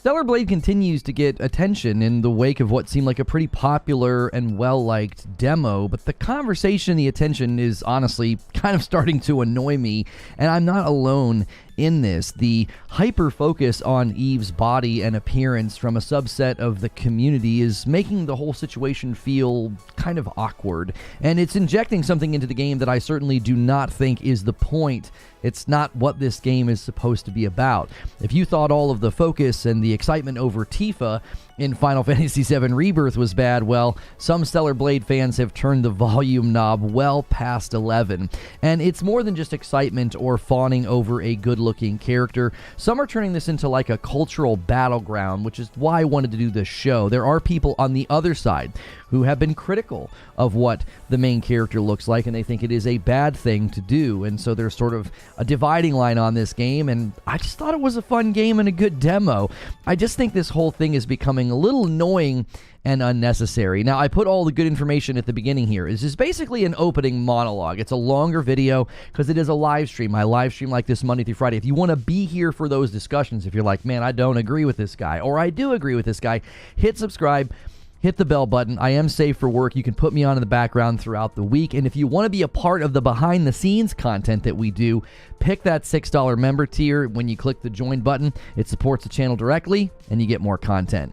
Stellar Blade continues to get attention in the wake of what seemed like a pretty popular and well-liked demo, but the conversation and the attention is honestly kind of starting to annoy me, and I'm not alone in this. The hyper-focus on Eve's body and appearance from a subset of the community is making the whole situation feel kind of awkward, and it's injecting something into the game that I certainly do not think is the point. It's not what this game is supposed to be about. If you thought all of the focus and the excitement over Tifa in Final Fantasy VII Rebirth was bad, well, some Stellar Blade fans have turned the volume knob well past 11. And it's more than just excitement or fawning over a good-looking character. Some are turning this into like a cultural battleground, which is why I wanted to do this show. There are people on the other side who have been critical of what the main character looks like, and they think it is a bad thing to do. And so there's sort of a dividing line on this game, and I just thought it was a fun game and a good demo. I just think this whole thing is becoming a little annoying and unnecessary. Now, I put all the good information at the beginning here. This is basically an opening monologue. It's a longer video because it is a live stream. I live stream like this Monday through Friday. If you want to be here for those discussions, if you're like, man, I don't agree with this guy, or I do agree with this guy, hit subscribe. Hit the bell button. I am safe for work. You can put me on in the background throughout the week. And if you want to be a part of the behind-the-scenes content that we do, pick that $6 member tier. When you click the join button, it supports the channel directly, and you get more content.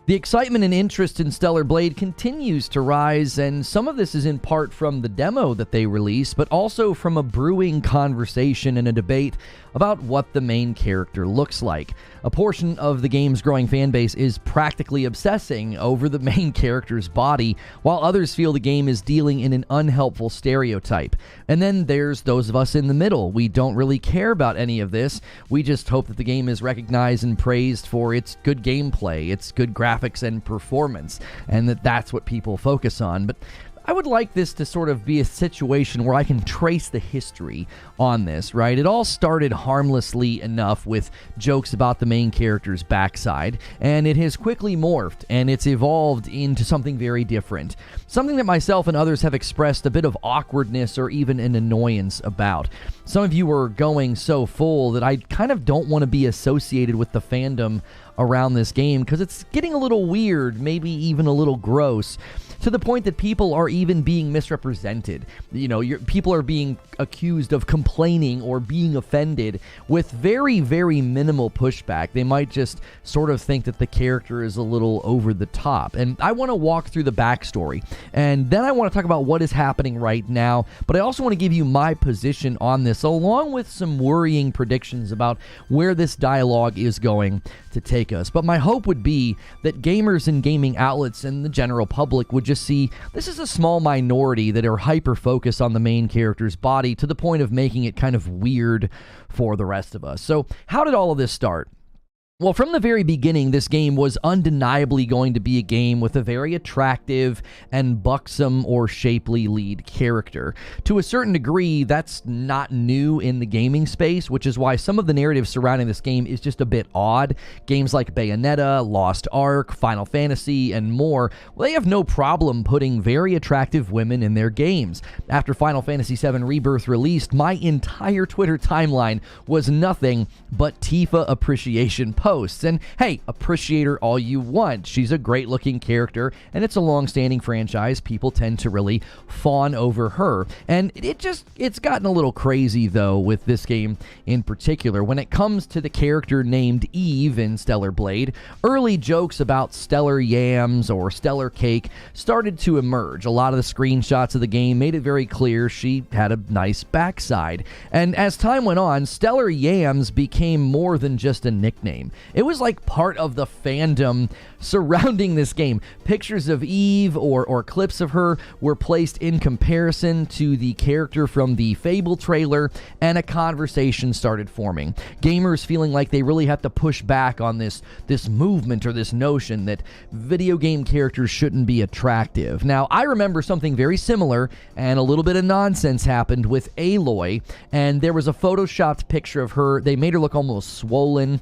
The excitement and interest in Stellar Blade continues to rise, and some of this is in part from the demo that they released, but also from a brewing conversation and a debate about what the main character looks like. A portion of the game's growing fanbase is practically obsessing over the main character's body, while others feel the game is dealing in an unhelpful stereotype. And then there's those of us in the middle. We don't really care about any of this. We just hope that the game is recognized and praised for its good gameplay, its good graphics and performance, and that's what people focus on. But I would like this to sort of be a situation where I can trace the history on this, right? It all started harmlessly enough with jokes about the main character's backside, and it has quickly morphed, and it's evolved into something very different. Something that myself and others have expressed a bit of awkwardness or even an annoyance about. Some of you are going so full that I kind of don't want to be associated with the fandom around this game because it's getting a little weird, maybe even a little gross, to the point that people are even being misrepresented. You know, people are being accused of complaining or being offended with very, very minimal pushback. They might just sort of think that the character is a little over the top. And I want to walk through the backstory, and then I want to talk about what is happening right now, but I also want to give you my position on this, along with some worrying predictions about where this dialogue is going to take us. But my hope would be that gamers and gaming outlets and the general public would just see this is a small minority that are hyper-focused on the main character's body to the point of making it kind of weird for the rest of us. So how did all of this start? Well, from the very beginning, this game was undeniably going to be a game with a very attractive and buxom or shapely lead character. To a certain degree, that's not new in the gaming space, which is why some of the narrative surrounding this game is just a bit odd. Games like Bayonetta, Lost Ark, Final Fantasy, and more, well, they have no problem putting very attractive women in their games. After Final Fantasy VII Rebirth released, my entire Twitter timeline was nothing but Tifa appreciation posts. And hey, appreciate her all you want. She's a great looking character, and it's a long-standing franchise. People tend to really fawn over her. And it's gotten a little crazy, though, with this game in particular. When it comes to the character named Eve in Stellar Blade, early jokes about stellar yams or stellar cake started to emerge. A lot of the screenshots of the game made it very clear she had a nice backside. And as time went on, stellar yams became more than just a nickname. It was like part of the fandom surrounding this game. Pictures of Eve or clips of her were placed in comparison to the character from the Fable trailer, and a conversation started forming. Gamers feeling like they really have to push back on this movement or this notion that video game characters shouldn't be attractive. Now, I remember something very similar, and a little bit of nonsense happened with Aloy, and there was a photoshopped picture of her. They made her look almost swollen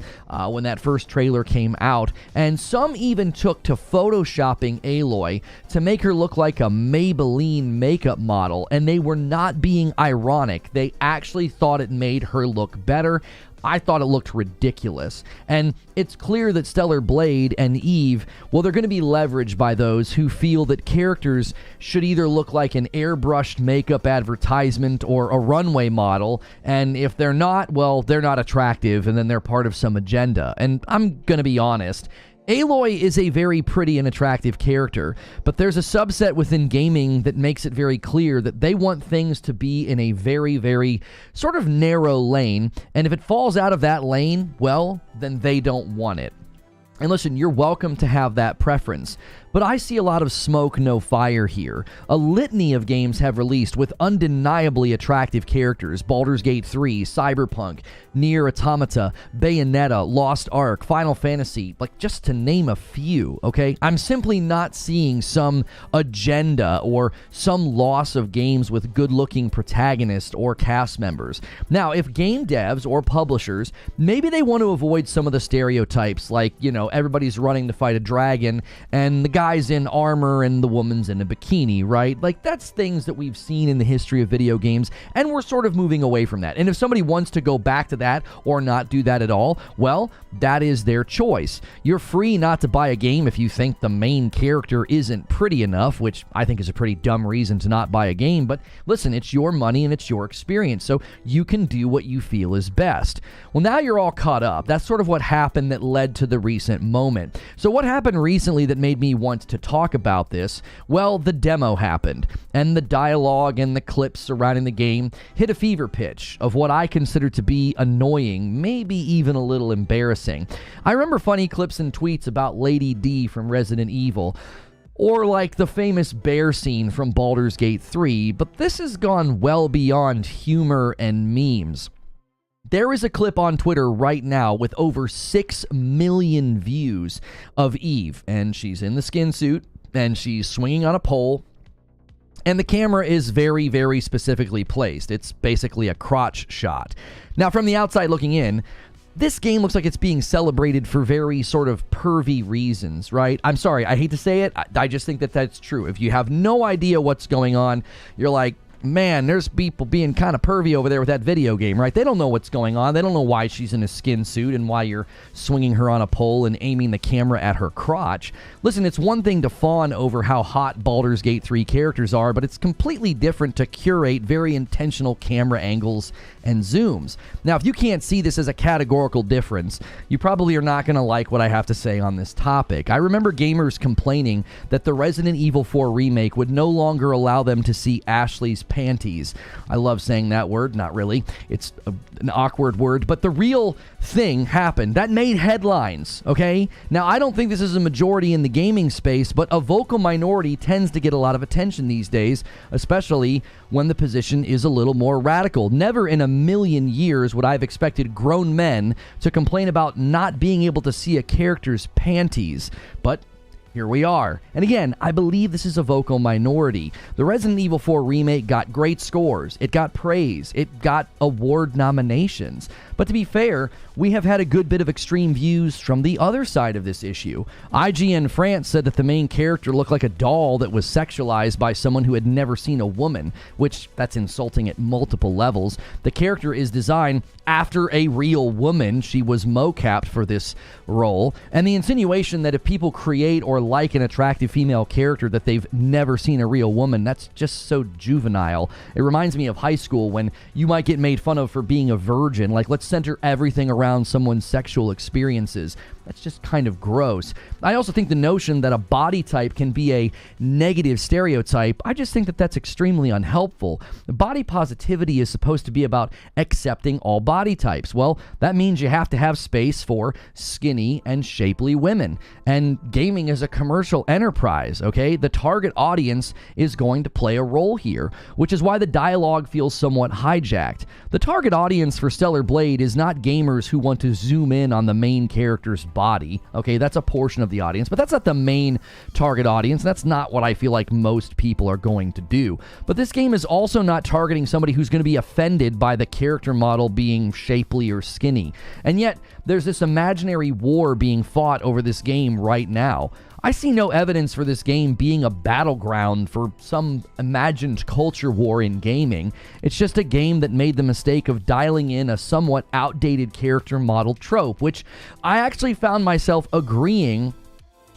when that first trailer came out, and some even took to photoshopping Aloy to make her look like a Maybelline makeup model, and they were not being ironic. They actually thought it made her look better. I thought it looked ridiculous. And it's clear that Stellar Blade and Eve, well, they're going to be leveraged by those who feel that characters should either look like an airbrushed makeup advertisement or a runway model, and if they're not, well, they're not attractive, and then they're part of some agenda. And I'm going to be honest, Aloy is a very pretty and attractive character, but there's a subset within gaming that makes it very clear that they want things to be in a very, very sort of narrow lane, and if it falls out of that lane, well, then they don't want it. And listen, you're welcome to have that preference, but I see a lot of smoke, no fire here. A litany of games have released with undeniably attractive characters: Baldur's Gate 3, Cyberpunk, Nier Automata, Bayonetta, Lost Ark, Final Fantasy, like just to name a few, okay? I'm simply not seeing some agenda or some loss of games with good-looking protagonists or cast members. Now, if game devs or publishers, maybe they want to avoid some of the stereotypes, like, you know, everybody's running to fight a dragon and the guy's in armor and the woman's in a bikini, right? Like, that's things that we've seen in the history of video games, and we're sort of moving away from that. And if somebody wants to go back to that or not do that at all, well, that is their choice. You're free not to buy a game if you think the main character isn't pretty enough, which I think is a pretty dumb reason to not buy a game, but listen, it's your money and it's your experience, so you can do what you feel is best. Well, now you're all caught up. That's sort of what happened that led to the recent moment. So what happened recently that made me want to talk about this? Well, the demo happened, and the dialogue and the clips surrounding the game hit a fever pitch of what I consider to be annoying, maybe even a little embarrassing. I remember funny clips and tweets about Lady D from Resident Evil, or like the famous bear scene from Baldur's Gate 3, but this has gone well beyond humor and memes. There is a clip on Twitter right now with over 6 million views of Eve, and she's in the skin suit, and she's swinging on a pole, and the camera is very, very specifically placed. It's basically a crotch shot. Now, from the outside looking in, this game looks like it's being celebrated for very sort of pervy reasons, right? I'm sorry, I hate to say it, I just think that that's true. If you have no idea what's going on, you're like, man, there's people being kind of pervy over there with that video game, right? They don't know what's going on. They don't know why she's in a skin suit and why you're swinging her on a pole and aiming the camera at her crotch. Listen, it's one thing to fawn over how hot Baldur's Gate 3 characters are, but it's completely different to curate very intentional camera angles and zooms. Now, if you can't see this as a categorical difference, you probably are not going to like what I have to say on this topic. I remember gamers complaining that the Resident Evil 4 remake would no longer allow them to see Ashley's panties. I love saying that word. Not really. It's an awkward word, but the real thing happened. That made headlines, okay? Now, I don't think this is a majority in the gaming space, but a vocal minority tends to get a lot of attention these days, especially when the position is a little more radical. Never in a million years would I have expected grown men to complain about not being able to see a character's panties, but here we are. And again, I believe this is a vocal minority. The Resident Evil 4 remake got great scores. It got praise. It got award nominations. But to be fair, we have had a good bit of extreme views from the other side of this issue. IGN France said that the main character looked like a doll that was sexualized by someone who had never seen a woman, which that's insulting at multiple levels. The character is designed after a real woman. She was mocapped for this role. And the insinuation that if people create or like an attractive female character that they've never seen a real woman, that's just so juvenile. It reminds me of high school when you might get made fun of for being a virgin. Like, let's center everything around someone's sexual experiences. That's just kind of gross. I also think the notion that a body type can be a negative stereotype, I just think that that's extremely unhelpful. Body positivity is supposed to be about accepting all body types. Well, that means you have to have space for skinny and shapely women. And gaming is a commercial enterprise, okay? The target audience is going to play a role here, which is why the dialogue feels somewhat hijacked. The target audience for Stellar Blade is not gamers who want to zoom in on the main character's body, okay? That's a portion of the audience, but that's not the main target audience. That's not what I feel like most people are going to do. But this game is also not targeting somebody who's going to be offended by the character model being shapely or skinny. And yet, there's this imaginary war being fought over this game right now. I see no evidence for this game being a battleground for some imagined culture war in gaming. It's just a game that made the mistake of dialing in a somewhat outdated character model trope, which I actually found myself agreeing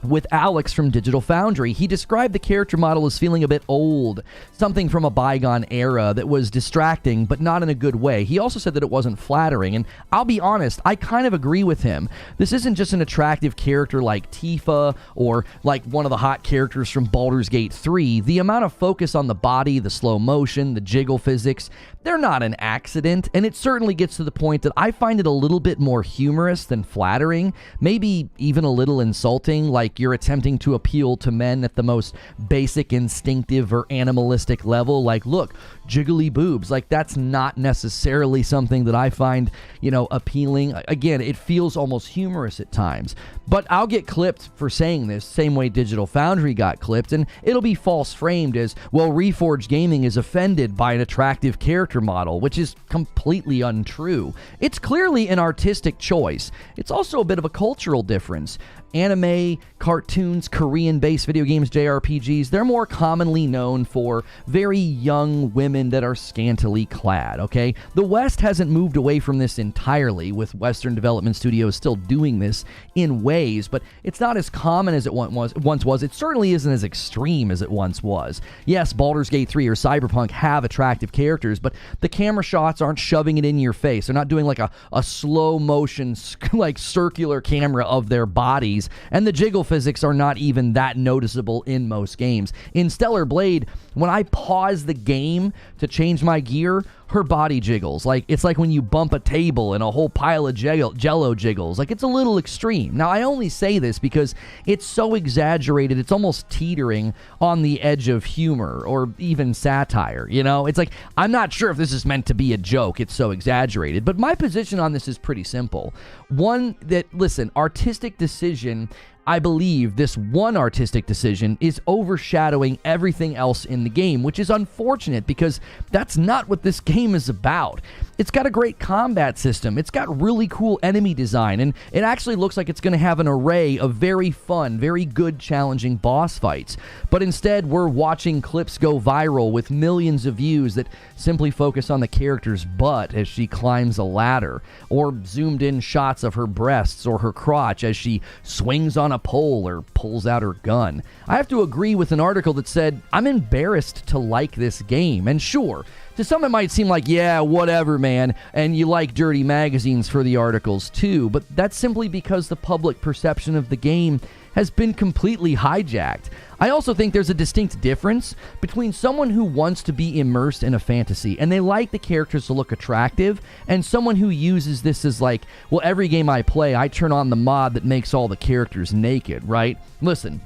with Alex from Digital Foundry. He described the character model as feeling a bit old, something from a bygone era that was distracting, but not in a good way. He also said that it wasn't flattering, and I'll be honest, I kind of agree with him. This isn't just an attractive character like Tifa or like one of the hot characters from Baldur's Gate 3. The amount of focus on the body, the slow motion, the jiggle physics, they're not an accident, and it certainly gets to the point that I find it a little bit more humorous than flattering, maybe even a little insulting, like you're attempting to appeal to men at the most basic, instinctive, or animalistic level, like, look, jiggly boobs. Like, that's not necessarily something that I find, appealing. Again, it feels almost humorous at times. But I'll get clipped for saying this, same way Digital Foundry got clipped, and it'll be false framed as, well, Reforge Gaming is offended by an attractive character model, which is completely untrue. It's clearly an artistic choice. It's also a bit of a cultural difference. Anime, cartoons, Korean-based video games, JRPGs, they're more commonly known for very young women that are scantily clad, okay? The West hasn't moved away from this entirely, with Western development studios still doing this in ways, but it's not as common as it once was. It certainly isn't as extreme as it once was. Yes, Baldur's Gate 3 or Cyberpunk have attractive characters, but the camera shots aren't shoving it in your face. They're not doing like a slow motion, like circular camera of their bodies, and the jiggle physics are not even that noticeable in most games. In Stellar Blade, when I pause the game to change my gear, her body jiggles. Like, it's like when you bump a table and a whole pile of jello jiggles. Like, it's a little extreme. Now, I only say this because it's so exaggerated, it's almost teetering on the edge of humor or even satire, It's like, I'm not sure if this is meant to be a joke. It's so exaggerated. But my position on this is pretty simple. One, that, listen, artistic decision, I believe this one artistic decision is overshadowing everything else in the game, which is unfortunate because that's not what this game is about. It's got a great combat system. It's got really cool enemy design, and it actually looks like it's going to have an array of very fun, very good, challenging boss fights. But instead, we're watching clips go viral with millions of views that simply focus on the character's butt as she climbs a ladder, or zoomed in shots of her breasts or her crotch as she swings on a pole or pulls out her gun. I have to agree with an article that said, I'm embarrassed to like this game. And sure, to some it might seem like, yeah, whatever, man, and you like dirty magazines for the articles too, but that's simply because the public perception of the game has been completely hijacked. I also think there's a distinct difference between someone who wants to be immersed in a fantasy and they like the characters to look attractive, and someone who uses this as like, well, every game I play, I turn on the mod that makes all the characters naked, right? Listen,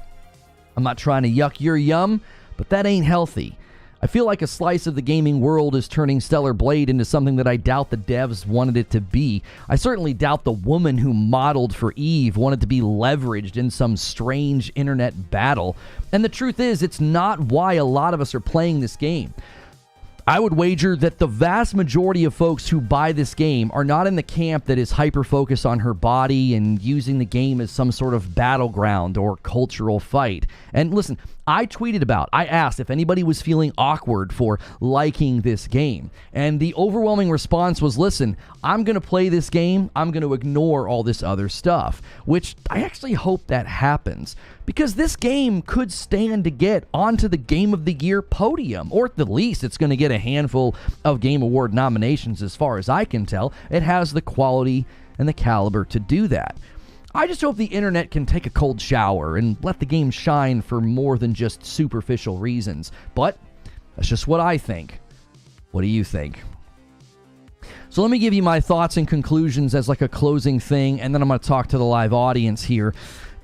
I'm not trying to yuck your yum, but that ain't healthy. I feel like a slice of the gaming world is turning Stellar Blade into something that I doubt the devs wanted it to be. I certainly doubt the woman who modeled for Eve wanted to be leveraged in some strange internet battle. And the truth is, it's not why a lot of us are playing this game. I would wager that the vast majority of folks who buy this game are not in the camp that is hyper-focused on her body and using the game as some sort of battleground or cultural fight. And listen, I asked if anybody was feeling awkward for liking this game. And the overwhelming response was, listen, I'm going to play this game. I'm going to ignore all this other stuff, which I actually hope that happens, because this game could stand to get onto the Game of the Year podium, or at the least it's going to get a handful of Game Award nominations as far as I can tell. It has the quality and the caliber to do that. I just hope the internet can take a cold shower and let the game shine for more than just superficial reasons. But that's just what I think. What do you think? So let me give you my thoughts and conclusions as like a closing thing, and then I'm going to talk to the live audience here.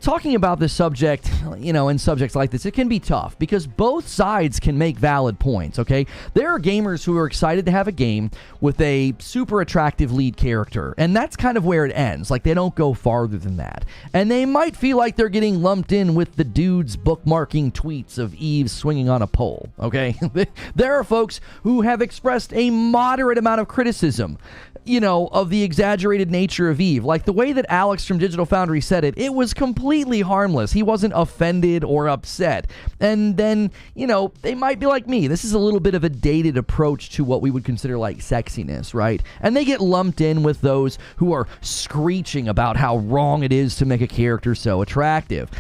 Talking about this subject, in subjects like this, it can be tough because both sides can make valid points, okay? There are gamers who are excited to have a game with a super attractive lead character, and that's kind of where it ends. Like, they don't go farther than that. And they might feel like they're getting lumped in with the dudes bookmarking tweets of Eve swinging on a pole, okay? There are folks who have expressed a moderate amount of criticism, of the exaggerated nature of Eve. Like the way that Alex from Digital Foundry said it, it was completely completely harmless. He wasn't offended or upset. And then, they might be like me. This is a little bit of a dated approach to what we would consider like sexiness, right? And they get lumped in with those who are screeching about how wrong it is to make a character so attractive.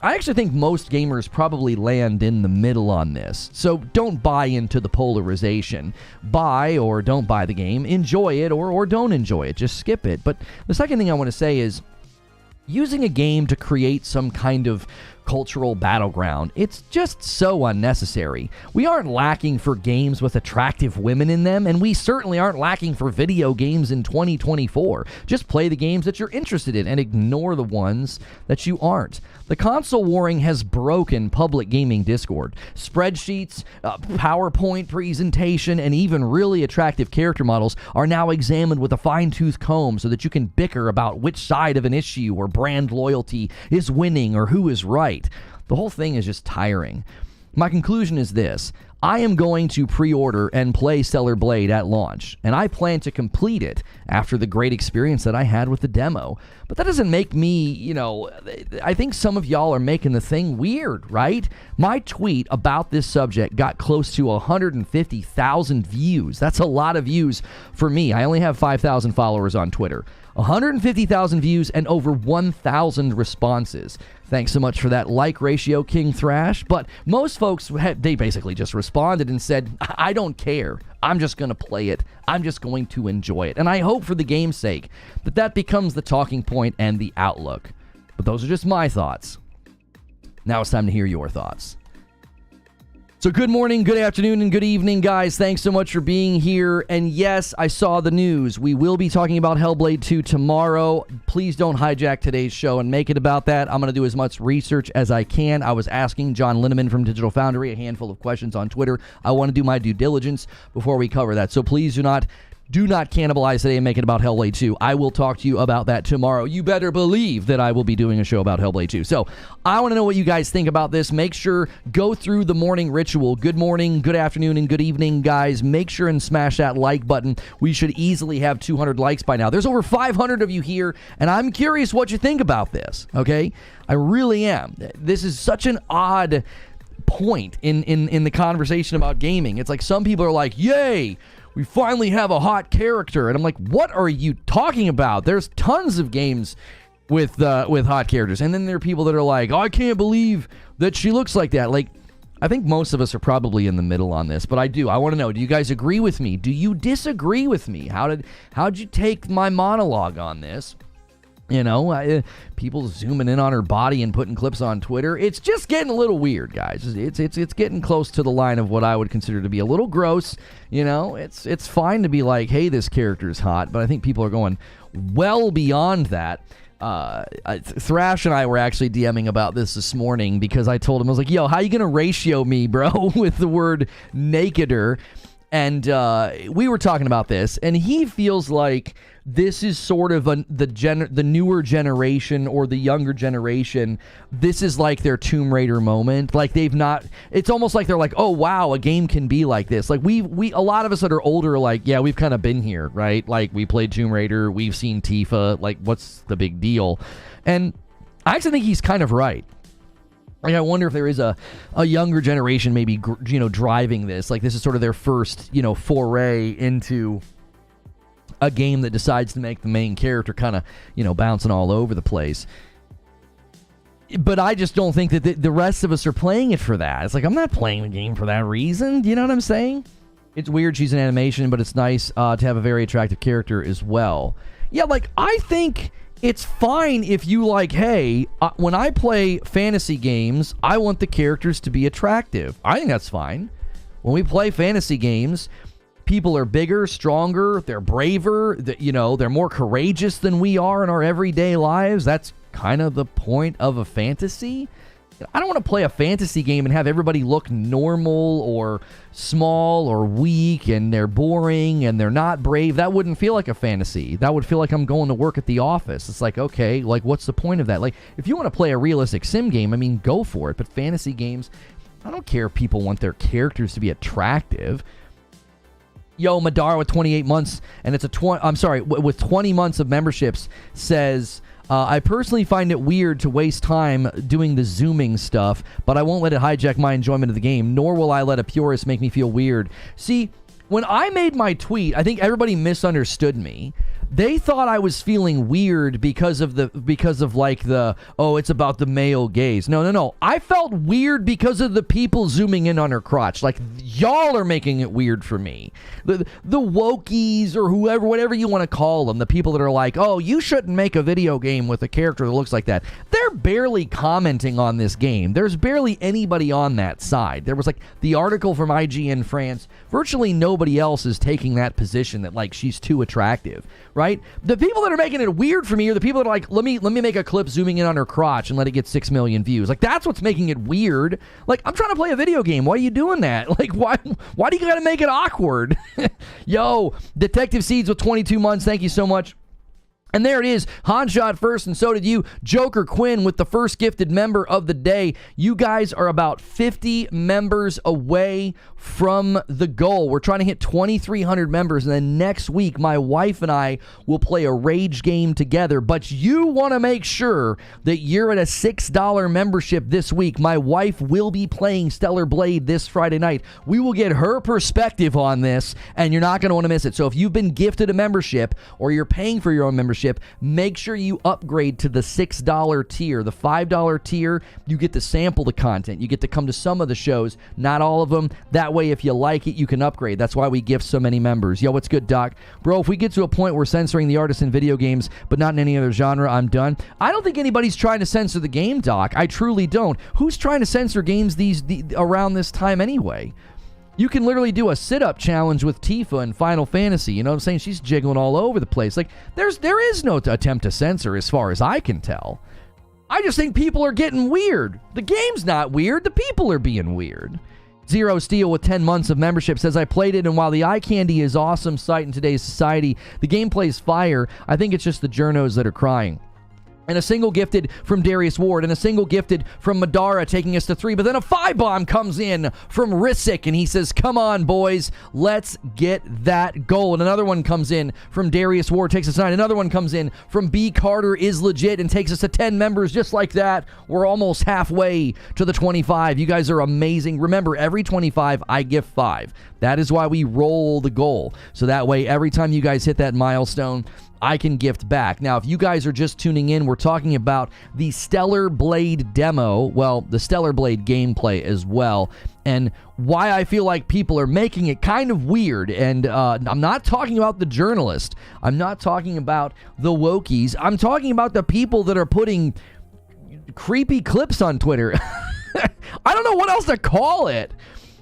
I actually think most gamers probably land in the middle on this, so don't buy into the polarization. Buy or don't buy the game, enjoy it or don't enjoy it, just skip it. But the second thing I want to say is, using a game to create some kind of cultural battleground, it's just so unnecessary. We aren't lacking for games with attractive women in them, and we certainly aren't lacking for video games in 2024. Just play the games that you're interested in and ignore the ones that you aren't. The console warring has broken public gaming Discord. Spreadsheets, PowerPoint presentation, and even really attractive character models are now examined with a fine-tooth comb so that you can bicker about which side of an issue or brand loyalty is winning or who is right. The whole thing is just tiring. My conclusion is this: I am going to pre-order and play Stellar Blade at launch, and I plan to complete it after the great experience that I had with the demo. But that doesn't make me, I think some of y'all are making the thing weird, right? My tweet about this subject got close to 150,000 views. That's a lot of views for me. I only have 5,000 followers on Twitter. 150,000 views and over 1,000 responses. Thanks so much for that like ratio, King Thrash. But most folks, they basically just responded and said, I don't care. I'm just going to play it. I'm just going to enjoy it. And I hope for the game's sake that becomes the talking point and the outlook. But those are just my thoughts. Now it's time to hear your thoughts. So good morning, good afternoon, and good evening, guys. Thanks so much for being here. And yes, I saw the news. We will be talking about Hellblade 2 tomorrow. Please don't hijack today's show and make it about that. I'm going to do as much research as I can. I was asking John Linneman from Digital Foundry a handful of questions on Twitter. I want to do my due diligence before we cover that. So please do not cannibalize today and make it about Hellblade 2. I will talk to you about that tomorrow. You better believe that I will be doing a show about Hellblade 2. So I want to know what you guys think about this. Make sure, go through the morning ritual. Good morning, good afternoon, and good evening, guys. Make sure and smash that like button. We should easily have 200 likes by now. There's over 500 of you here, and I'm curious what you think about this, okay? I really am. This is such an odd point in the conversation about gaming. It's like some people are like, yay, we finally have a hot character. And I'm like, what are you talking about? There's tons of games with hot characters. And then there are people that are like, oh, I can't believe that she looks like that. Like, I think most of us are probably in the middle on this, but I want to know, do you guys agree with me? Do you disagree with me? How'd you take my monologue on this? People zooming in on her body and putting clips on Twitter. It's just getting a little weird, guys. It's getting close to the line of what I would consider to be a little gross. It's fine to be like, hey, this character's hot, but I think people are going well beyond that. Thrash and I were actually DMing about this morning because I told him, I was like, yo, how you gonna ratio me, bro, with the word nakeder? And we were talking about this, and he feels like this is sort of the newer generation or the younger generation. This is like their Tomb Raider moment. Like it's almost like they're like, oh wow, a game can be like this. Like we a lot of us that are older are like, yeah, we've kind of been here, right? Like we played Tomb Raider, we've seen Tifa. Like what's the big deal? And I actually think he's kind of right. Like, I wonder if there is a younger generation maybe, driving this. Like, this is sort of their first, foray into a game that decides to make the main character kind of, bouncing all over the place. But I just don't think that the rest of us are playing it for that. It's like, I'm not playing the game for that reason. Do you know what I'm saying? It's weird she's an animation, but it's nice to have a very attractive character as well. Yeah, like, I think it's fine if you like, hey, when I play fantasy games, I want the characters to be attractive. I think that's fine. When we play fantasy games, people are bigger, stronger, they're braver, they're more courageous than we are in our everyday lives. That's kind of the point of a fantasy. I don't want to play a fantasy game and have everybody look normal or small or weak and they're boring and they're not brave. That wouldn't feel like a fantasy. That would feel like I'm going to work at the office. It's like, okay, like what's the point of that? Like if you want to play a realistic sim game, I mean, go for it. But fantasy games, I don't care if people want their characters to be attractive. Yo, Madara with 28 months and it's with 20 months of memberships says, I personally find it weird to waste time doing the zooming stuff, but I won't let it hijack my enjoyment of the game, nor will I let a purist make me feel weird. See, when I made my tweet, I think everybody misunderstood me. They thought I was feeling weird because of like the, oh, it's about the male gaze. No. I felt weird because of the people zooming in on her crotch. Like, y'all are making it weird for me. The wokies or whoever, whatever you want to call them, the people that are like, oh, you shouldn't make a video game with a character that looks like that. They're barely commenting on this game. There's barely anybody on that side. There was like the article from IGN France. Virtually nobody else is taking that position that like she's too attractive. Right? The people that are making it weird for me are the people that are like, let me make a clip zooming in on her crotch and let it get 6 million views. Like, that's what's making it weird. Like, I'm trying to play a video game. Why are you doing that? Like, why do you gotta make it awkward? Yo, Detective Seeds with 22 months. Thank you so much. And there it is. Han shot first, and so did you. Joker Quinn with the first gifted member of the day. You guys are about 50 members away from the goal. We're trying to hit 2,300 members, and then next week, my wife and I will play a rage game together. But you want to make sure that you're at a $6 membership this week. My wife will be playing Stellar Blade this Friday night. We will get her perspective on this, and you're not going to want to miss it. So if you've been gifted a membership, or you're paying for your own membership, make sure you upgrade to the $6 tier. The $5 tier, you get to sample the content. You get to come to some of the shows, not all of them. That way, if you like it, you can upgrade. That's why we gift so many members. Yo, what's good, Doc? Bro, if we get to a point where censoring the artists in video games, but not in any other genre, I'm done. I don't think anybody's trying to censor the game, Doc. I truly don't. Who's trying to censor games around this time anyway? You can literally do a sit-up challenge with Tifa in Final Fantasy. You know what I'm saying? She's jiggling all over the place. Like, there is no attempt to censor as far as I can tell. I just think people are getting weird. The game's not weird. The people are being weird. Zero Steel with 10 months of membership says, I played it, and while the eye candy is awesome sight in today's society, the gameplay's fire. I think it's just the journos that are crying. And a single gifted from Darius Ward, and a single gifted from Madara, taking us to 3. But then a 5-bomb comes in from Risick, and he says, come on, boys, let's get that goal. And another one comes in from Darius Ward, takes us 9. Another one comes in from B. Carter is legit and takes us to 10 members just like that. We're almost halfway to the 25. You guys are amazing. Remember, every 25, I gift 5. That is why we roll the goal. So that way, every time you guys hit that milestone, I can gift back. Now, if you guys are just tuning in, we're talking about the Stellar Blade demo, well, the Stellar Blade gameplay as well, and why I feel like people are making it kind of weird. And I'm not talking about the journalist. I'm not talking about the wokies. I'm talking about the people that are putting creepy clips on Twitter. I don't know what else to call it.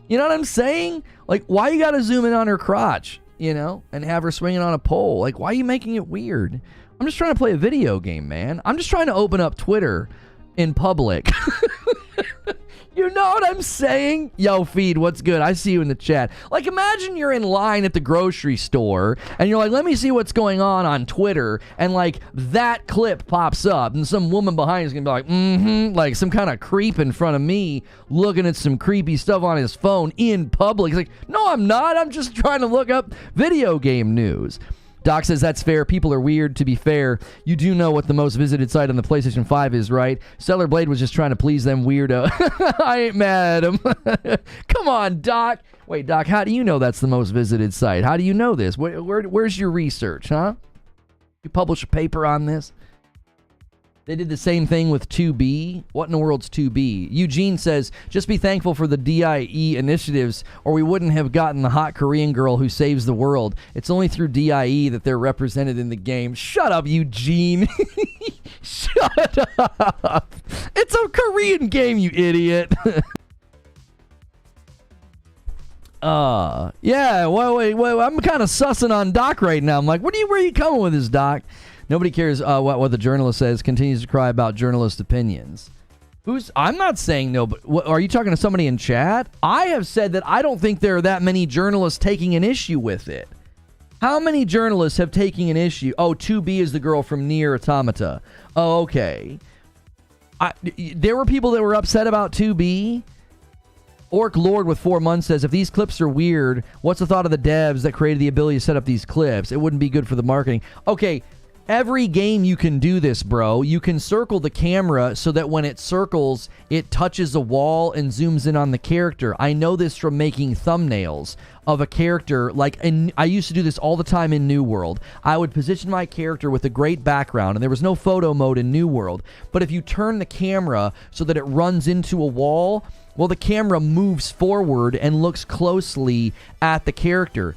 You know what I'm saying? Like, why you gotta zoom in on her crotch? You know, and have her swinging on a pole. Like, why are you making it weird? I'm just trying to play a video game, man. I'm just trying to open up Twitter in public. You know what I'm saying? Yo, Feed, what's good? I see you in the chat. Like, imagine you're in line at the grocery store, and you're like, let me see what's going on Twitter, and, like, that clip pops up, and some woman behind you is going to be like, like some kind of creep in front of me looking at some creepy stuff on his phone in public. It's like, no, I'm not. I'm just trying to look up video game news. Doc says that's fair. People are weird. To be fair, you do know what the most visited site on the PlayStation 5 is, right? Stellar Blade was just trying to please them weirdo. I ain't mad at him. Come on, Doc. Wait, Doc, how do you know that's the most visited site? How do you know this? Where's your research, huh? You publish a paper on this? They did the same thing with 2B. What in the world's 2B? Eugene says, just be thankful for the DIE initiatives, or we wouldn't have gotten the hot Korean girl who saves the world. It's only through DIE that they're represented in the game. Shut up, Eugene. Shut up. It's a Korean game, you idiot. Yeah, wait, I'm kind of sussing on Doc right now. I'm like, where are you coming with this, Doc? Nobody cares what the journalist says, continues to cry about journalist opinions. I'm not saying no, but are you talking to somebody in chat? I have said that I don't think there are that many journalists taking an issue with it. How many journalists have taken an issue? Oh, 2B is the girl from Nier Automata. Oh, okay. There were people that were upset about 2B. Orc Lord with 4 months says, if these clips are weird, what's the thought of the devs that created the ability to set up these clips? It wouldn't be good for the marketing. Okay, Every game you can do this, bro. You can circle the camera so that when it circles, it touches a wall and zooms in on the character. I know this from making thumbnails of a character. I used to do this all the time in New World. I would position my character with a great background, and there was no photo mode in New World. But if you turn the camera so that it runs into a wall, well, the camera moves forward and looks closely at the character.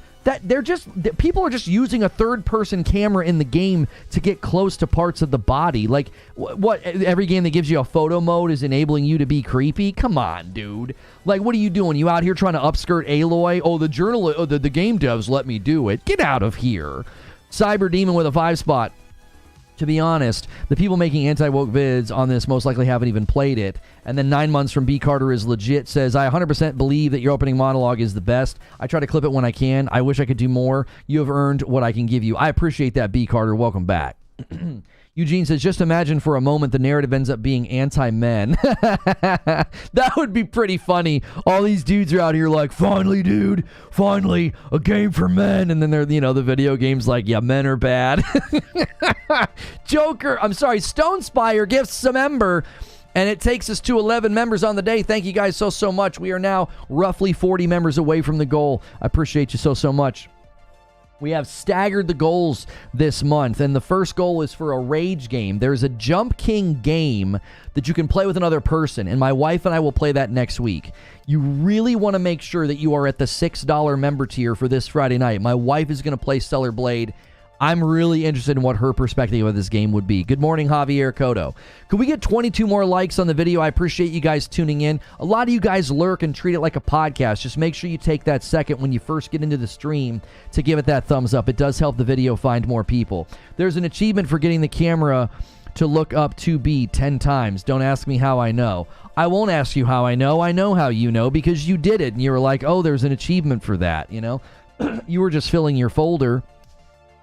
People are just using a third-person camera in the game to get close to parts of the body. Like, what? Every game that gives you a photo mode is enabling you to be creepy? Come on, dude. Like, what are you doing? You out here trying to upskirt Aloy? Oh, the game devs let me do it. Get out of here. Cyber Demon with a 5-spot. To be honest, the people making anti-woke vids on this most likely haven't even played it. And then 9 months from B. Carter is legit says, I 100% believe that your opening monologue is the best. I try to clip it when I can. I wish I could do more. You have earned what I can give you. I appreciate that, B. Carter. Welcome back. Eugene says, just imagine for a moment the narrative ends up being anti-men. That would be pretty funny. All these dudes are out here like, finally, dude, finally, a game for men. And then they're, the video game's like, yeah, men are bad. Stone Spire gifts some ember. And it takes us to 11 members on the day. Thank you guys so much. We are now roughly 40 members away from the goal. I appreciate you so much. We have staggered the goals this month, and the first goal is for a rage game. There's a Jump King game that you can play with another person, and my wife and I will play that next week. You really want to make sure that you are at the $6 member tier for this Friday night. My wife is going to play Stellar Blade. I'm really interested in what her perspective of this game would be. Good morning, Javier Cotto. Could we get 22 more likes on the video? I appreciate you guys tuning in. A lot of you guys lurk and treat it like a podcast. Just make sure you take that second when you first get into the stream to give it that thumbs up. It does help the video find more people. There's an achievement for getting the camera to look up 2B 10 times. Don't ask me how I know. I won't ask you how I know. I know how you know because you did it and you were like, oh, there's an achievement for that, You were just filling your folder.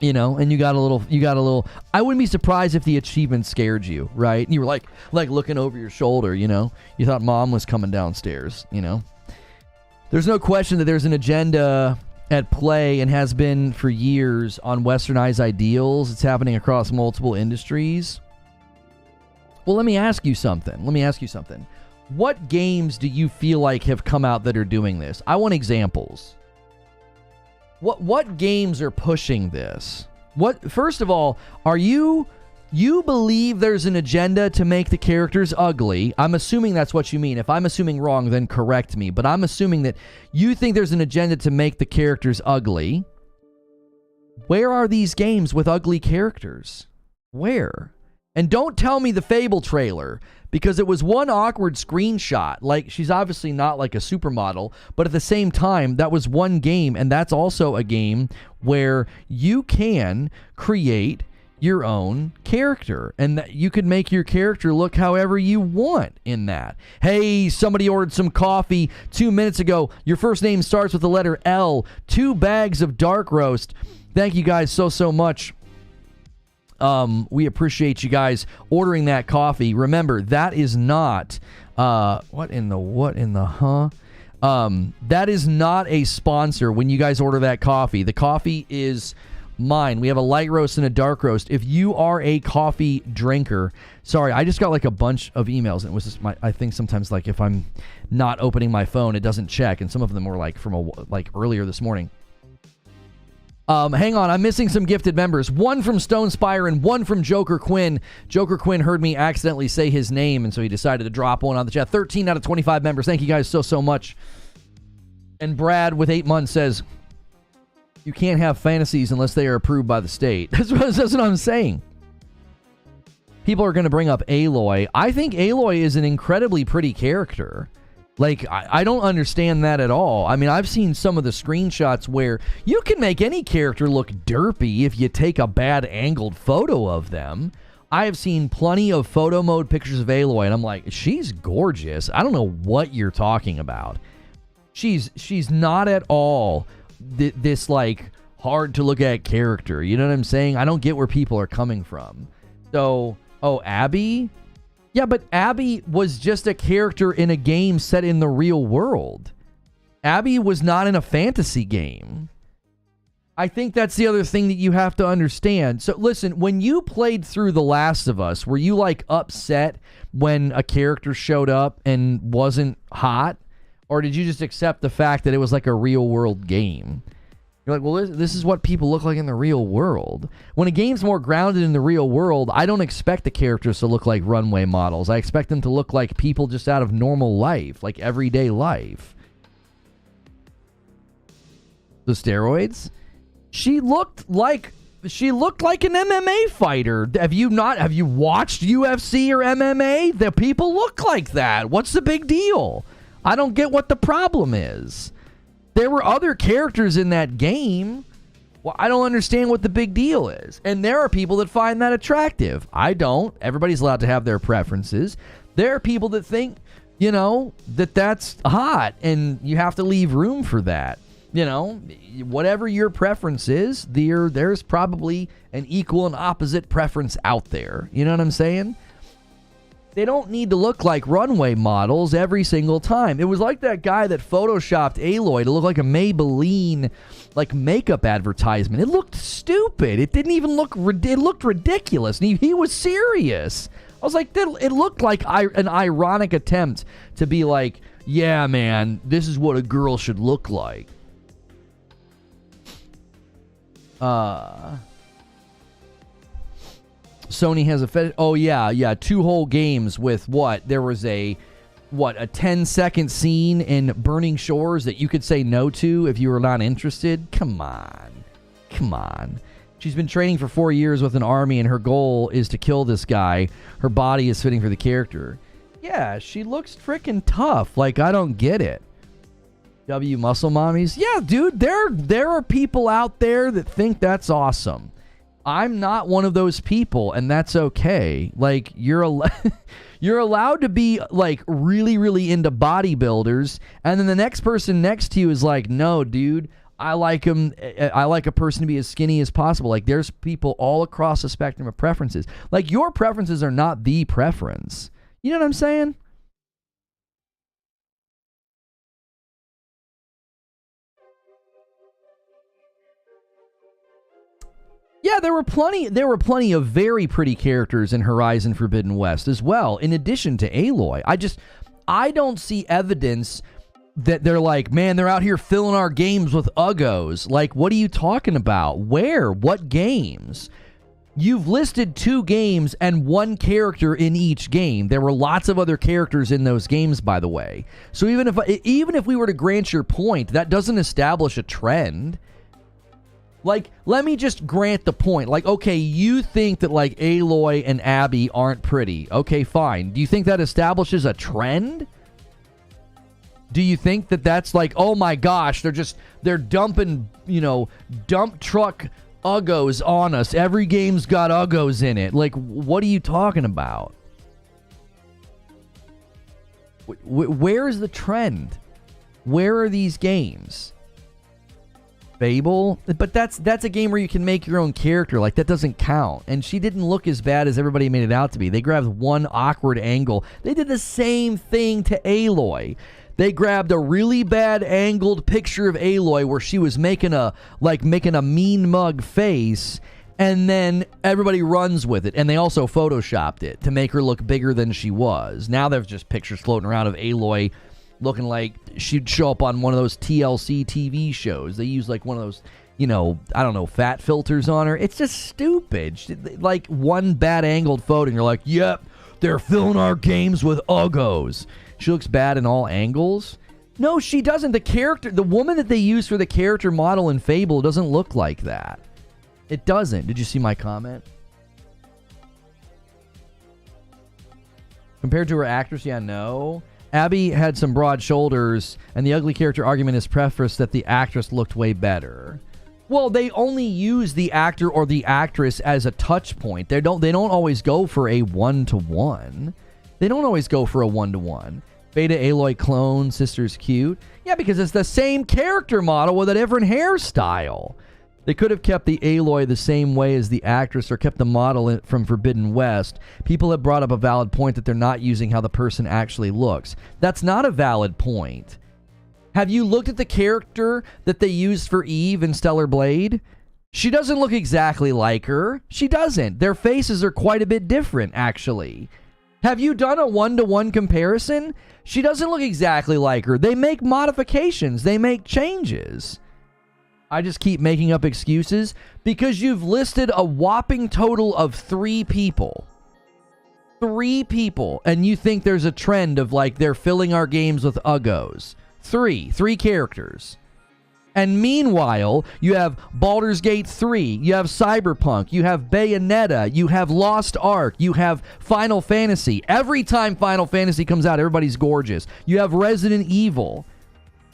And you got a little, I wouldn't be surprised if the achievement scared you, right? And you were like looking over your shoulder, you thought mom was coming downstairs, There's no question that there's an agenda at play and has been for years on westernized ideals. It's happening across multiple industries. Well, let me ask you something. What games do you feel like have come out that are doing this? I want examples. What games are pushing this? First of all, are you believe there's an agenda to make the characters ugly? I'm assuming that's what you mean. If I'm assuming wrong, then correct me. But I'm assuming that you think there's an agenda to make the characters ugly. Where are these games with ugly characters? Where? And don't tell me the Fable trailer, because it was one awkward screenshot. Like, she's obviously not like a supermodel, but at the same time, that was one game, and that's also a game where you can create your own character, and that you could make your character look however you want in that. Hey, somebody ordered some coffee 2 minutes ago. Your first name starts with the letter L. 2 bags of dark roast. Thank you guys so much. We appreciate you guys ordering that coffee. Remember, that is not, that is not a sponsor when you guys order that coffee. The coffee is mine. We have a light roast and a dark roast. If you are a coffee drinker, sorry, I just got like a bunch of emails, and it was just I think sometimes like if I'm not opening my phone, it doesn't check, and some of them were like from earlier this morning. Hang on, I'm missing some gifted members. One from Stone Spire and one from Joker Quinn. Joker Quinn heard me accidentally say his name, and so he decided to drop one on the chat. 13 out of 25 members. Thank you guys so much. And Brad with 8 months says, you can't have fantasies unless they are approved by the state. That's what I'm saying. People are going to bring up Aloy. I think Aloy is an incredibly pretty character. Like, I don't understand that at all. I mean, I've seen some of the screenshots where you can make any character look derpy if you take a bad angled photo of them. I have seen plenty of photo mode pictures of Aloy, and I'm like, she's gorgeous. I don't know what you're talking about. She's not at all this, like, hard to look at character. You know what I'm saying? I don't get where people are coming from. So, Abby? Yeah, but Abby was just a character in a game set in the real world. Abby was not in a fantasy game. I think that's the other thing that you have to understand. So listen, when you played through The Last of Us, were you like upset when a character showed up and wasn't hot? Or did you just accept the fact that it was like a real world game? You're like, well, this is what people look like in the real world. When a game's more grounded in the real world, I don't expect the characters to look like runway models. I expect them to look like people just out of normal life, like everyday life. The steroids? She looked like an MMA fighter. Have you watched UFC or MMA? The people look like that. What's the big deal? I don't get what the problem is. There were other characters in that game. Well, I don't understand what the big deal is. And there are people that find that attractive. I don't. Everybody's allowed to have their preferences. There are people that think, that that's hot, and you have to leave room for that. Whatever your preference is, there's probably an equal and opposite preference out there. You know what I'm saying? They don't need to look like runway models every single time. It was like that guy that photoshopped Aloy to look like a Maybelline makeup advertisement. It looked stupid. It didn't even look... It looked ridiculous. And he was serious. I was like, it looked like an ironic attempt to be like, yeah, man, this is what a girl should look like. Sony has a fetish. Oh, yeah. 2 whole games with what? There was a 10-second scene in Burning Shores that you could say no to if you were not interested? Come on. She's been training for 4 years with an army, and her goal is to kill this guy. Her body is fitting for the character. Yeah, she looks freaking tough. Like, I don't get it. W muscle mommies? Yeah, dude, there are people out there that think that's awesome. I'm not one of those people, and that's okay. Like, you're allowed to be, like, really, really into bodybuilders, and then the next person next to you is like, no, dude, I like a person to be as skinny as possible. Like, there's people all across the spectrum of preferences. Like, your preferences are not the preference. You know what I'm saying? Yeah, there were plenty of very pretty characters in Horizon Forbidden West as well, in addition to Aloy. I don't see evidence that they're like, man, they're out here filling our games with uggos. Like, what are you talking about? Where? What games? You've listed 2 games and 1 character in each game. There were lots of other characters in those games, by the way. So even if we were to grant your point, that doesn't establish a trend. Like, let me just grant the point. Like, okay, you think that, like, Aloy and Abby aren't pretty. Okay, fine. Do you think that establishes a trend? Do you think that that's like, oh my gosh, they're dumping, dump truck uggos on us. Every game's got uggos in it. Like, what are you talking about? Where is the trend? Where are these games? Fable? But that's a game where you can make your own character. Like, that doesn't count. And she didn't look as bad as everybody made it out to be. They grabbed one awkward angle. They did the same thing to Aloy. They grabbed a really bad angled picture of Aloy where she was making a mean mug face, and then everybody runs with it. And they also photoshopped it to make her look bigger than she was. Now there's just pictures floating around of Aloy looking like she'd show up on one of those TLC TV shows. They use like one of those, fat filters on her. It's just stupid. Like, one bad angled photo and you're like, yep, they're filling our games with uggos. She looks bad in all angles. No, she doesn't. The woman that they use for the character model in Fable doesn't look like that. It doesn't. Did you see my comment? Compared to her actress, yeah, no. Abby had some broad shoulders, and the ugly character argument is prefaced that the actress looked way better. Well, they only use the actor or the actress as a touch point. They don't always go for a one-to-one. They don't always go for a one-to-one. Beta Aloy clone, sister's cute. Yeah, because it's the same character model with a different hairstyle. They could have kept the Aloy the same way as the actress or kept the model from Forbidden West. People have brought up a valid point that they're not using how the person actually looks. That's not a valid point. Have you looked at the character that they used for Eve in Stellar Blade? She doesn't look exactly like her. She doesn't. Their faces are quite a bit different, actually. Have you done a one-to-one comparison? She doesn't look exactly like her. They make modifications. They make changes. I just keep making up excuses because you've listed a whopping total of 3 people. 3 people. And you think there's a trend of like they're filling our games with uggos. 3 characters. And meanwhile, you have Baldur's Gate 3, you have Cyberpunk, you have Bayonetta, you have Lost Ark, you have Final Fantasy. Every time Final Fantasy comes out, everybody's gorgeous. You have Resident Evil.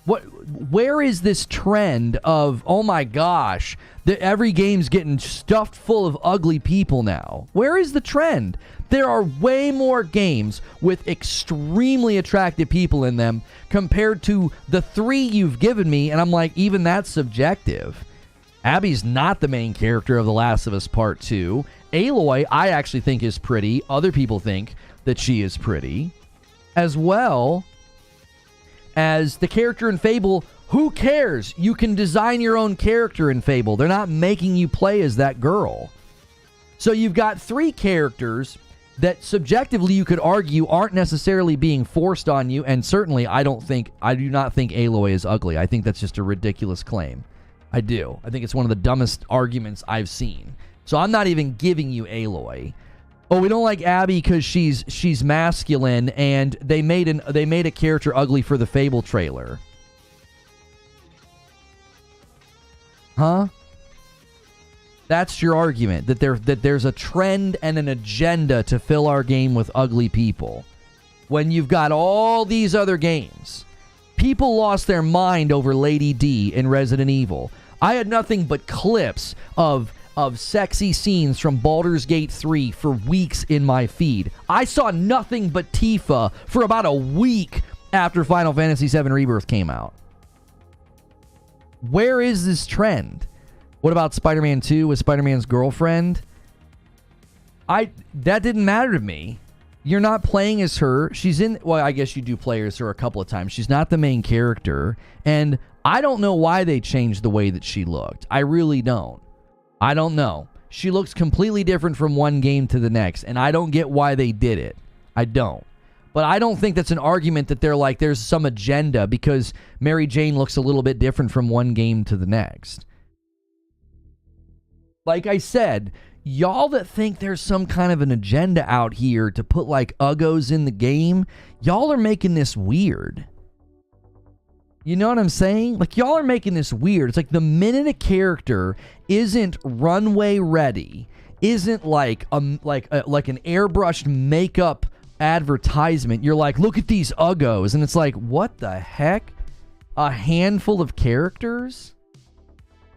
Where is this trend of, oh my gosh, that every game's getting stuffed full of ugly people now? Where is the trend? There are way more games with extremely attractive people in them compared to the 3 you've given me, and I'm like, even that's subjective. Abby's not the main character of The Last of Us Part 2. Aloy, I actually think is pretty. Other people think that she is pretty. As well as the character in Fable, who cares? You can design your own character in Fable. They're not making you play as that girl. So you've got 3 characters that subjectively you could argue aren't necessarily being forced on you, and certainly I do not think Aloy is ugly. I think that's just a ridiculous claim. I do. I think it's one of the dumbest arguments I've seen. So I'm not even giving you Aloy. Oh, we don't like Abby because she's masculine, and they made a character ugly for the Fable trailer. Huh? That's your argument, that there's a trend and an agenda to fill our game with ugly people. When you've got all these other games. People lost their mind over Lady D in Resident Evil. I had nothing but clips of sexy scenes from Baldur's Gate 3 for weeks in my feed. I saw nothing but Tifa for about a week after Final Fantasy VII Rebirth came out. Where is this trend? What about Spider-Man 2 with Spider-Man's girlfriend? That didn't matter to me. You're not playing as her. She's in... Well, I guess you do play as her a couple of times. She's not the main character. And I don't know why they changed the way that she looked. I really don't. I don't know. She looks completely different from one game to the next. And I don't get why they did it. I don't. But I don't think that's an argument that they're like, there's some agenda because Mary Jane looks a little bit different from one game to the next. Like I said, y'all that think there's some kind of an agenda out here to put like uggos in the game, y'all are making this weird. You know what I'm saying? Like y'all are making this weird. It's like the minute a character isn't runway ready, isn't like an airbrushed makeup advertisement, you're like, look at these uggos, and it's like, what the heck? A handful of characters?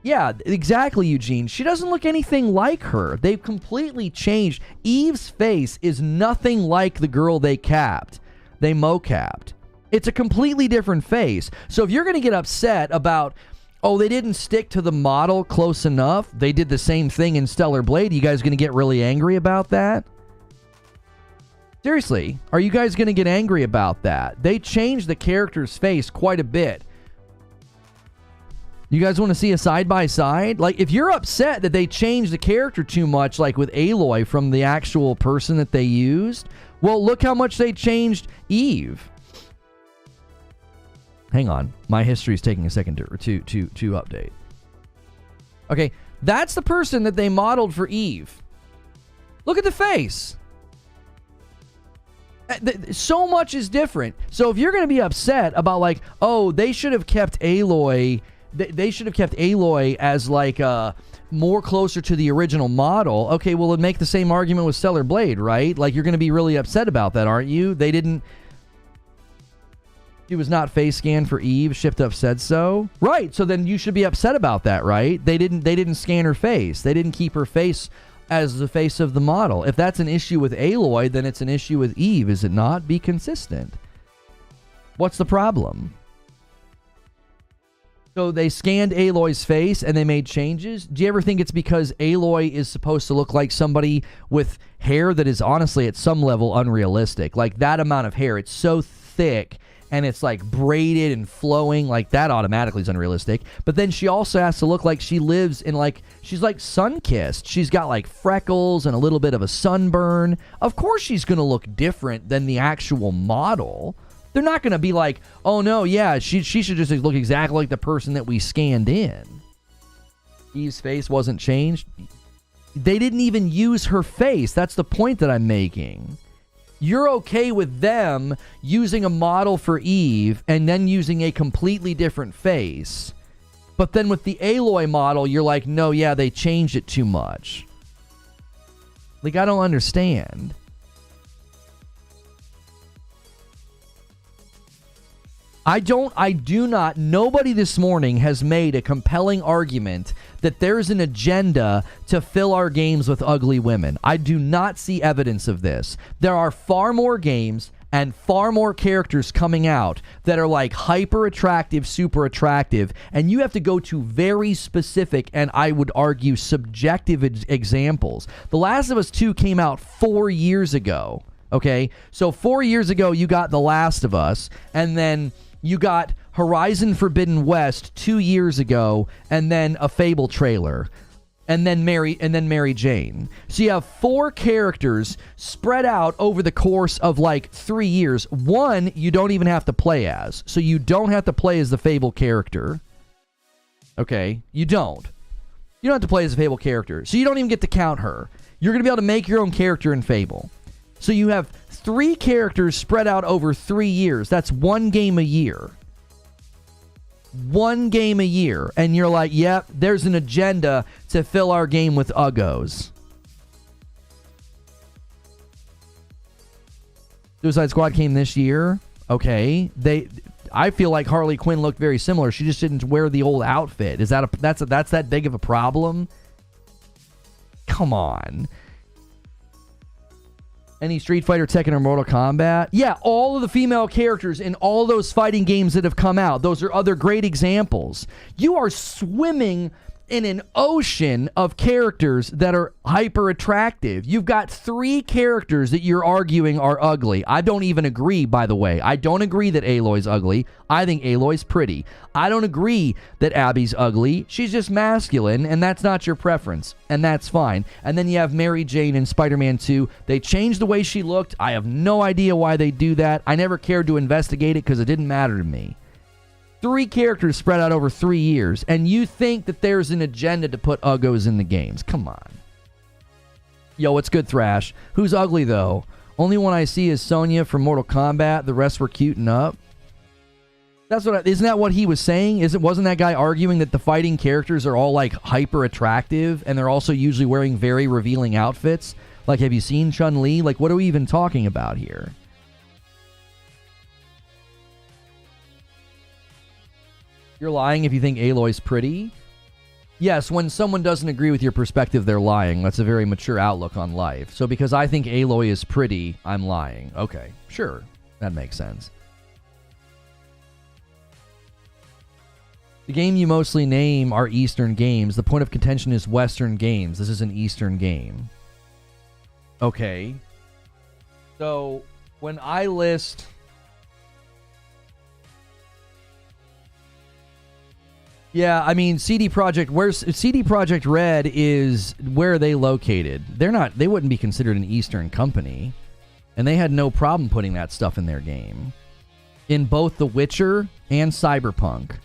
Yeah, exactly, Eugene. She doesn't look anything like her. They've completely changed. Eve's face is nothing like the girl they mocapped. It's a completely different face. So if you're going to get upset about, oh, they didn't stick to the model close enough, they did the same thing in Stellar Blade, you guys going to get really angry about that? Seriously, are you guys going to get angry about that? They changed the character's face quite a bit. You guys want to see a side-by-side? Like, if you're upset that they changed the character too much, like with Aloy from the actual person that they used, well, look how much they changed Eve. Hang on. My history is taking a second to update. Okay, that's the person that they modeled for Eve. Look at the face. So much is different. So if you're going to be upset about like, oh, they should have kept Aloy... They should have kept Aloy as like more closer to the original model. Okay, well, it'd make the same argument with Stellar Blade, right? Like, you're going to be really upset about that, aren't you? They didn't... It was not face scanned for Eve. Shift Up said so. Right, so then you should be upset about that, right? They didn't scan her face. They didn't keep her face as the face of the model. If that's an issue with Aloy, then it's an issue with Eve, is it not? Be consistent. What's the problem? So they scanned Aloy's face and they made changes. Do you ever think it's because Aloy is supposed to look like somebody with hair that is honestly at some level unrealistic? Like that amount of hair, it's so thick and it's like braided and flowing, like that automatically is unrealistic. But then she also has to look like she lives in like, she's like sun-kissed. She's got like freckles and a little bit of a sunburn. Of course she's going to look different than the actual model. They're not going to be like, oh no, yeah, she should just look exactly like the person that we scanned in. Eve's face wasn't changed. They didn't even use her face. That's the point that I'm making. You're okay with them using a model for Eve and then using a completely different face. But then with the Aloy model, you're like, no, yeah, they changed it too much. Like, I don't understand. Nobody this morning has made a compelling argument that there's an agenda to fill our games with ugly women. I do not see evidence of this. There are far more games and far more characters coming out that are like hyper attractive, super attractive, and you have to go to very specific and I would argue subjective examples. The Last of Us 2 came out 4 years ago, okay? So 4 years ago you got The Last of Us, and then you got Horizon Forbidden West 2 years ago, and then a Fable trailer, and then Mary Jane. So you have 4 characters spread out over the course of like 3 years. One, you don't even have to play as. So you don't have to play as the Fable character. Okay? You don't. You don't have to play as a Fable character. So you don't even get to count her. You're going to be able to make your own character in Fable. So you have 3 characters spread out over 3 years. That's 1 game a year. 1 game a year. And you're like, yep, there's an agenda to fill our game with uggos. Suicide Squad came this year. Okay. I feel like Harley Quinn looked very similar. She just didn't wear the old outfit. Is that's that big of a problem? Come on. Any Street Fighter, Tekken, or Mortal Kombat? Yeah, all of the female characters in all those fighting games that have come out. Those are other great examples. You are swimming in an ocean of characters that are hyper attractive. You've got 3 characters that you're arguing are ugly. I don't even agree, by the way. I don't agree that Aloy's ugly. I think Aloy's pretty. I don't agree that Abby's ugly. She's just masculine, and that's not your preference, and that's fine. And then you have Mary Jane in Spider-Man 2. They changed the way she looked. I have no idea why they do that. I never cared to investigate it because it didn't matter to me. 3 characters spread out over 3 years, and you think that there's an agenda to put uggos in the games. Come on. Yo, what's good, Thrash? Who's ugly, though? Only one I see is Sonya from Mortal Kombat. The rest were cute and up. Isn't that what he was saying? Wasn't that guy arguing that the fighting characters are all, like, hyper attractive, and they're also usually wearing very revealing outfits? Like, have you seen Chun-Li? Like, what are we even talking about here? You're lying if you think Aloy's pretty? Yes, when someone doesn't agree with your perspective, they're lying. That's a very mature outlook on life. So because I think Aloy is pretty, I'm lying. Okay, sure. That makes sense. The game you mostly name are Eastern games. The point of contention is Western games. This is an Eastern game. Okay. So when I list... Yeah, I mean, CD Projekt Red is, where are they located? They wouldn't be considered an Eastern company. And they had no problem putting that stuff in their game. In both The Witcher and Cyberpunk.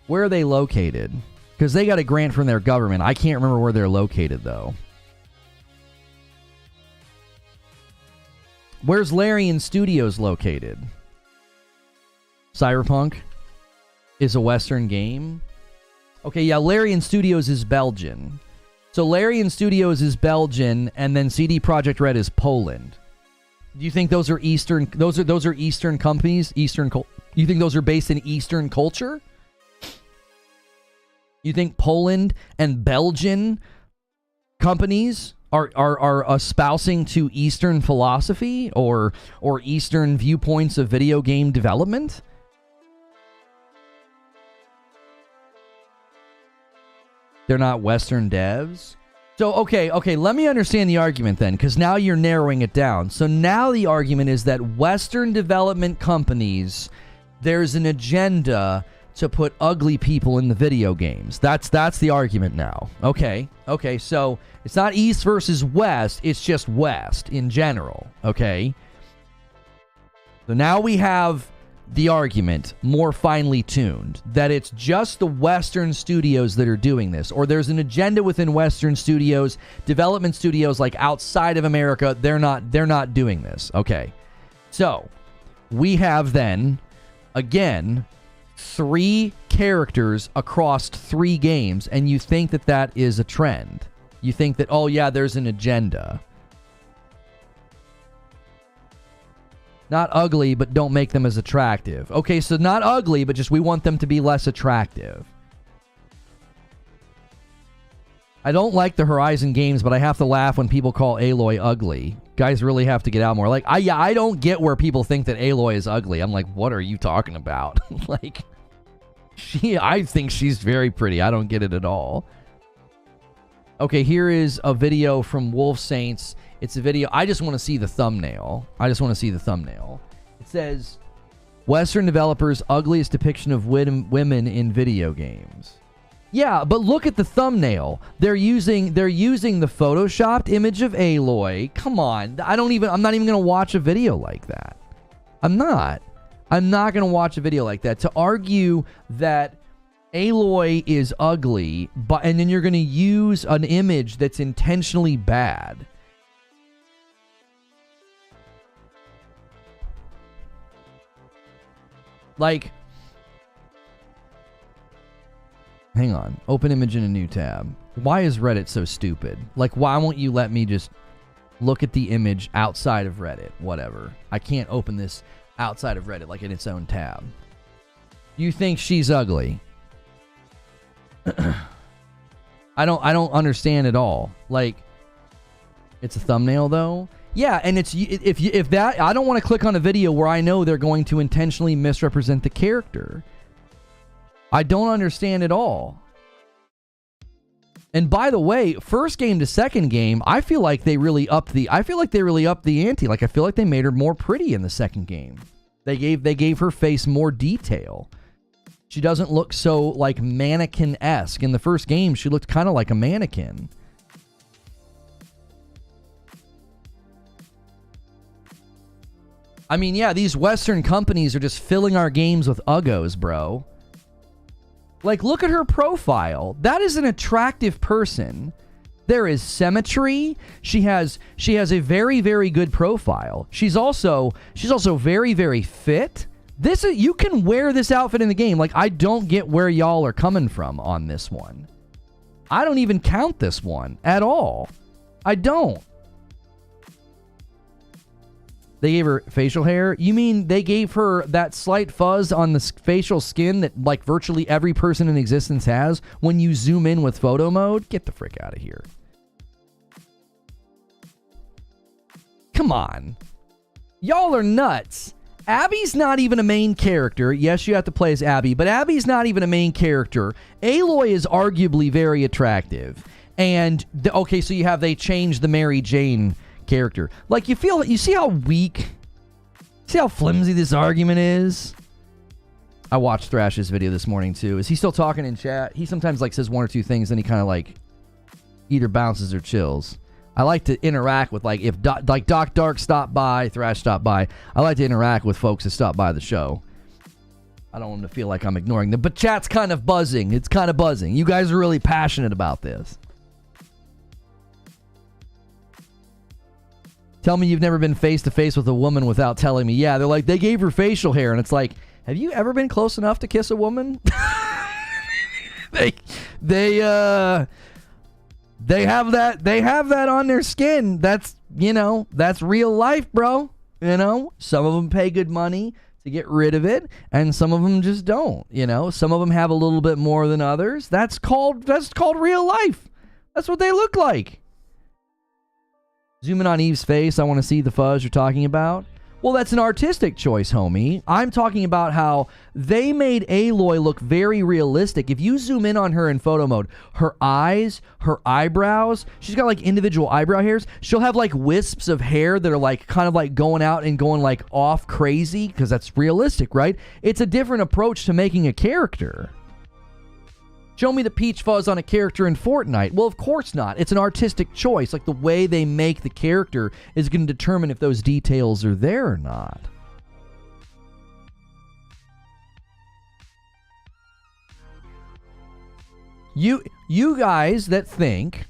Where are they located? Because they got a grant from their government. I can't remember where they're located, though. Where's Larian Studios located? Cyberpunk is a Western game. Okay, yeah, Larian Studios is Belgian. So Larian Studios is Belgian, and then CD Projekt Red is Poland. Do you think those are Eastern? Those are Eastern companies. You think those are based in Eastern culture? You think Poland and Belgian companies are espousing to Eastern philosophy or Eastern viewpoints of video game development? They're not Western devs? So, okay, let me understand the argument then, because now you're narrowing it down. So now the argument is that Western development companies, there's an agenda to put ugly people in the video games. That's the argument now. Okay, so it's not East versus West, it's just West in general, okay? So now we have the argument more finely tuned that it's just the Western studios that are doing this, or there's an agenda within Western studios, development studios like outside of America, they're not doing this. Okay. So, we have then again 3 characters across 3 games, and you think that that is a trend. You think that, oh yeah, there's an agenda. Not ugly, but don't make them as attractive. Okay, so not ugly, but just we want them to be less attractive. I don't like the Horizon games, but I have to laugh when people call Aloy ugly. Guys really have to get out more. Like, I don't get where people think that Aloy is ugly. I'm like, what are you talking about? Like, I think she's very pretty. I don't get it at all. Okay, here is a video from Wolf Saints. It's a video. I just want to see the thumbnail. It says, Western developers' ugliest depiction of women in video games. Yeah, but look at the thumbnail. They're using the photoshopped image of Aloy. Come on. I'm not even going to watch a video like that. I'm not going to watch a video like that. To argue that Aloy is ugly, and then you're going to use an image that's intentionally bad. Like, hang on. Open image in a new tab. Why is Reddit so stupid? Like, why won't you let me just look at the image outside of Reddit? Whatever. I can't open this outside of Reddit, like in its own tab. You think she's ugly? I don't understand at all. Like, it's a thumbnail though. Yeah, and it's if that, I don't want to click on a video where I know they're going to intentionally misrepresent the character. I don't understand at all. And by the way, first game to second game, I feel like they really upped the ante. Like, I feel like they made her more pretty in the second game. They gave her face more detail. She doesn't look so like mannequin-esque. In the first game, she looked kind of like a mannequin. I mean, yeah, these Western companies are just filling our games with uggos, bro. Like, look at her profile. That is an attractive person. There is symmetry. She has a very, very good profile. She's also very, very fit. You can wear this outfit in the game. Like, I don't get where y'all are coming from on this one. I don't even count this one at all. I don't. They gave her facial hair? You mean they gave her that slight fuzz on the facial skin that, like, virtually every person in existence has when you zoom in with photo mode? Get the frick out of here. Come on. Y'all are nuts. Abby's not even a main character. Yes, you have to play as Abby, but Abby's not even a main character. Aloy is arguably very attractive. And, okay, so they changed the Mary Jane character. Like, you see how weak, see how flimsy this argument is? I watched Thrash's video this morning too. Is he still talking in chat? He sometimes like says one or two things, then he kind of like either bounces or chills. I like to interact with, like, if Doc Dark stopped by, Thrash stopped by, I like to interact with folks that stop by the show. I don't want them to feel like I'm ignoring them, but chat's kind of buzzing. It's kind of buzzing. You guys are really passionate about this. Tell me you've never been face to face with a woman without telling me. Yeah, they're like, they gave her facial hair, and it's like, have you ever been close enough to kiss a woman? They have that on their skin. That's real life, bro. Some of them pay good money to get rid of it, and some of them just don't. Some of them have a little bit more than others. That's called real life. That's what they look like. Zoom in on Eve's face. I want to see the fuzz you're talking about. Well, that's an artistic choice, homie. I'm talking about how they made Aloy look very realistic. If you zoom in on her in photo mode, her eyes, her eyebrows, she's got like individual eyebrow hairs. She'll have like wisps of hair that are like kind of like going out and going like off crazy because that's realistic, right? It's a different approach to making a character. Show me the peach fuzz on a character in Fortnite. Well, of course not. It's an artistic choice. Like, the way they make the character is going to determine if those details are there or not. You guys that think,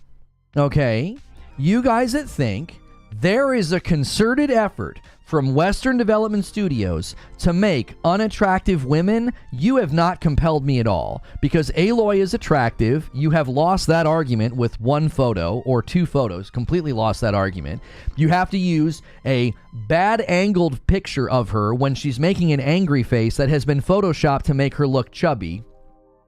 okay, you guys that think there is a concerted effort from Western development studios to make unattractive women, you have not compelled me at all. Because Aloy is attractive, you have lost that argument with one photo or two photos, completely lost that argument. You have to use a bad angled picture of her when she's making an angry face that has been photoshopped to make her look chubby.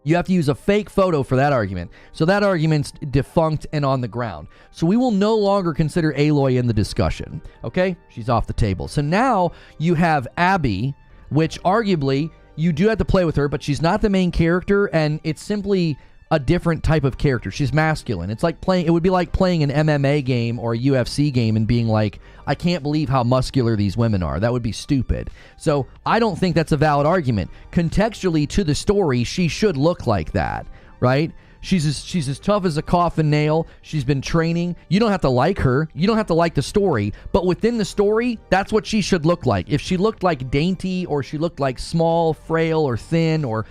You have to use a fake photo for that argument. So that argument's defunct and on the ground. So we will no longer consider Aloy in the discussion. Okay? She's off the table. So now you have Abby, which arguably you do have to play with her, but she's not the main character, and it's simply a different type of character. She's masculine. It's like playing, it would be like playing an MMA game or a UFC game and being like, I can't believe how muscular these women are. That would be stupid. So I don't think that's a valid argument. Contextually to the story, she should look like that, right? She's as tough as a coffin nail. She's been training. You don't have to like her. You don't have to like the story. But within the story, that's what she should look like. If she looked like dainty, or she looked like small, frail, or thin, or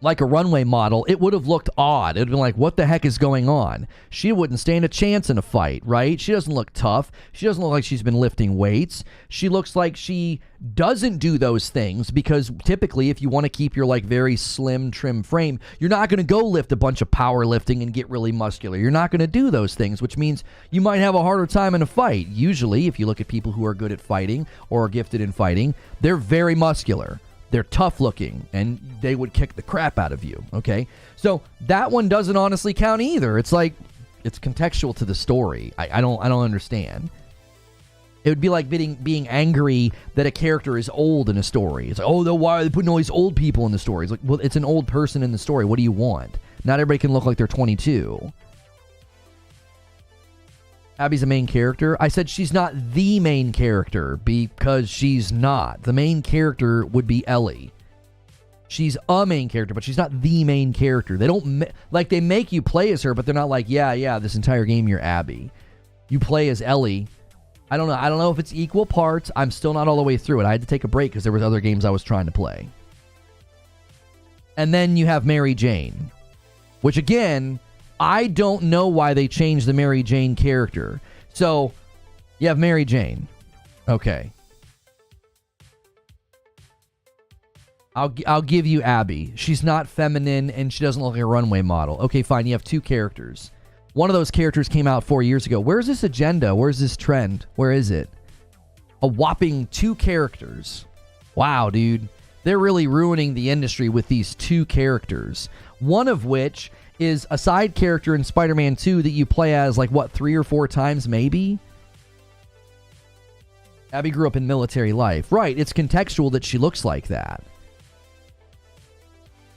like a runway model, it would have looked odd. It would have been like, what the heck is going on? She wouldn't stand a chance in a fight, right? She doesn't look tough. She doesn't look like she's been lifting weights. She looks like she doesn't do those things, because typically if you want to keep your like very slim, trim frame, you're not going to go lift a bunch of powerlifting and get really muscular. You're not going to do those things, which means you might have a harder time in a fight. Usually, if you look at people who are good at fighting or are gifted in fighting, they're very muscular. They're tough looking, and they would kick the crap out of you, okay? So that one doesn't honestly count either. It's like, it's contextual to the story. I don't understand. It would be like being angry that a character is old in a story. It's like, oh, why are they putting all these old people in the story? It's like, well, it's an old person in the story. What do you want? Not everybody can look like they're 22. Abby's a main character. I said she's not the main character because she's not. The main character would be Ellie. She's a main character, but she's not the main character. They don't like, they make you play as her, but they're not like, yeah, this entire game you're Abby. You play as Ellie. I don't know if it's equal parts. I'm still not all the way through it. I had to take a break because there was other games I was trying to play. And then you have Mary Jane, which again, I don't know why they changed the Mary Jane character. So, you have Mary Jane. Okay. I'll give you Abby. She's not feminine, and she doesn't look like a runway model. Okay, fine. You have two characters. One of those characters came out 4 years ago. Where's this agenda? Where's this trend? Where is it? A whopping 2 characters. Wow, dude. They're really ruining the industry with these 2 characters. One of which is a side character in Spider-Man 2 that you play as, like, what, 3 or 4 times, maybe? Abby grew up in military life. Right, it's contextual that she looks like that.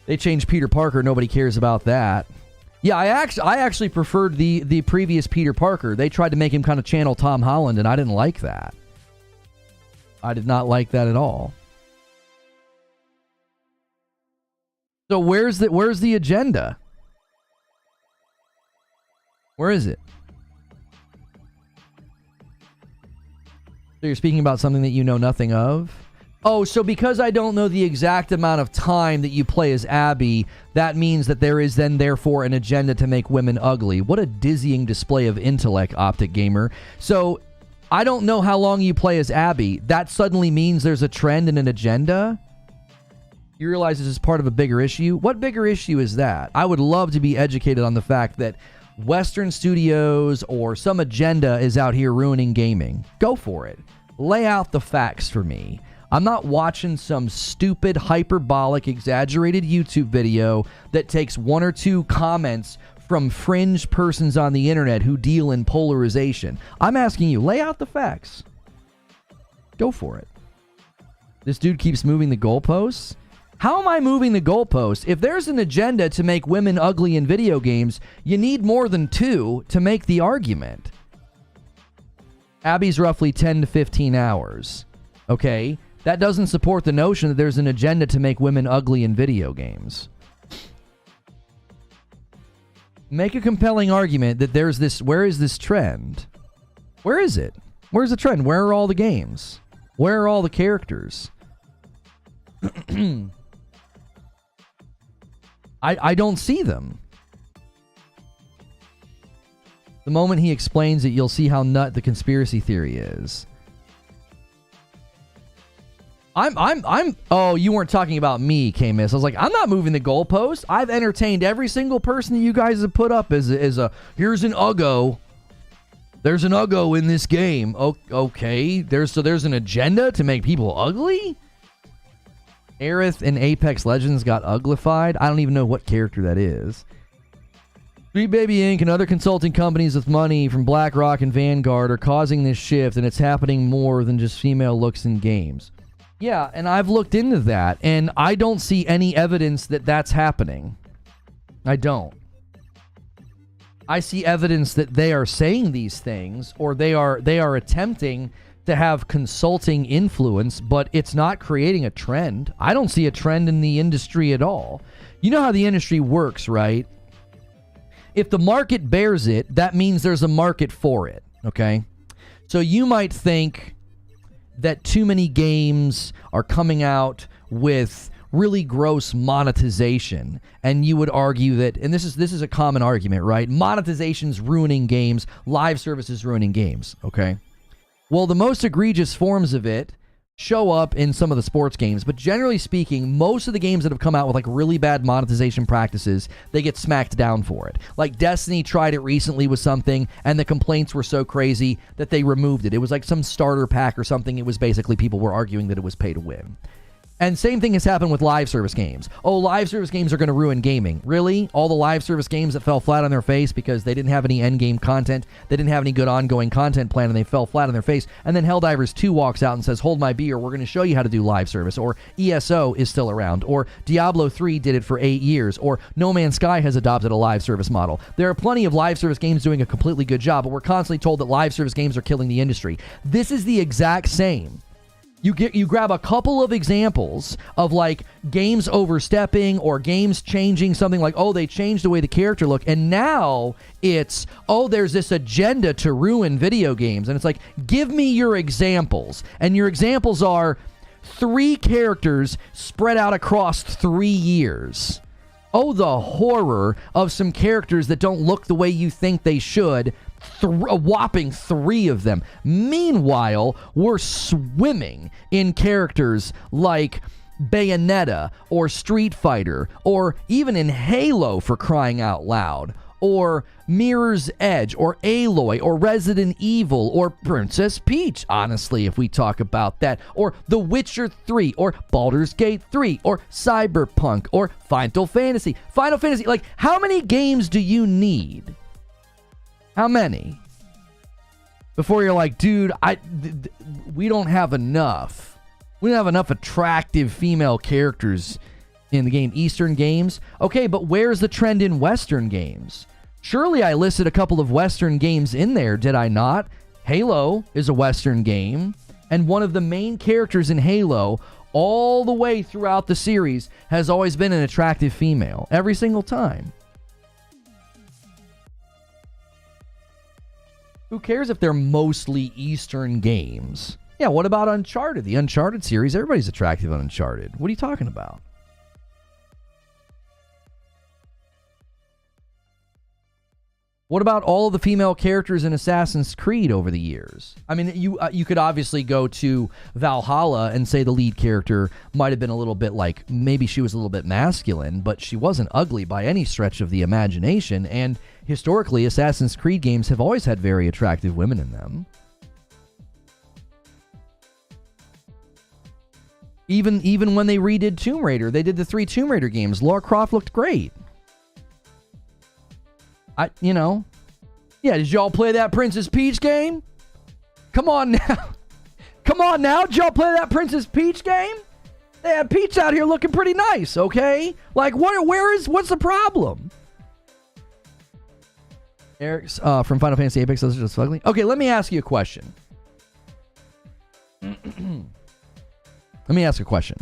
They changed Peter Parker. Nobody cares about that. Yeah, I actually preferred the previous Peter Parker. They tried to make him kind of channel Tom Holland, and I didn't like that. I did not like that at all. So where's the agenda? Where is it? So you're speaking about something that you know nothing of? Oh, so because I don't know the exact amount of time that you play as Abby, that means that there is then therefore an agenda to make women ugly. What a dizzying display of intellect, Optic Gamer. So I don't know how long you play as Abby. That suddenly means there's a trend and an agenda? You realize this is part of a bigger issue? What bigger issue is that? I would love to be educated on the fact that Western studios or some agenda is out here ruining gaming. Go for it. Lay out the facts for me. I'm not watching some stupid, hyperbolic, exaggerated YouTube video that takes 1 or 2 comments from fringe persons on the internet who deal in polarization. I'm asking you, lay out the facts. Go for it. This dude keeps moving the goalposts. How am I moving the goalposts? If there's an agenda to make women ugly in video games, you need more than 2 to make the argument. Abby's roughly 10 to 15 hours. Okay? That doesn't support the notion that there's an agenda to make women ugly in video games. Make a compelling argument that there's this... Where is this trend? Where is it? Where's the trend? Where are all the games? Where are all the characters? I don't see them. The moment he explains it, you'll see how nut the conspiracy theory is. Oh, you weren't talking about me, K-Miss. I was like, I'm not moving the goalpost. I've entertained every single person that you guys have put up as a here's an Uggo. There's an Uggo in this game. Okay. There's an agenda to make people ugly? Aerith in Apex Legends got uglified. I don't even know what character that is. Sweet Baby Inc. and other consulting companies with money from BlackRock and Vanguard are causing this shift, and it's happening more than just female looks in games. Yeah, and I've looked into that, and I don't see any evidence that that's happening. I don't. I see evidence that they are saying these things, or they are attempting to have consulting influence, but it's not creating a trend. I don't see a trend in the industry at all. You know how the industry works, right? If the market bears it, that means there's a market for it, okay? So you might think that too many games are coming out with really gross monetization, and you would argue that, and this is a common argument, right? Monetization's ruining games, live services ruining games, okay? Well, the most egregious forms of it show up in some of the sports games, but generally speaking, most of the games that have come out with like really bad monetization practices, they get smacked down for it. Like Destiny tried it recently with something, and the complaints were so crazy that they removed it. It was like some starter pack or something. It was basically people were arguing that it was pay to win. And same thing has happened with live service games. Oh, live service games are going to ruin gaming. Really? All the live service games that fell flat on their face because they didn't have any end game content, they didn't have any good ongoing content plan, and they fell flat on their face. And then Helldivers 2 walks out and says, hold my beer, we're going to show you how to do live service. Or ESO is still around. Or Diablo 3 did it for 8 years. Or No Man's Sky has adopted a live service model. There are plenty of live service games doing a completely good job, but we're constantly told that live service games are killing the industry. This is the exact same. You grab a couple of examples of like games overstepping or games changing something like, oh, they changed the way the character looked, and now it's, oh, there's this agenda to ruin video games. And it's like, give me your examples. And your examples are 3 characters spread out across 3 years. Oh, the horror of some characters that don't look the way you think they should. A whopping 3 of them. Meanwhile, we're swimming in characters like Bayonetta or Street Fighter, or even in Halo, for crying out loud, or Mirror's Edge, or Aloy, or Resident Evil, or Princess Peach, honestly, if we talk about that, or The Witcher 3, or Baldur's Gate 3, or Cyberpunk, or Final Fantasy. Like, how many games do you need? How many? Before you're like, dude, we don't have enough. We don't have enough attractive female characters in the game. Eastern games? Okay, but where's the trend in Western games? Surely I listed a couple of Western games in there, did I not? Halo is a Western game, and one of the main characters in Halo, all the way throughout the series, has always been an attractive female. Every single time. Who cares if they're mostly Eastern games? Yeah, what about Uncharted? The Uncharted series, everybody's attractive on Uncharted. What are you talking about? What about all of the female characters in Assassin's Creed over the years? I mean, you could obviously go to Valhalla and say the lead character might have been a little bit like, maybe she was a little bit masculine, but she wasn't ugly by any stretch of the imagination. And historically, Assassin's Creed games have always had very attractive women in them. Even when they redid Tomb Raider, they did the 3 Tomb Raider games. Lara Croft looked great. Yeah, did y'all play that Princess Peach game? Come on now. Come on now, did y'all play that Princess Peach game? They had Peach out here looking pretty nice, okay? Like, what's the problem? Eric's from Final Fantasy Apex, those are just ugly. Okay, let me ask you a question. Let me ask a question.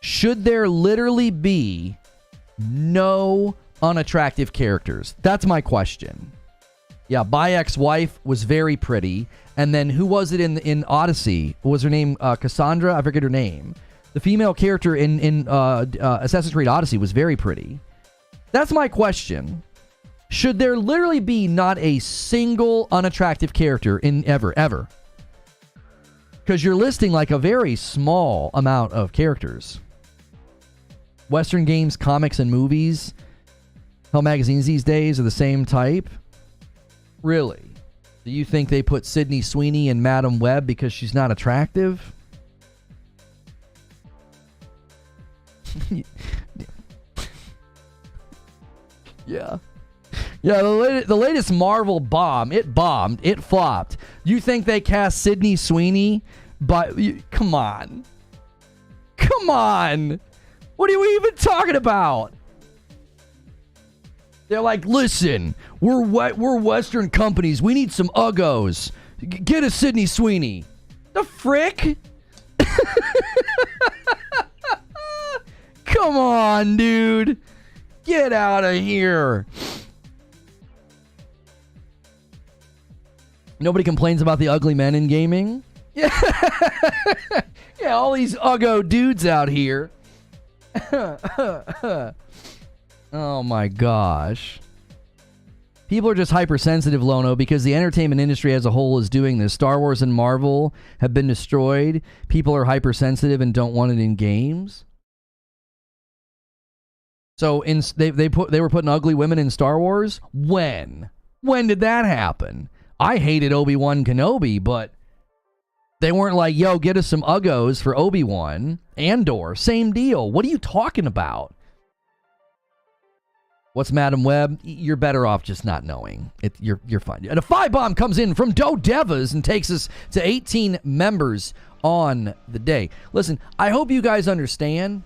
Should there literally be no unattractive characters? That's my question. Yeah, my ex-wife was very pretty. And then who was it in Odyssey? What was her name? Cassandra? I forget her name. The female character in Assassin's Creed Odyssey was very pretty. That's my question. Should there literally be not a single unattractive character in ever? Because you're listing like a very small amount of characters. Western games, comics, and movies. Hell, magazines these days are the same type. Really? Do you think they put Sydney Sweeney in Madam Web because she's not attractive? Yeah. Yeah, the latest Marvel bomb, it bombed. It flopped. You think they cast Sydney Sweeney? But come on. Come on. What are we even talking about? They're like, listen, we're Western companies. We need some uggos. Get a Sydney Sweeney. The frick? Come on, dude. Get out of here. Nobody complains about the ugly men in gaming. Yeah, yeah, all these uggo dudes out here. Oh my gosh. People are just hypersensitive, Lono, because the entertainment industry as a whole is doing this. Star Wars and Marvel have been destroyed. People are hypersensitive and don't want it in games. So they were putting ugly women in Star Wars? When? When did that happen? I hated Obi-Wan Kenobi, but they weren't like, yo, get us some uggos for Obi-Wan. Andor, same deal. What are you talking about? What's Madam Web? You're better off just not knowing. You're fine. And a 5-bomb comes in from Do Devas and takes us to 18 members on the day. Listen, I hope you guys understand.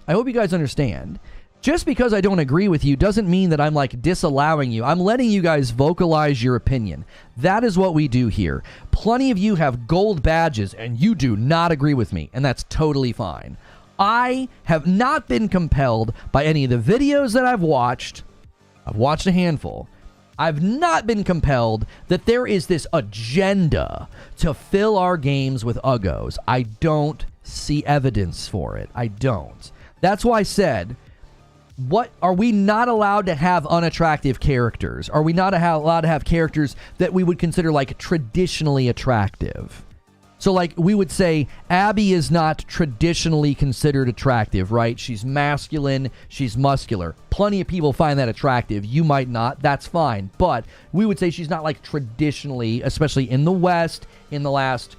Just because I don't agree with you doesn't mean that I'm like disallowing you. I'm letting you guys vocalize your opinion. That is what we do here. Plenty of you have gold badges and you do not agree with me, and that's totally fine. I have not been compelled by any of the videos that I've watched. I've watched a handful. I've not been compelled that there is this agenda to fill our games with uggos. I don't see evidence for it. I don't. That's why I said, what are we not allowed to have unattractive characters? Are we not allowed to have characters that we would consider like traditionally attractive? So like we would say Abby is not traditionally considered attractive, right? She's masculine, she's muscular. Plenty of people find that attractive. You might not. That's fine. But we would say she's not like traditionally, especially in the West, in the last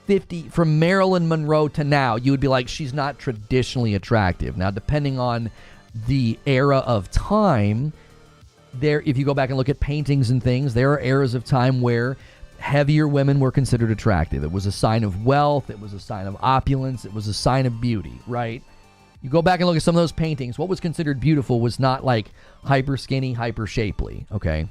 50, from Marilyn Monroe to now, you would be like, she's not traditionally attractive. Now, depending on the era of time, there, if you go back and look at paintings and things, there are eras of time where heavier women were considered attractive. It was a sign of wealth. It was a sign of opulence. It was a sign of beauty, right? You go back and look at some of those paintings. What was considered beautiful was not like hyper skinny, hyper shapely, okay?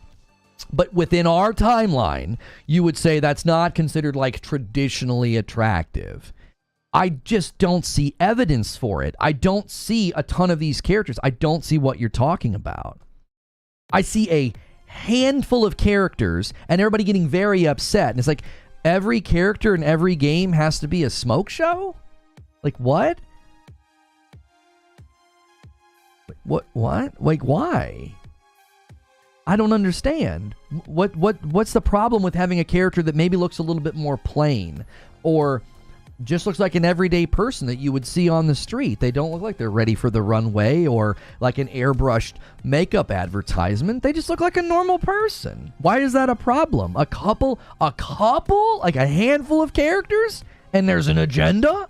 But within our timeline, you would say that's not considered like traditionally attractive. I just don't see evidence for it. I don't see a ton of these characters. I don't see what you're talking about. I see a handful of characters and everybody getting very upset. And it's like, every character in every game has to be a smoke show? Like, what? What? Like, why? I don't understand. What's the problem with having a character that maybe looks a little bit more plain or just looks like an everyday person that you would see on the street? They don't look like they're ready for the runway or like an airbrushed makeup advertisement. They just look like a normal person. Why is that a problem? A couple, like a handful of characters, and there's an agenda?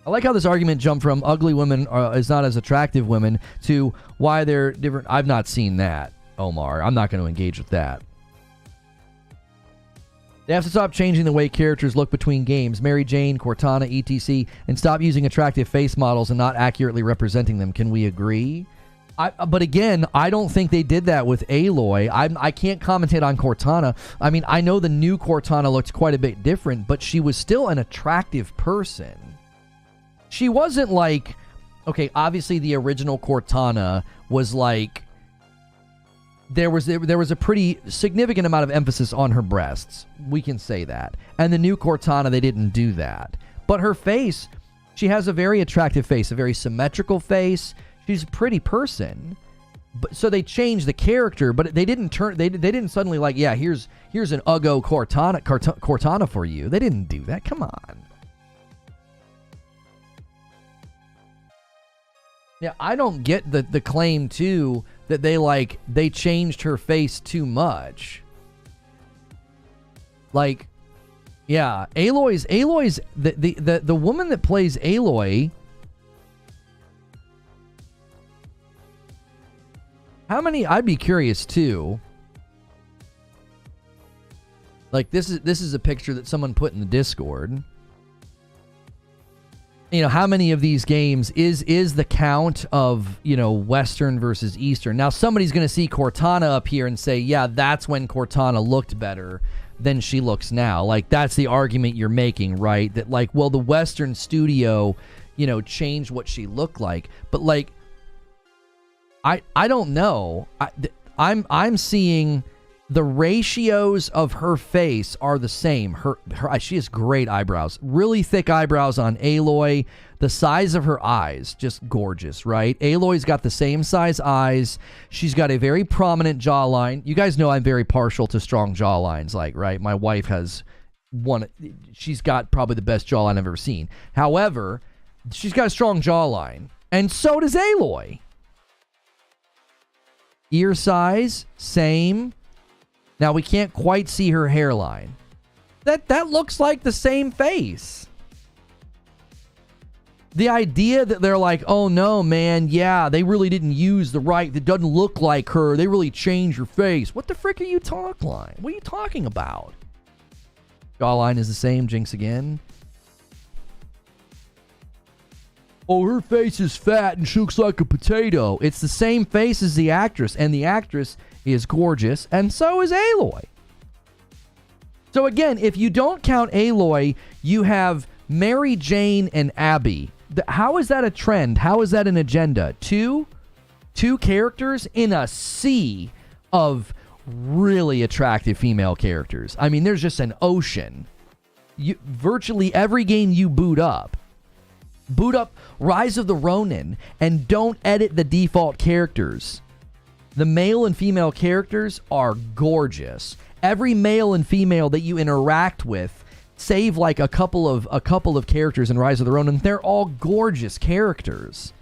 I like how this argument jumped from ugly women is not as attractive women to why they're different. I've not seen that, Omar. I'm not going to engage with that. They have to stop changing the way characters look between games, Mary Jane, Cortana, etc., and stop using attractive face models and not accurately representing them. Can we agree? But again, I don't think they did that with Aloy. I can't commentate on Cortana. I mean, I know the new Cortana looked quite a bit different, but she was still an attractive person. She wasn't like... Okay, obviously the original Cortana was like... There was a pretty significant amount of emphasis on her breasts. We can say that. And the new Cortana, they didn't do that. But her face, she has a very attractive face, a very symmetrical face. She's a pretty person. But so they changed the character, but they didn't turn. They didn't suddenly like, yeah, here's an Uggo Cortana for you. They didn't do that. Come on. Yeah, I don't get the claim too that they changed her face too much. Like, yeah, Aloy's the woman that plays Aloy. How many? I'd be curious too. Like this is a picture that someone put in the Discord. You know, how many of these games is the count of, you know, Western versus Eastern? Now, somebody's going to see Cortana up here and say, yeah, that's when Cortana looked better than she looks now. Like, that's the argument you're making, right? That, like, well, the Western studio, you know, changed what she looked like. But, like, I don't know. I'm seeing... The ratios of her face are the same. She has great eyebrows. Really thick eyebrows on Aloy. The size of her eyes, just gorgeous, right? Aloy's got the same size eyes. She's got a very prominent jawline. You guys know I'm very partial to strong jawlines, like, right? My wife has one. She's got probably the best jawline I've ever seen. However, she's got a strong jawline. And so does Aloy. Ear size, same. Now, we can't quite see her hairline. That looks like the same face. The idea that they're like, oh no, man, yeah, they really didn't use the right, it doesn't look like her, they really changed her face. What the frick are you talking like? What are you talking about? Jawline is the same, Jinx again. Oh, her face is fat and she looks like a potato. It's the same face as the actress, and the actress is gorgeous, and so is Aloy. So again, if you don't count Aloy, you have Mary Jane and Abby. How is that a trend? How is that an agenda? Two characters in a sea of really attractive female characters. I mean, there's just an ocean. Virtually every game you boot up Rise of the Ronin, and don't edit the default characters. The male and female characters are gorgeous. Every male and female that you interact with, save like a couple of characters in Rise of the Ronin, they're all gorgeous characters.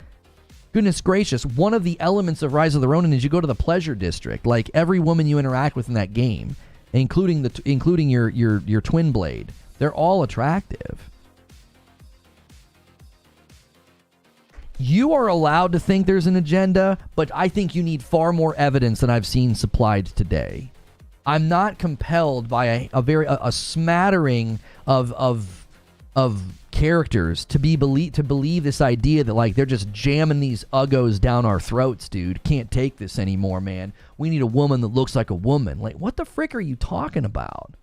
Goodness gracious, one of the elements of Rise of the Ronin is you go to the pleasure district. Like every woman you interact with in that game, including your twin blade, they're all attractive. You are allowed to think there's an agenda, but I think you need far more evidence than I've seen supplied today. I'm not compelled by a smattering of characters to believe this idea that like they're just jamming these uggos down our throats, dude. Can't take this anymore, man. We need a woman that looks like a woman. Like, what the frick are you talking about?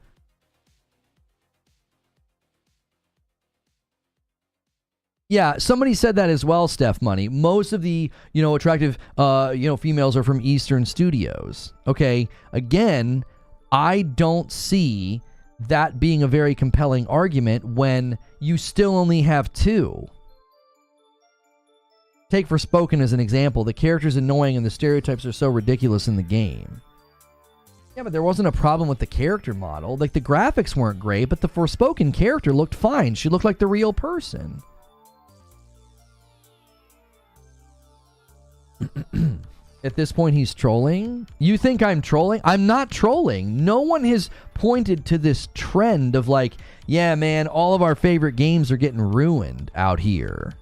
Yeah, somebody said that as well, Steph Money. Most of the, attractive, females are from Eastern studios. Okay, again, I don't see that being a very compelling argument when you still only have two. Take Forspoken as an example. The character's annoying and the stereotypes are so ridiculous in the game. Yeah, but there wasn't a problem with the character model. Like, the graphics weren't great, but the Forspoken character looked fine. She looked like the real person. At this point, he's trolling? You think I'm trolling? I'm not trolling. No one has pointed to this trend of like, yeah, man, all of our favorite games are getting ruined out here.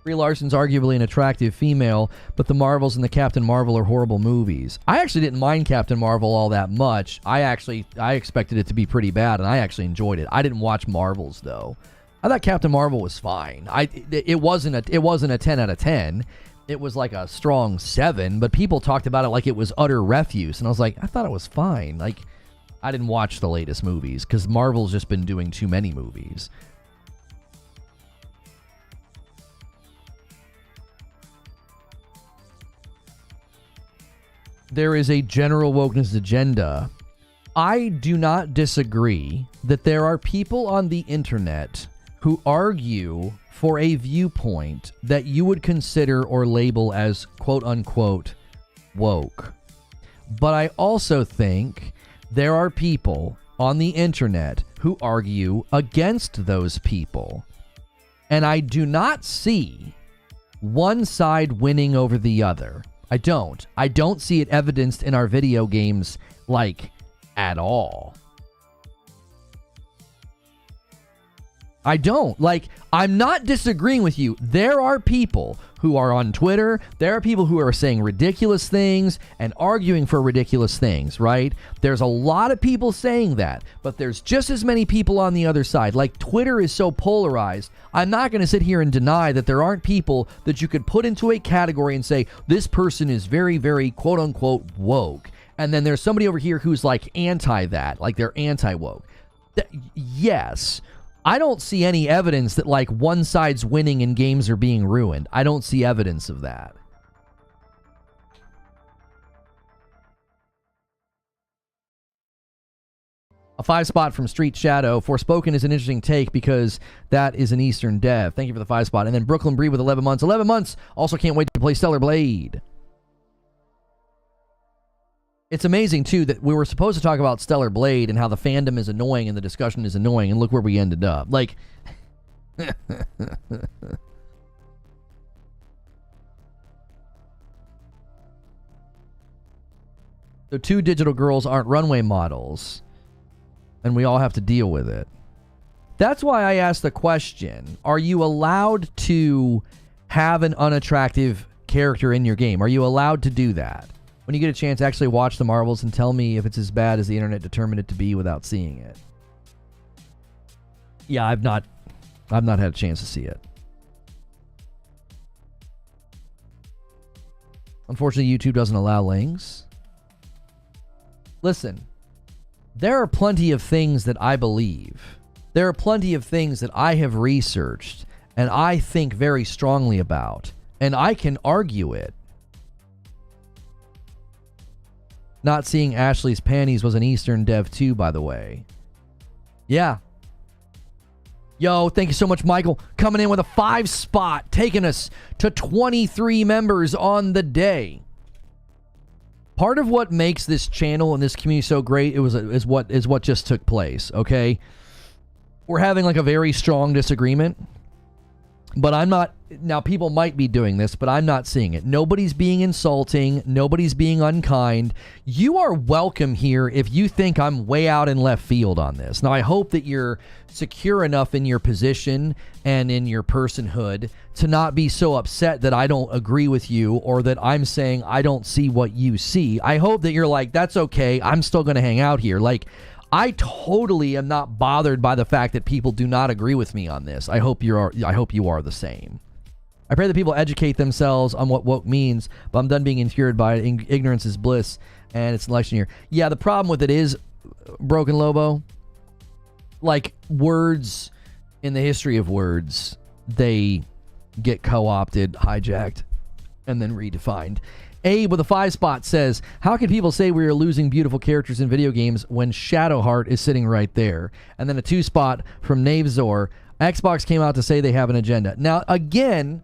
Brie Larson's arguably an attractive female, but the Marvels and the Captain Marvel are horrible movies. I actually didn't mind Captain Marvel all that much. I expected it to be pretty bad, and I actually enjoyed it. I didn't watch Marvels though. I thought Captain Marvel was fine. It wasn't a 10 out of 10. It was like a strong 7, but people talked about it like it was utter refuse, and I was like, I thought it was fine. Like, I didn't watch the latest movies because Marvel's just been doing too many movies. There is a general wokeness agenda. I do not disagree that there are people on the internet who argue for a viewpoint that you would consider or label as quote-unquote woke. But I also think there are people on the internet who argue against those people. And I do not see one side winning over the other. I don't see it evidenced in our video games, like, at all. I don't. Like, I'm not disagreeing with you. There are people who are on Twitter. There are people who are saying ridiculous things and arguing for ridiculous things, right? There's a lot of people saying that, but there's just as many people on the other side. Like, Twitter is so polarized. I'm not going to sit here and deny that there aren't people that you could put into a category and say, this person is very, very quote-unquote woke. And then there's somebody over here who's like anti that, like they're anti-woke. Yes. I don't see any evidence that like one side's winning and games are being ruined. I don't see evidence of that. A 5 spot from Street Shadow. Forspoken is an interesting take because that is an Eastern dev. Thank you for the 5 spot. And then Brooklyn Bree with 11 months. 11 months. Also can't wait to play Stellar Blade. It's amazing, too, that we were supposed to talk about Stellar Blade and how the fandom is annoying and the discussion is annoying, and look where we ended up. Like, so 2 digital girls aren't runway models, and we all have to deal with it. That's why I asked the question, are you allowed to have an unattractive character in your game? Are you allowed to do that? When you get a chance, actually watch the Marvels and tell me if it's as bad as the internet determined it to be without seeing it. Yeah, I've not had a chance to see it. Unfortunately, YouTube doesn't allow links. Listen, there are plenty of things that I believe. There are plenty of things that I have researched and I think very strongly about, and I can argue it. Not seeing Ashley's panties was an Eastern dev too, by the way. Yeah. Yo, thank you so much, Michael. Coming in with a 5 spot, taking us to 23 members on the day. Part of what makes this channel and this community so great is what just took place, okay? We're having like a very strong disagreement. But I'm not, now people might be doing this, but I'm not seeing it. Nobody's being insulting. Nobody's being unkind. You are welcome here if you think I'm way out in left field on this. Now, I hope that you're secure enough in your position and in your personhood to not be so upset that I don't agree with you or that I'm saying I don't see what you see. I hope that you're like, that's okay. I'm still going to hang out here. Like, I totally am not bothered by the fact that people do not agree with me on this. I hope you are the same. I pray that people educate themselves on what woke means, but I'm done being infuriated by it. Ignorance is bliss, and it's election year. Yeah, the problem with it is, Broken Lobo, like words in the history of words, they get co-opted, hijacked, and then redefined. Abe with a 5 spot says, how can people say we are losing beautiful characters in video games when Shadowheart is sitting right there? And then a 2 spot from Navzor. Xbox came out to say they have an agenda. Now, again,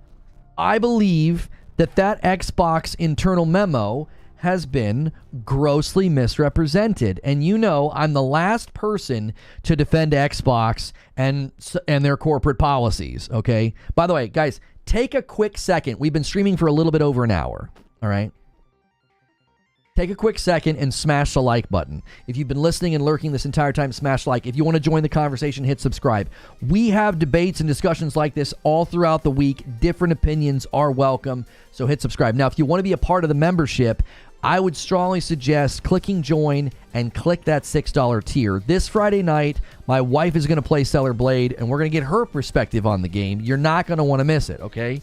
I believe that Xbox internal memo has been grossly misrepresented. And you know, I'm the last person to defend Xbox and their corporate policies, okay? By the way, guys, take a quick second. We've been streaming for a little bit over an hour. All right. take a quick second and smash the like button. If you've been listening and lurking this entire time, smash like. If you want to join the conversation, hit subscribe. We have debates and discussions like this all throughout the week. Different opinions are welcome, so hit subscribe. Now, if you want to be a part of the membership, I would strongly suggest clicking join and click that $6 tier. This Friday night, my wife is going to play Stellar Blade, and we're going to get her perspective on the game. You're not going to want to miss it, okay?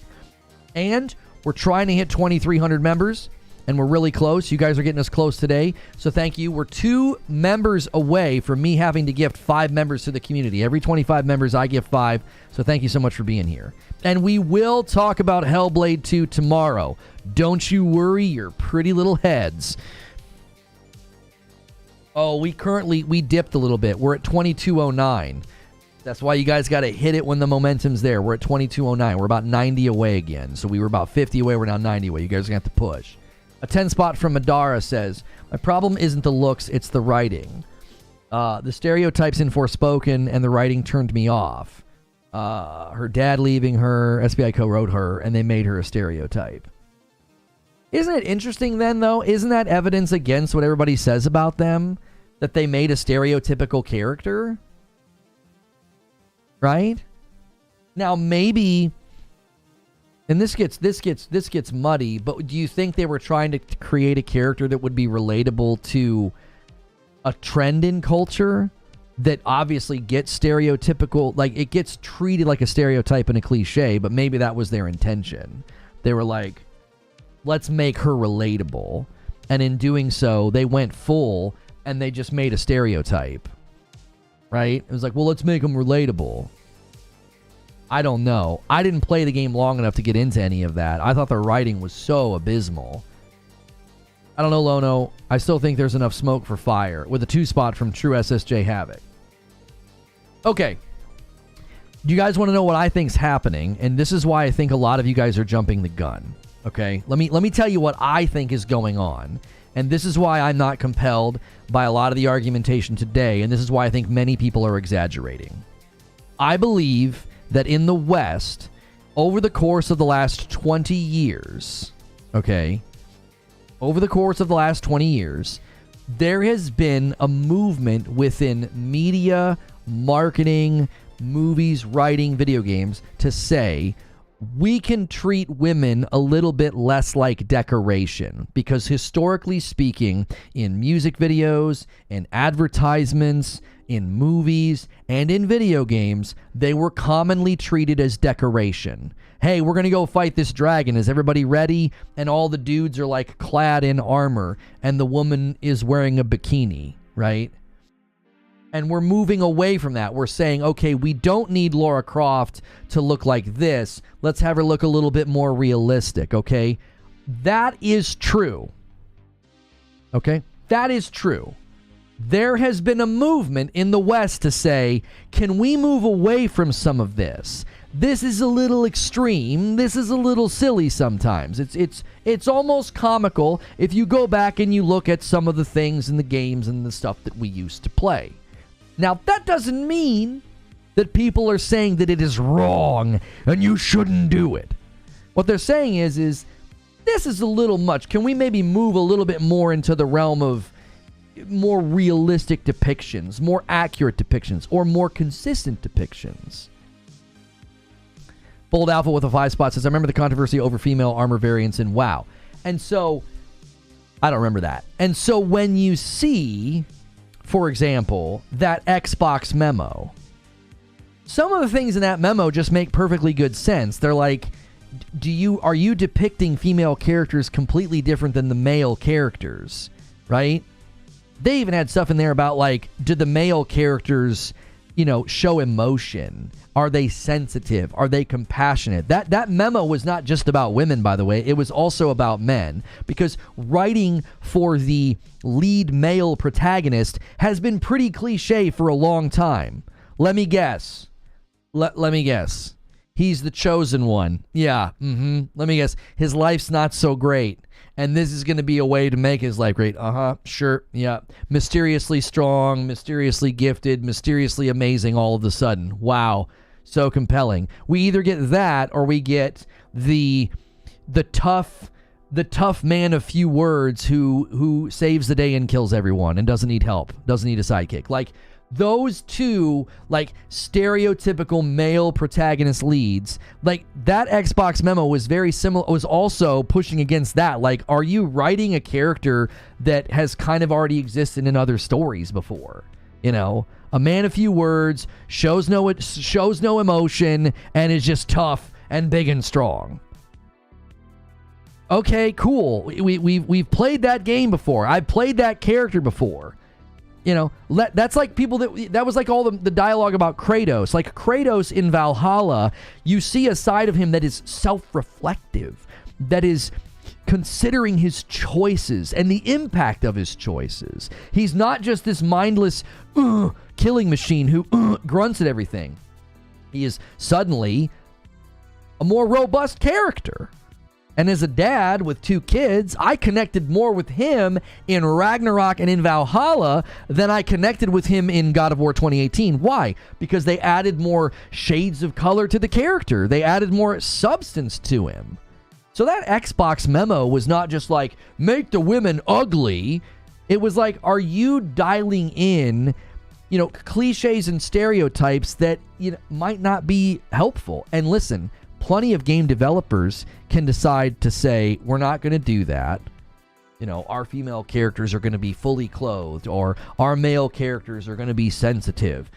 And we're trying to hit 2,300 members. And we're really close. You guys are getting us close today. So thank you. We're 2 members away from me having to gift 5 members to the community. Every 25 members, I give 5. So thank you so much for being here. And we will talk about Hellblade 2 tomorrow. Don't you worry your pretty little heads. Oh, we dipped a little bit. We're at 2209. That's why you guys got to hit it when the momentum's there. We're at 2209. We're about 90 away again. So we were about 50 away. We're now 90 away. You guys are going to have to push. A 10 spot from Madara says, my problem isn't the looks, it's the writing. The stereotypes in Forspoken and the writing turned me off. Her dad leaving her, SBI co-wrote her, and they made her a stereotype. Isn't it interesting then, though? Isn't that evidence against what everybody says about them? That they made a stereotypical character? Right? Now, maybe... And this gets muddy, but do you think they were trying to create a character that would be relatable to a trend in culture that obviously gets stereotypical, like it gets treated like a stereotype and a cliche, but maybe that was their intention. They were like, let's make her relatable. And in doing so, they went full and they just made a stereotype. Right? It was like, well, let's make them relatable. I don't know. I didn't play the game long enough to get into any of that. I thought the writing was so abysmal. I don't know, Lono. I still think there's enough smoke for fire with a 2 spot from True SSJ Havoc. Okay. You guys want to know what I think's happening, and this is why I think a lot of you guys are jumping the gun. Okay? Let me tell you what I think is going on, and this is why I'm not compelled by a lot of the argumentation today, and this is why I think many people are exaggerating. I believe that in the West, over the course of the last 20 years, okay, over the course of the last 20 years, there has been a movement within media, marketing, movies, writing, video games to say we can treat women a little bit less like decoration because historically speaking, in music videos, in advertisements, in movies, and in video games, they were commonly treated as decoration. Hey, we're going to go fight this dragon. Is everybody ready? And all the dudes are like clad in armor, and the woman is wearing a bikini, right? And we're moving away from that. We're saying, okay, we don't need Lara Croft to look like this. Let's have her look a little bit more realistic, okay? That is true. Okay? That is true. There has been a movement in the West to say, can we move away from some of this? This is a little extreme. This is a little silly sometimes. It's almost comical if you go back and you look at some of the things in the games and the stuff that we used to play. Now, that doesn't mean that people are saying that it is wrong and you shouldn't do it. What they're saying is this is a little much. Can we maybe move a little bit more into the realm of more realistic depictions, more accurate depictions, or more consistent depictions? Bold Alpha with a 5 spot says, I remember the controversy over female armor variants in WoW. And so, I don't remember that. And so when you see, for example, that Xbox memo, some of the things in that memo just make perfectly good sense. They're like, are you depicting female characters completely different than the male characters, right? They even had stuff in there about, like, do the male characters, show emotion? Are they sensitive? Are they compassionate? That memo was not just about women, by the way. It was also about men. Because writing for the lead male protagonist has been pretty cliche for a long time. Let me guess. Let me guess. He's the chosen one. Yeah. Let me guess. His life's not so great. And this is going to be a way to make his life great. Sure, yeah. Mysteriously strong, mysteriously gifted, mysteriously amazing all of a sudden. Wow, so compelling. We either get that or we get the tough the tough man of few words who saves the day and kills everyone and doesn't need help, doesn't need a sidekick. Like, those two, like, stereotypical male protagonist leads, like, that Xbox memo was very similar, was also pushing against that. Like, are you writing a character that has kind of already existed in other stories before? You know, a man of few words, shows no emotion, and is just tough and big and strong. Okay, cool. We've played that game before. I've played that character before. You know, that's like people that was like all the dialogue about Kratos. Like, Kratos in Valhalla, you see a side of him that is self-reflective, that is considering his choices and the impact of his choices. He's not just this mindless killing machine who grunts at everything. He is suddenly a more robust character. And as a dad with 2 kids, I connected more with him in Ragnarok and in Valhalla than I connected with him in God of War 2018. Why? Because they added more shades of color to the character. They added more substance to him. So that Xbox memo was not just like, make the women ugly. It was like, are you dialing in, you know, cliches and stereotypes that, you know, might not be helpful? And listen, plenty of game developers can decide to say, we're not going to do that. You know, our female characters are going to be fully clothed, or our male characters are going to be sensitive.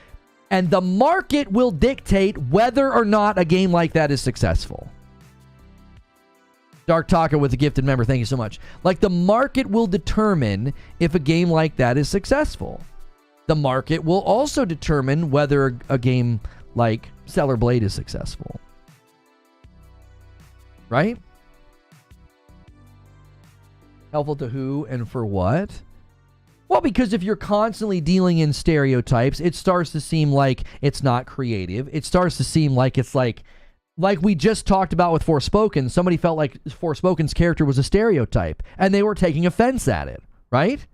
And the market will dictate whether or not a game like that is successful. Dark Taka with a gifted member, thank you so much. Like, the market will determine if a game like that is successful. The market will also determine whether a game like Stellar Blade is successful. Right? Helpful to who and for what? Well, because if you're constantly dealing in stereotypes, it starts to seem like it's not creative. It starts to seem like it's like we just talked about with Forspoken. Somebody felt like Forspoken's character was a stereotype, and they were taking offense at it, right?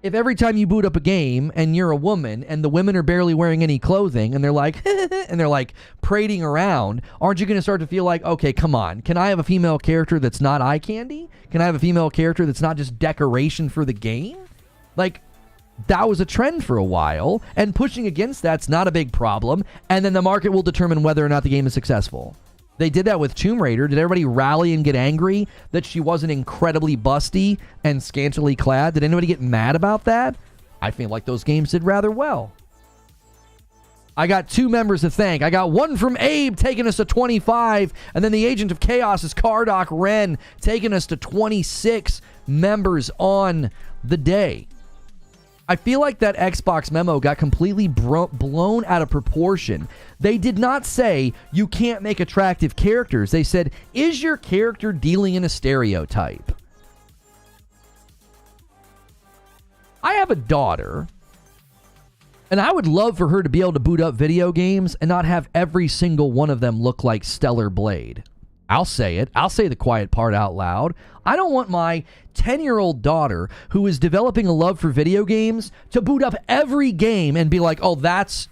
If every time you boot up a game and you're a woman and the women are barely wearing any clothing and they're like, and they're like parading around, aren't you going to start to feel like, okay, come on, can I have a female character that's not eye candy? Can I have a female character that's not just decoration for the game? Like, that was a trend for a while, and pushing against that's not a big problem, and then the market will determine whether or not the game is successful. They did that with Tomb Raider. Did everybody rally and get angry that she wasn't incredibly busty and scantily clad? Did anybody get mad about that? I feel like those games did rather well. I got 2 members to thank. I got one from Abe taking us to 25, and then the Agent of Chaos is Cardoc Ren taking us to 26 members on the day. I feel like that Xbox memo got completely blown out of proportion. They did not say, you can't make attractive characters. They said, is your character dealing in a stereotype? I have a daughter, and I would love for her to be able to boot up video games and not have every single one of them look like Stellar Blade. I'll say it. I'll say the quiet part out loud. I don't want my 10-year-old daughter who is developing a love for video games to boot up every game and be like, oh, that's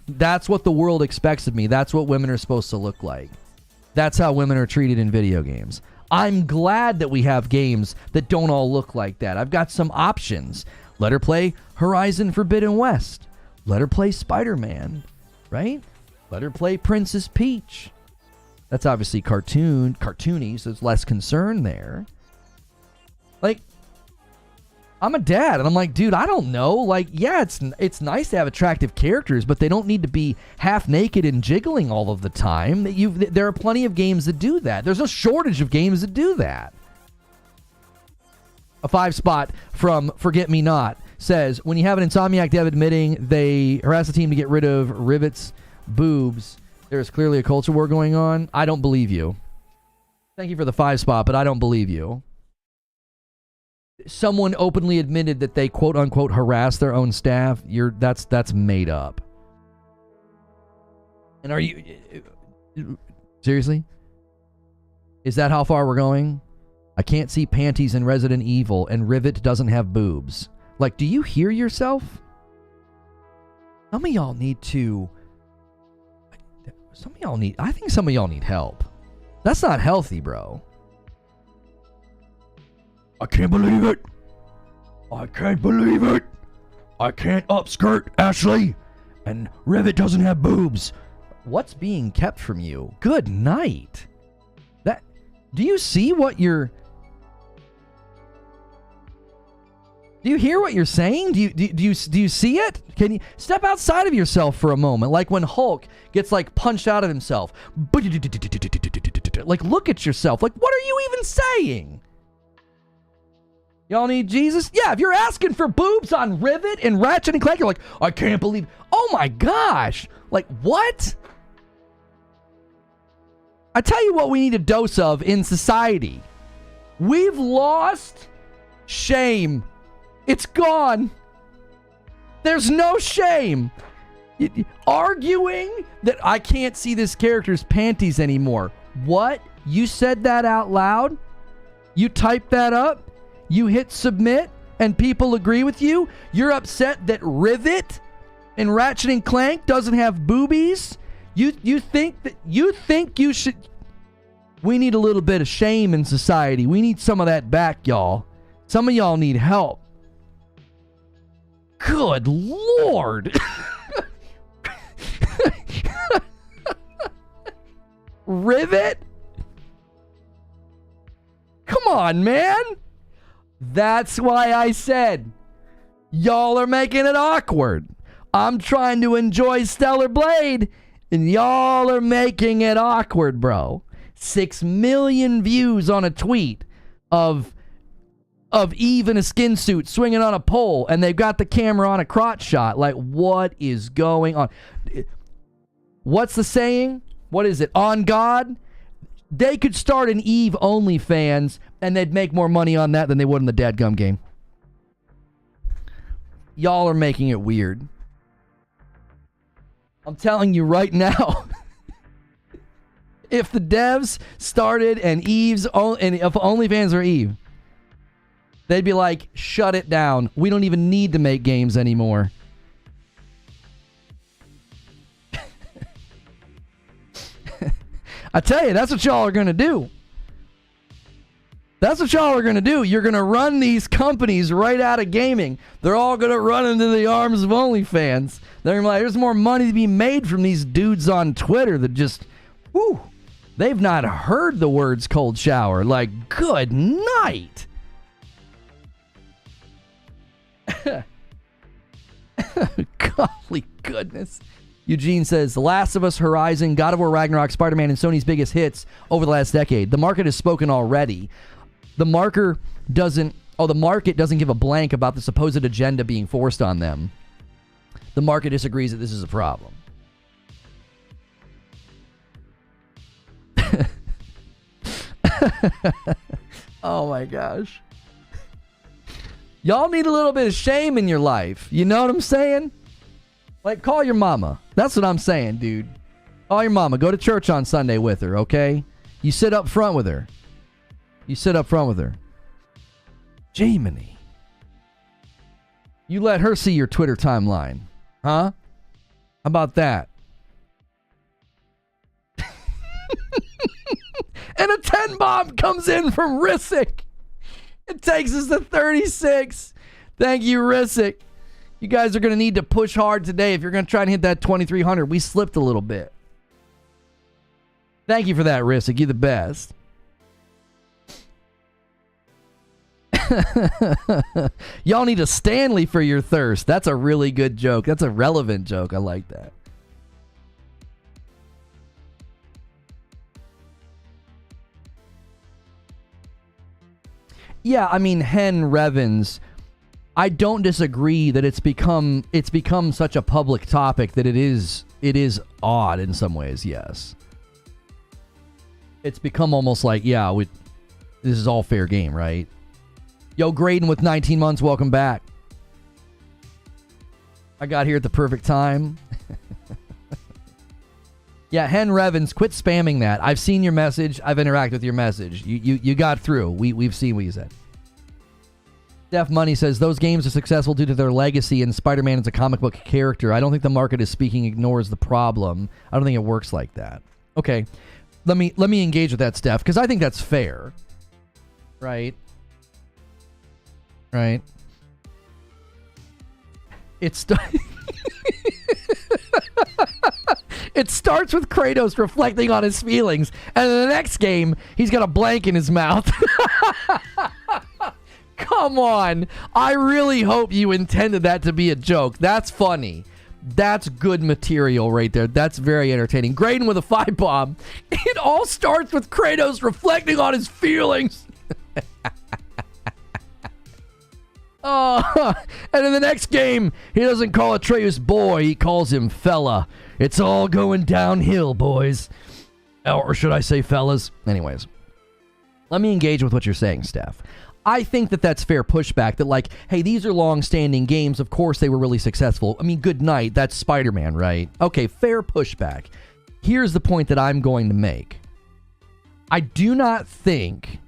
what the world expects of me. That's what women are supposed to look like. That's how women are treated in video games. I'm glad that we have games that don't all look like that. I've got some options. Let her play Horizon Forbidden West. Let her play Spider-Man, right? Let her play Princess Peach. That's obviously cartoony, so there's less concern there. Like, I'm a dad, and I'm like, dude, I don't know. Like, yeah, it's nice to have attractive characters, but they don't need to be half naked and jiggling all of the time. There are plenty of games that do that. There's no shortage of games that do that. A 5 spot from Forget Me Not says, when you have an Insomniac dev admitting they harass the team to get rid of Rivet's boobs, there is clearly a culture war going on. I don't believe you. Thank you for the 5 spot, but I don't believe you. Someone openly admitted that they quote unquote harass their own staff. That's made up. And are you seriously? Is that how far we're going? I can't see panties in Resident Evil, and Rivet doesn't have boobs. Like, do you hear yourself? Some of y'all need to. I think some of y'all need help. That's not healthy, bro. I can't believe it. I can't believe it. I can't upskirt Ashley. And Rivet doesn't have boobs. What's being kept from you? Good night. Do you see what you're... Do you hear what you're saying? Do you see it? Can you step outside of yourself for a moment? Like when Hulk gets like punched out of himself. Like look at yourself. Like what are you even saying? Y'all need Jesus? Yeah, if you're asking for boobs on Rivet and Ratchet and Clank, you're like, I can't believe... Oh my gosh. Like what? I tell you what we need a dose of in society. We've lost shame. It's gone. There's no shame. Arguing that I can't see this character's panties anymore. What? You said that out loud? You typed that up? You hit submit and people agree with you? You're upset that Rivet and Ratchet and Clank doesn't have boobies? You think you should... We need a little bit of shame in society. We need some of that back, y'all. Some of y'all need help. Good Lord. Rivet? Come on, man. That's why I said y'all are making it awkward. I'm trying to enjoy Stellar Blade, and y'all are making it awkward, bro. 6 million views on a tweet of Eve in a skin suit swinging on a pole, and they've got the camera on a crotch shot. Like, what is going on? What's the saying? What is it? On God? They could start an Eve OnlyFans, and they'd make more money on that than they would in the dadgum game. Y'all are making it weird. I'm telling you right now. If the devs started and if OnlyFans are Eve, they'd be like, shut it down. We don't even need to make games anymore. I tell you, that's what y'all are going to do. That's what y'all are going to do. You're going to run these companies right out of gaming. They're all going to run into the arms of OnlyFans. They're going to be like, there's more money to be made from these dudes on Twitter that just, whoo, they've not heard the words cold shower. Like, good night. Golly goodness. Eugene says, The Last of Us, Horizon, God of War Ragnarok, Spider-Man, and Sony's biggest hits over the last decade. The market has spoken already. The market doesn't give a blank about the supposed agenda being forced on them. The market disagrees that this is a problem. Oh my gosh. Y'all need a little bit of shame in your life. You know what I'm saying? Like, call your mama. That's what I'm saying, dude. Call your mama. Go to church on Sunday with her, okay? You sit up front with her. Jamie. You let her see your Twitter timeline. Huh? How about that? And a 10 bomb comes in from Rissick. It takes us to 36. Thank you, Rissick. You guys are going to need to push hard today if you're going to try and hit that 2,300. We slipped a little bit. Thank you for that, Rissick. You're the best. Y'all need a Stanley for your thirst. That's a really good joke. That's a relevant joke. I like that. Yeah, I mean, Hen Revens, I don't disagree that it's become such a public topic that it is odd in some ways, yes. It's become almost like, yeah, this is all fair game, right? Yo, Graydon with 19 months, welcome back. I got here at the perfect time. Yeah, Hen Revens, quit spamming that. I've seen your message. I've interacted with your message. You got through. We've seen what you said. Def Money says, those games are successful due to their legacy, and Spider-Man is a comic book character. I don't think the market is speaking ignores the problem. I don't think it works like that. Okay, let me engage with that, Steph, because I think that's fair. Right? right? It starts with Kratos reflecting on his feelings, and in the next game, he's got a blank in his mouth. Come on. I really hope you intended that to be a joke. That's funny. That's good material right there. That's very entertaining. Graydon with a 5-bomb. It all starts with Kratos reflecting on his feelings. Oh, and in the next game, he doesn't call Atreus boy, he calls him fella. It's all going downhill, boys. Or should I say fellas? Anyways, let me engage with what you're saying, Steph. I think that that's fair pushback, that like, hey, these are long-standing games. Of course they were really successful. I mean, good night. That's Spider-Man, right? Okay, fair pushback. Here's the point that I'm going to make. I do not think,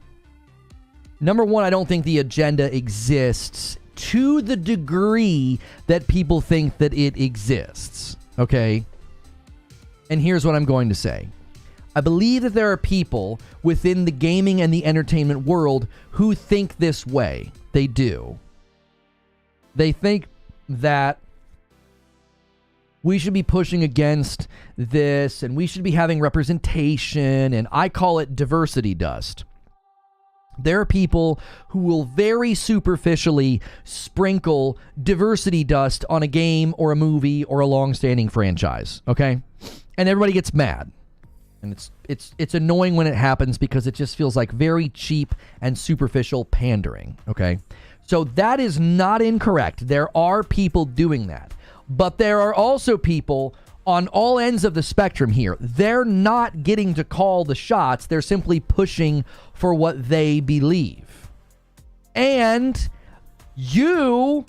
number one, I don't think the agenda exists to the degree that people think that it exists, okay? And here's what I'm going to say. I believe that there are people within the gaming and the entertainment world who think this way. They do. They think that we should be pushing against this and we should be having representation, and I call it diversity dust. There are people who will very superficially sprinkle diversity dust on a game or a movie or a long-standing franchise, okay? And everybody gets mad. And it's annoying when it happens because it just feels like very cheap and superficial pandering, okay? So that is not incorrect. There are people doing that. But there are also people on all ends of the spectrum here. They're not getting to call the shots. They're simply pushing for what they believe. And you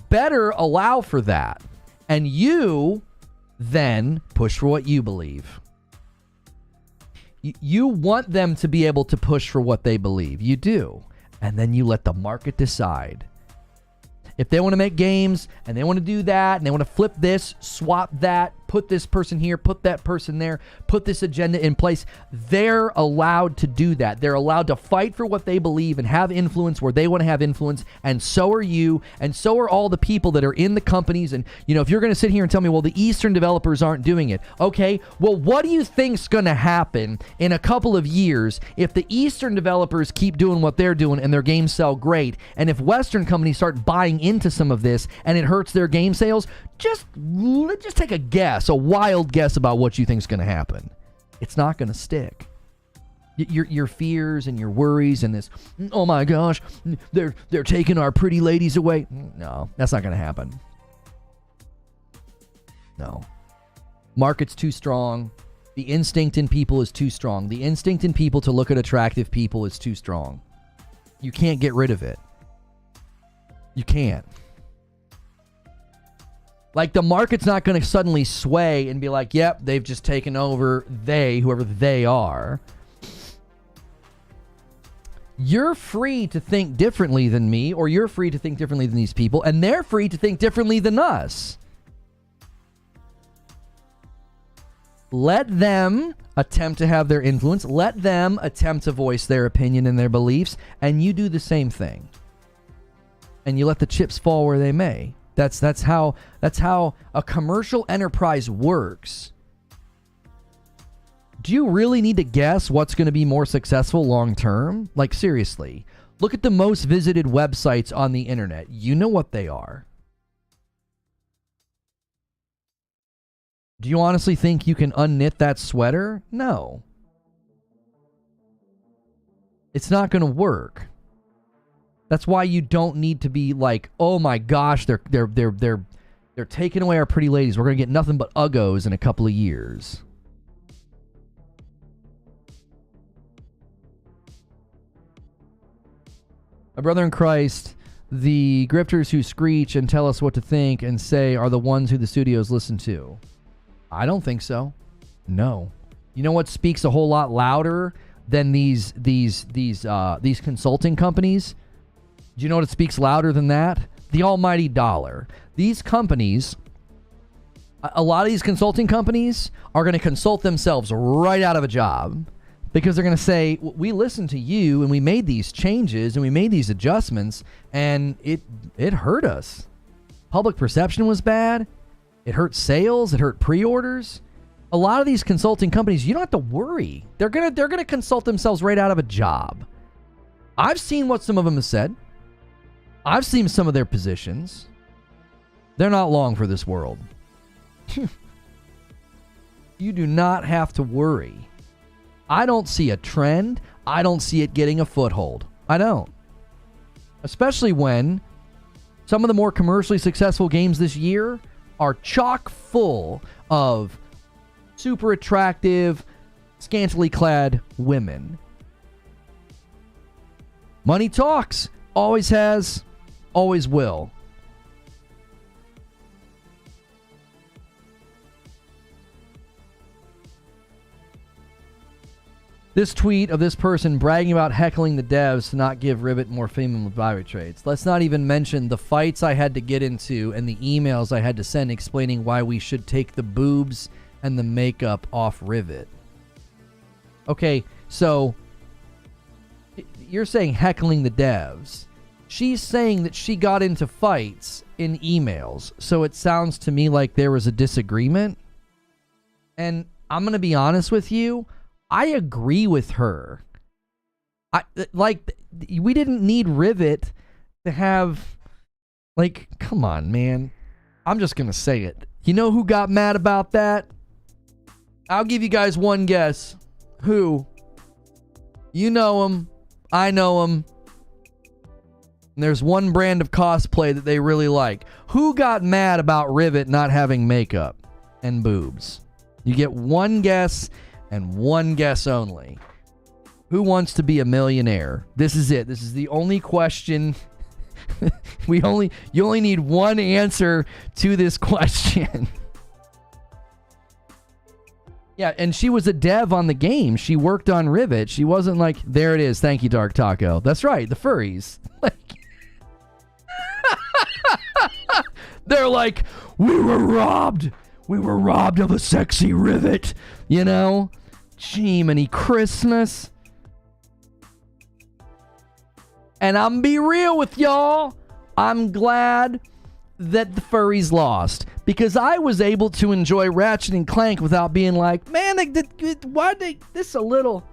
better allow for that. And you then push for what you believe. You want them to be able to push for what they believe. You do. And then you let the market decide. If they want to make games and they want to do that and they want to flip this, swap that, put this person here, put that person there, put this agenda in place, they're allowed to do that. They're allowed to fight for what they believe and have influence where they want to have influence, and so are you, and so are all the people that are in the companies. And, you know, if you're going to sit here and tell me, well, the Eastern developers aren't doing it, okay, well, what do you think's going to happen in a couple of years if the Eastern developers keep doing what they're doing and their games sell great, and if Western companies start buying into some of this and it hurts their game sales? Just take a guess, a wild guess about what you think's going to happen. It's not going to stick. Your fears and your worries and this, oh my gosh, they're taking our pretty ladies away. No, that's not going to happen. No. Market's too strong. The instinct in people is too strong. The instinct in people to look at attractive people is too strong. You can't get rid of it. You can't. Like, the market's not going to suddenly sway and be like, yep, they've just taken over, whoever they are. You're free to think differently than me, or you're free to think differently than these people, and they're free to think differently than us. Let them attempt to have their influence. Let them attempt to voice their opinion and their beliefs, and you do the same thing. And you let the chips fall where they may. That's how a commercial enterprise works. Do you really need to guess what's going to be more successful long term? Like, seriously, look at the most visited websites on the internet. You know what they are. Do you honestly think you can unknit that sweater? No. It's not going to work. That's why you don't need to be like, oh my gosh, they're taking away our pretty ladies. We're going to get nothing but uggos in a couple of years. My brother in Christ, the grifters who screech and tell us what to think and say are the ones who the studios listen to. I don't think so. No. You know what speaks a whole lot louder than these consulting companies? Do you know what speaks louder than that? The almighty dollar. These companies, a lot of these consulting companies are going to consult themselves right out of a job Because they're going to say, we listened to you and we made these changes and we made these adjustments and it hurt us. Public perception was bad. It hurt sales. It hurt pre-orders. A lot of these consulting companies, you don't have to worry. They're gonna consult themselves right out of a job. I've seen what some of them have said. I've seen some of their positions. They're not long for this world. You do not have to worry. I don't see a trend. I don't see it getting a foothold. I don't. Especially when some of the more commercially successful games this year are chock full of super attractive, scantily clad women. Money talks. Always has, always will. This tweet of this person bragging about heckling the devs to not give Rivet more female buyer traits. Let's not even mention the fights I had to get into and the emails I had to send explaining why we should take the boobs and the makeup off Rivet. Okay, so you're saying heckling the devs. She's saying that she got into fights in emails. So it sounds to me like there was a disagreement. And I'm going to be honest with you. I agree with her. We didn't need Rivet to have, come on, man. I'm just going to say it. You know who got mad about that? I'll give you guys one guess. Who? You know him. I know him. And there's one brand of cosplay that they really like. Who got mad about Rivet not having makeup and boobs? You get one guess and one guess only. Who wants to be a millionaire? This is it. This is the only question. You only need one answer to this question. Yeah, and she was a dev on the game. She worked on Rivet. She wasn't like, there it is. Thank you, Dark Taco. That's right, the furries. They're like, we were robbed. We were robbed of a sexy Rivet. You know? Jiminy Christmas. And I'm be real with y'all. I'm glad that the furries lost, because I was able to enjoy Ratchet and Clank without being like, man, this a little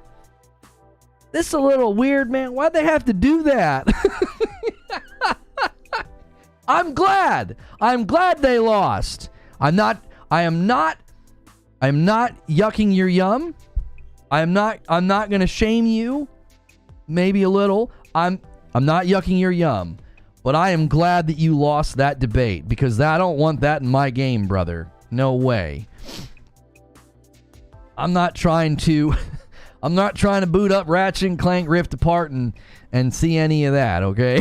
weird, man. Why'd they have to do that? I'm glad they lost. I am not yucking your yum. I'm not going to shame you. Maybe a little. I'm not yucking your yum. But I am glad that you lost that debate, because I don't want that in my game, brother. No way. I'm not trying to boot up Ratchet and Clank Rift Apart and see any of that, okay?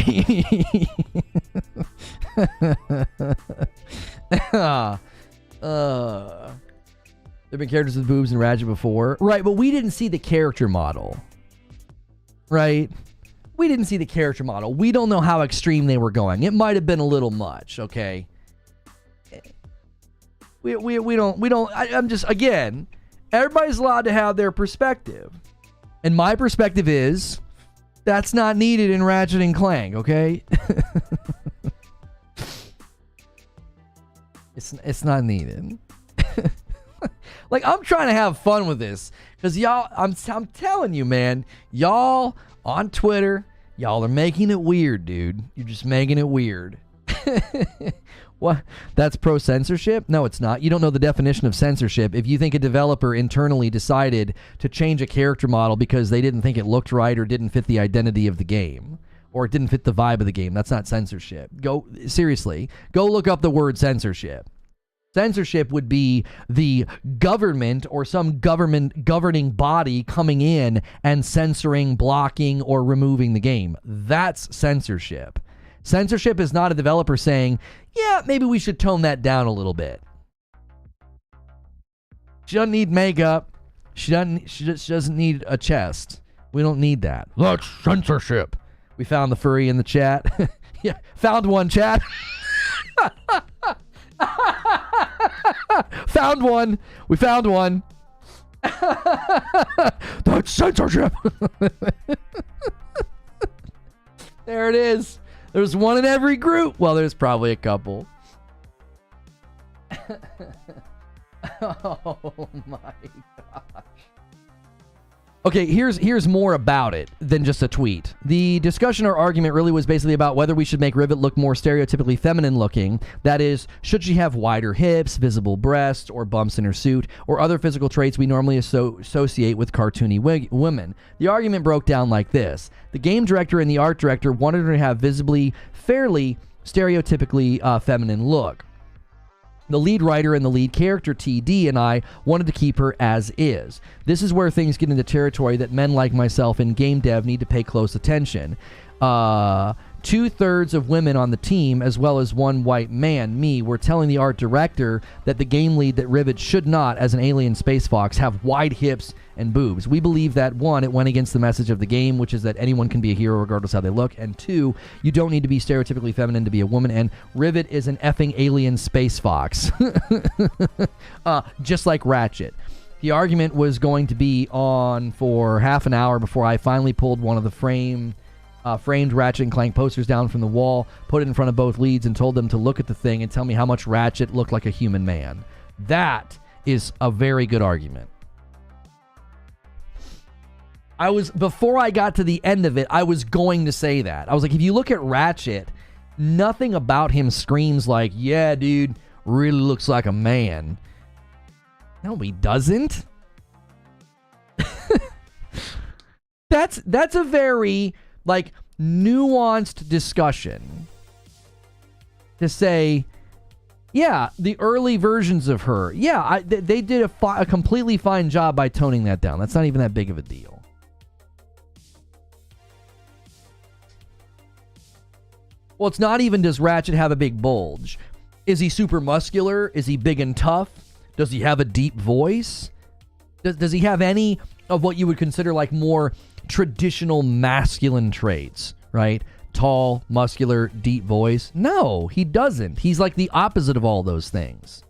There've been characters with boobs in Ratchet before. Right, but we didn't see the character model. Right? We didn't see the character model. We don't know how extreme they were going. It might have been a little much, okay? I'm just, again, everybody's allowed to have their perspective. And my perspective is, that's not needed in Ratchet and Clank, okay? It's not needed. I'm trying to have fun with this, because y'all, I'm telling you, man, y'all on Twitter, y'all are making it weird, dude. You're just making it weird. What? That's pro-censorship? No, it's not. You don't know the definition of censorship. If you think a developer internally decided to change a character model because they didn't think it looked right or didn't fit the identity of the game, or it didn't fit the vibe of the game, that's not censorship. Seriously, go look up the word censorship. Censorship would be the government or some government governing body coming in and censoring, blocking, or removing the game. That's censorship. Censorship is not a developer saying, yeah, maybe we should tone that down a little bit. She doesn't need makeup. She just doesn't need a chest. We don't need that. That's censorship. We found the furry in the chat. Yeah, found one, chat. Found one. We found one. That's That's censorship. There it is. There's one in every group. Well, there's probably a couple. Oh my gosh. Okay, here's more about it than just a tweet. The discussion or argument really was basically about whether we should make Rivet look more stereotypically feminine looking. That is, should she have wider hips, visible breasts, or bumps in her suit, or other physical traits we normally associate with cartoony women. The argument broke down like this. The game director and the art director wanted her to have visibly, fairly stereotypically feminine look. The lead writer and the lead character, TD, and I wanted to keep her as is. This is where things get into territory that men like myself in game dev need to pay close attention. 2/3 of women on the team, as well as one white man, me, were telling the art director that the game lead that Rivet should not, as an alien space fox, have wide hips and boobs. We believe that, one, it went against the message of the game, which is that anyone can be a hero regardless how they look, and two, you don't need to be stereotypically feminine to be a woman, and Rivet is an effing alien space fox. Just like Ratchet. The argument was going to be on for half an hour before I finally pulled one of the framed Ratchet and Clank posters down from the wall, put it in front of both leads, and told them to look at the thing and tell me how much Ratchet looked like a human man. That is a very good argument. Before I got to the end of it, I was going to say that. I was like, if you look at Ratchet, nothing about him screams like, yeah, dude, really looks like a man. No, he doesn't. That's a very, like, nuanced discussion to say, yeah, the early versions of her, yeah, they did a completely fine job by toning that down. That's not even that big of a deal. Well, it's not even does Ratchet have a big bulge. Is he super muscular? Is he big and tough? Does he have a deep voice? Does he have any of what you would consider like more traditional masculine traits, right? Tall, muscular, deep voice? No, he doesn't. He's like the opposite of all those things.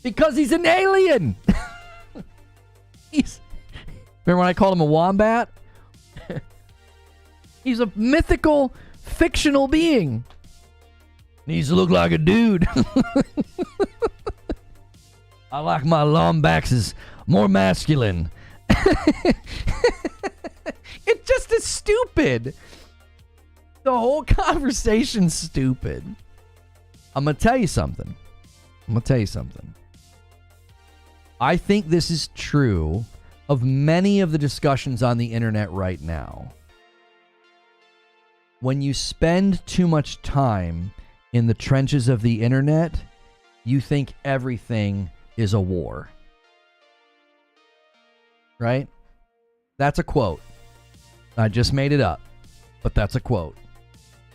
Because he's an alien! Remember when I called him a wombat? He's a mythical, fictional being. Needs to look like a dude. I like my lombaxes more masculine. It just is stupid. The whole conversation's stupid. I'm going to tell you something. I think this is true of many of the discussions on the internet right now. When you spend too much time in the trenches of the internet, you think everything is a war. Right? That's a quote. I just made it up, but that's a quote.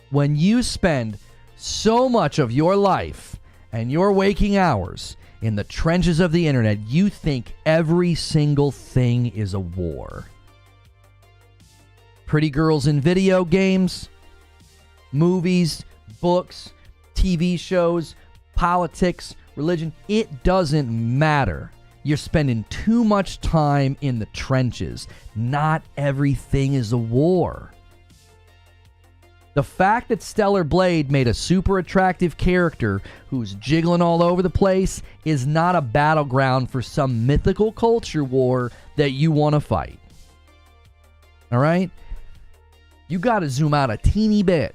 When you spend so much of your life and your waking hours in the trenches of the internet, you think every single thing is a war. Pretty girls in video games, movies, books, TV shows, politics, religion, it doesn't matter. You're spending too much time in the trenches. Not everything is a war. The fact that Stellarblade made a super attractive character who's jiggling all over the place is not a battleground for some mythical culture war that you want to fight. All right? You got to zoom out a teeny bit.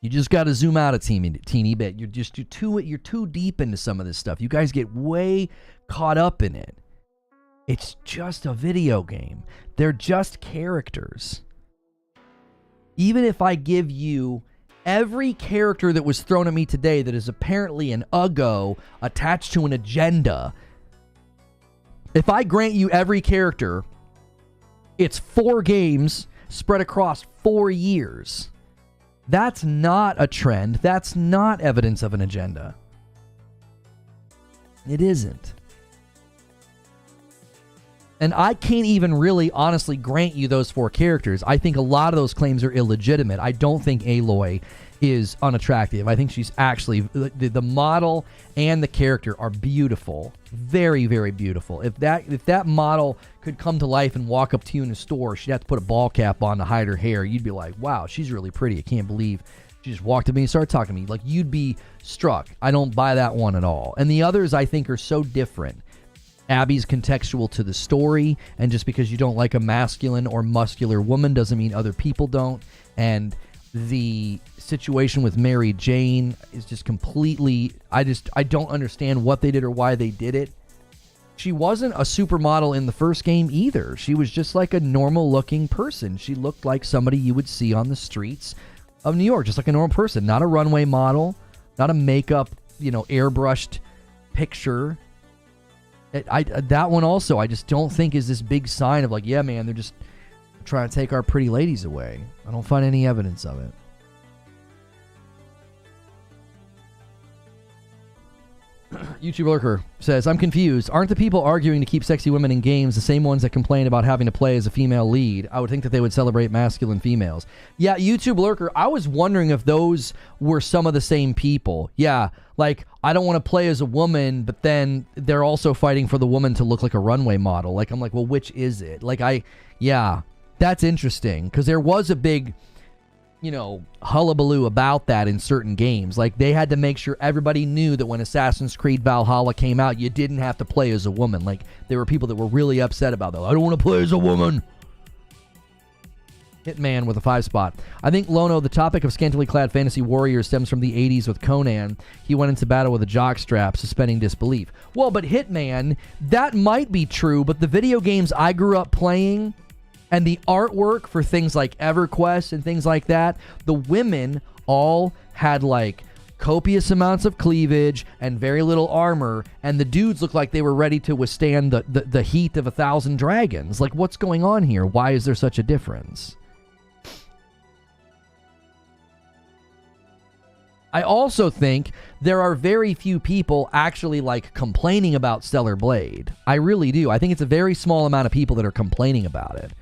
You just got to zoom out a teeny bit. You're too deep into some of this stuff. You guys get way caught up in it. It's just a video game. They're just characters. Even if I give you every character that was thrown at me today that is apparently an uggo attached to an agenda, if I grant you every character, it's 4 games spread across 4 years. That's not a trend. That's not evidence of an agenda. It isn't. And I can't even really honestly grant you those 4 characters. I think a lot of those claims are illegitimate. I don't think Aloy is unattractive. I think she's actually, the model and the character are beautiful. Very, very beautiful. If that model could come to life and walk up to you in a store, she'd have to put a ball cap on to hide her hair. You'd be like, wow, she's really pretty. I can't believe she just walked up to me and started talking to me. Like, you'd be struck. I don't buy that one at all. And the others, I think, are so different. Abby's contextual to the story, and just because you don't like a masculine or muscular woman doesn't mean other people don't. And the situation with Mary Jane is just completely, I don't understand what they did or why they did it. She wasn't a supermodel in the first game either. She was just like a normal looking person. She looked like somebody you would see on the streets of New York, just like a normal person, not a runway model, not a makeup, airbrushed picture. That one also, I just don't think is this big sign of like, yeah, man, they're just trying to take our pretty ladies away. I don't find any evidence of it. YouTube Lurker says, I'm confused. Aren't the people arguing to keep sexy women in games the same ones that complain about having to play as a female lead? I would think that they would celebrate masculine females. Yeah, YouTube Lurker, I was wondering if those were some of the same people. Yeah, like, I don't want to play as a woman, but then they're also fighting for the woman to look like a runway model. Like, I'm like, well, which is it? Like, yeah, that's interesting, because there was a big, hullabaloo about that in certain games. Like, they had to make sure everybody knew that when Assassin's Creed Valhalla came out, you didn't have to play as a woman. Like, there were people that were really upset about that. I don't want to play as a woman. Hitman with a 5 spot. I think, Lono, the topic of scantily clad fantasy warriors stems from the 80s with Conan. He went into battle with a jockstrap, suspending disbelief. Well, but Hitman, that might be true, but the video games I grew up playing and the artwork for things like EverQuest and things like that, the women all had like copious amounts of cleavage and very little armor, and the dudes looked like they were ready to withstand the heat of 1,000 dragons. Like, what's going on here? Why is there such a difference? I also think there are very few people actually like complaining about Stellar Blade. I really do. I think it's a very small amount of people that are complaining about it.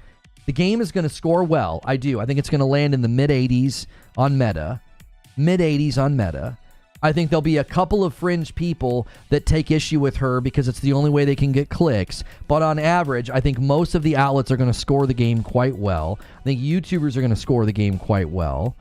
The game is going to score well. I do. I think it's going to land in the mid-80s on meta. Mid-80s on meta. I think there'll be a couple of fringe people that take issue with her because it's the only way they can get clicks. But on average, I think most of the outlets are going to score the game quite well. I think YouTubers are going to score the game quite well.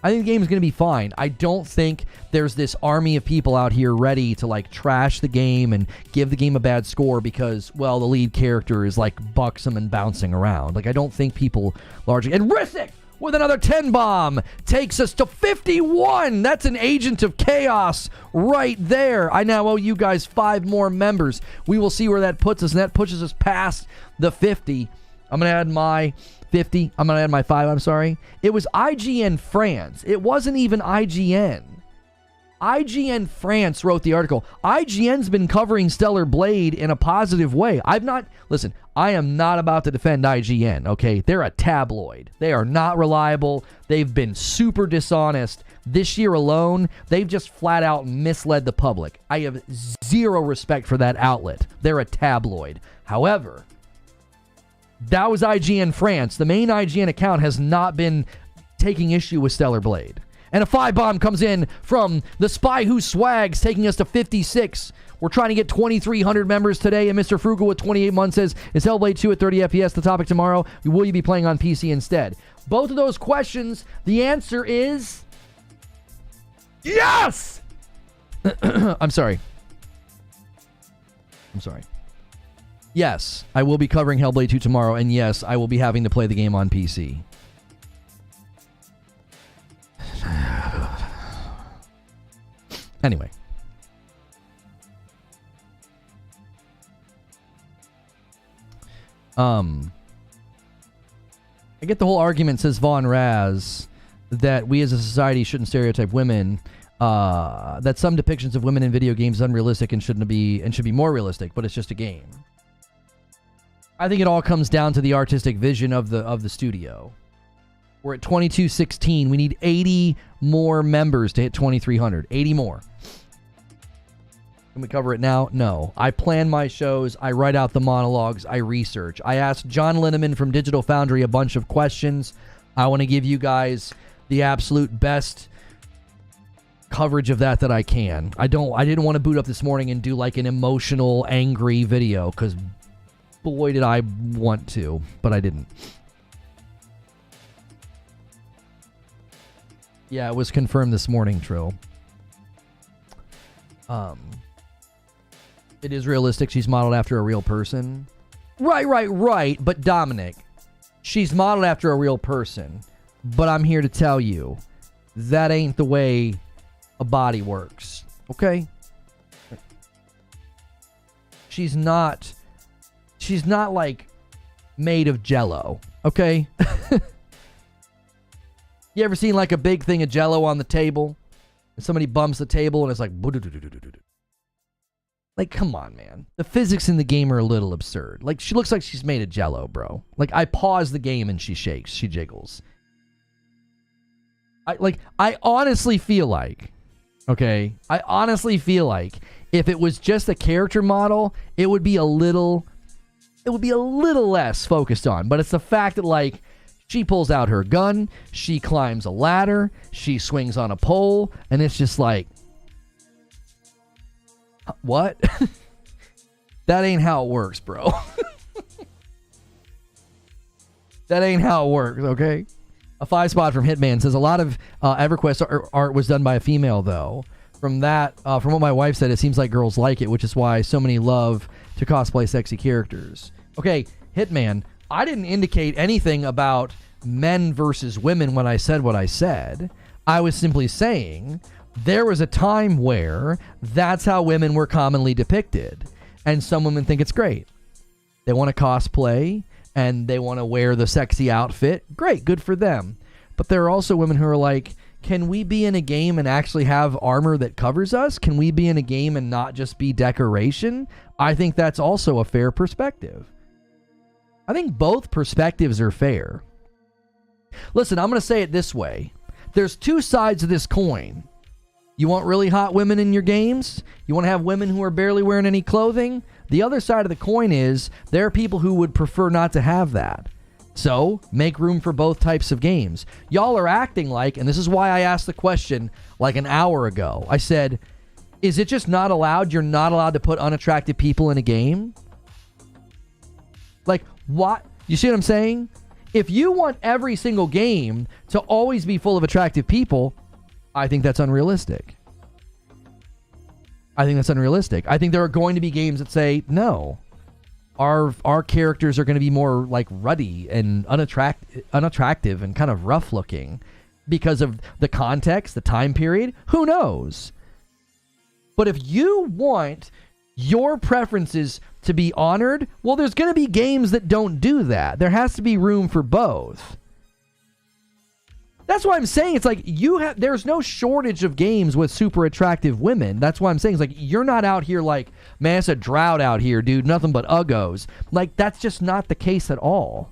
I think the game is going to be fine. I don't think there's this army of people out here ready to like trash the game and give the game a bad score because, well, the lead character is like buxom and bouncing around. Like, I don't think people largely... And Risic with another 10 bomb takes us to 51. That's an agent of chaos right there. I now owe you guys 5 more members. We will see where that puts us, and that pushes us past the 50. I'm going to add my 50. I'm going to add my 5, I'm sorry. It was IGN France. It wasn't even IGN. IGN France wrote the article. IGN's been covering Stellar Blade in a positive way. Listen, I am not about to defend IGN, okay? They're a tabloid. They are not reliable. They've been super dishonest. This year alone, they've just flat out misled the public. I have zero respect for that outlet. They're a tabloid. However, that was IGN France. The main IGN account has not been taking issue with Stellar Blade. And a 5 bomb comes in from the Spy Who Swags, taking us to 56. We're trying to get 2,300 members today, and Mr. Frugal with 28 months says, is Hellblade 2 at 30 FPS the topic tomorrow? Will you be playing on PC instead? Both of those questions, the answer is... yes! I'm sorry. Yes, I will be covering Hellblade 2 tomorrow, and yes, I will be having to play the game on PC. Anyway. I get the whole argument, says Von Raz, that we as a society shouldn't stereotype women, that some depictions of women in video games is unrealistic and should be more realistic, but it's just a game. I think it all comes down to the artistic vision of the studio. We're at 2216. We need 80 more members to hit 2,300. 80 more. Can we cover it now? No. I plan my shows. I write out the monologues. I research. I asked John Linneman from Digital Foundry a bunch of questions. I want to give you guys the absolute best coverage of that I can. I didn't want to boot up this morning and do like an emotional, angry video, because boy did I want to, but I didn't. Yeah, it was confirmed this morning, Trill. It is realistic. She's modeled after a real person. Right. But Dominic, she's modeled after a real person. But I'm here to tell you, that ain't the way a body works. Okay? She's not like made of Jell-O. Okay? You ever seen like a big thing of Jell-O on the table? And somebody bumps the table and it's like... Like, come on, man. The physics in the game are a little absurd. Like, she looks like she's made of Jell-O, bro. Like, I pause the game and she shakes. She jiggles. I honestly feel like... Okay? I honestly feel like if it was just a character model, it would be a little less focused on. But it's the fact that, like, she pulls out her gun, she climbs a ladder, she swings on a pole, and it's just like... What? That ain't how it works, bro. That ain't how it works, okay? A 5-spot from Hitman says a lot of EverQuest art was done by a female, though. From what my wife said, it seems like girls like it, which is why so many love to cosplay sexy characters. Okay, Hitman, I didn't indicate anything about men versus women when I said what I said. I was simply saying... There was a time where that's how women were commonly depicted. And some women think it's great. They want to cosplay and they want to wear the sexy outfit. Great, good for them. But there are also women who are like, can we be in a game and actually have armor that covers us? Can we be in a game and not just be decoration? I think that's also a fair perspective. I think both perspectives are fair. Listen, I'm going to say it this way. There's two sides of this coin. You want really hot women in your games? You want to have women who are barely wearing any clothing? The other side of the coin is there are people who would prefer not to have that. So, make room for both types of games. Y'all are acting like, and this is why I asked the question like an hour ago. I said, is it just not allowed? You're not allowed to put unattractive people in a game? Like, what? You see what I'm saying? If you want every single game to always be full of attractive people... I think that's unrealistic. I think there are going to be games that say, no, our characters are going to be more like ruddy and unattractive and kind of rough looking because of the context, the time period. Who knows? But if you want your preferences to be honored, well, there's going to be games that don't do that. There has to be room for both. That's why I'm saying it's like there's no shortage of games with super attractive women. That's why I'm saying it's like you're not out here like, man, it's a drought out here, dude. Nothing but uggos. Like, that's just not the case at all.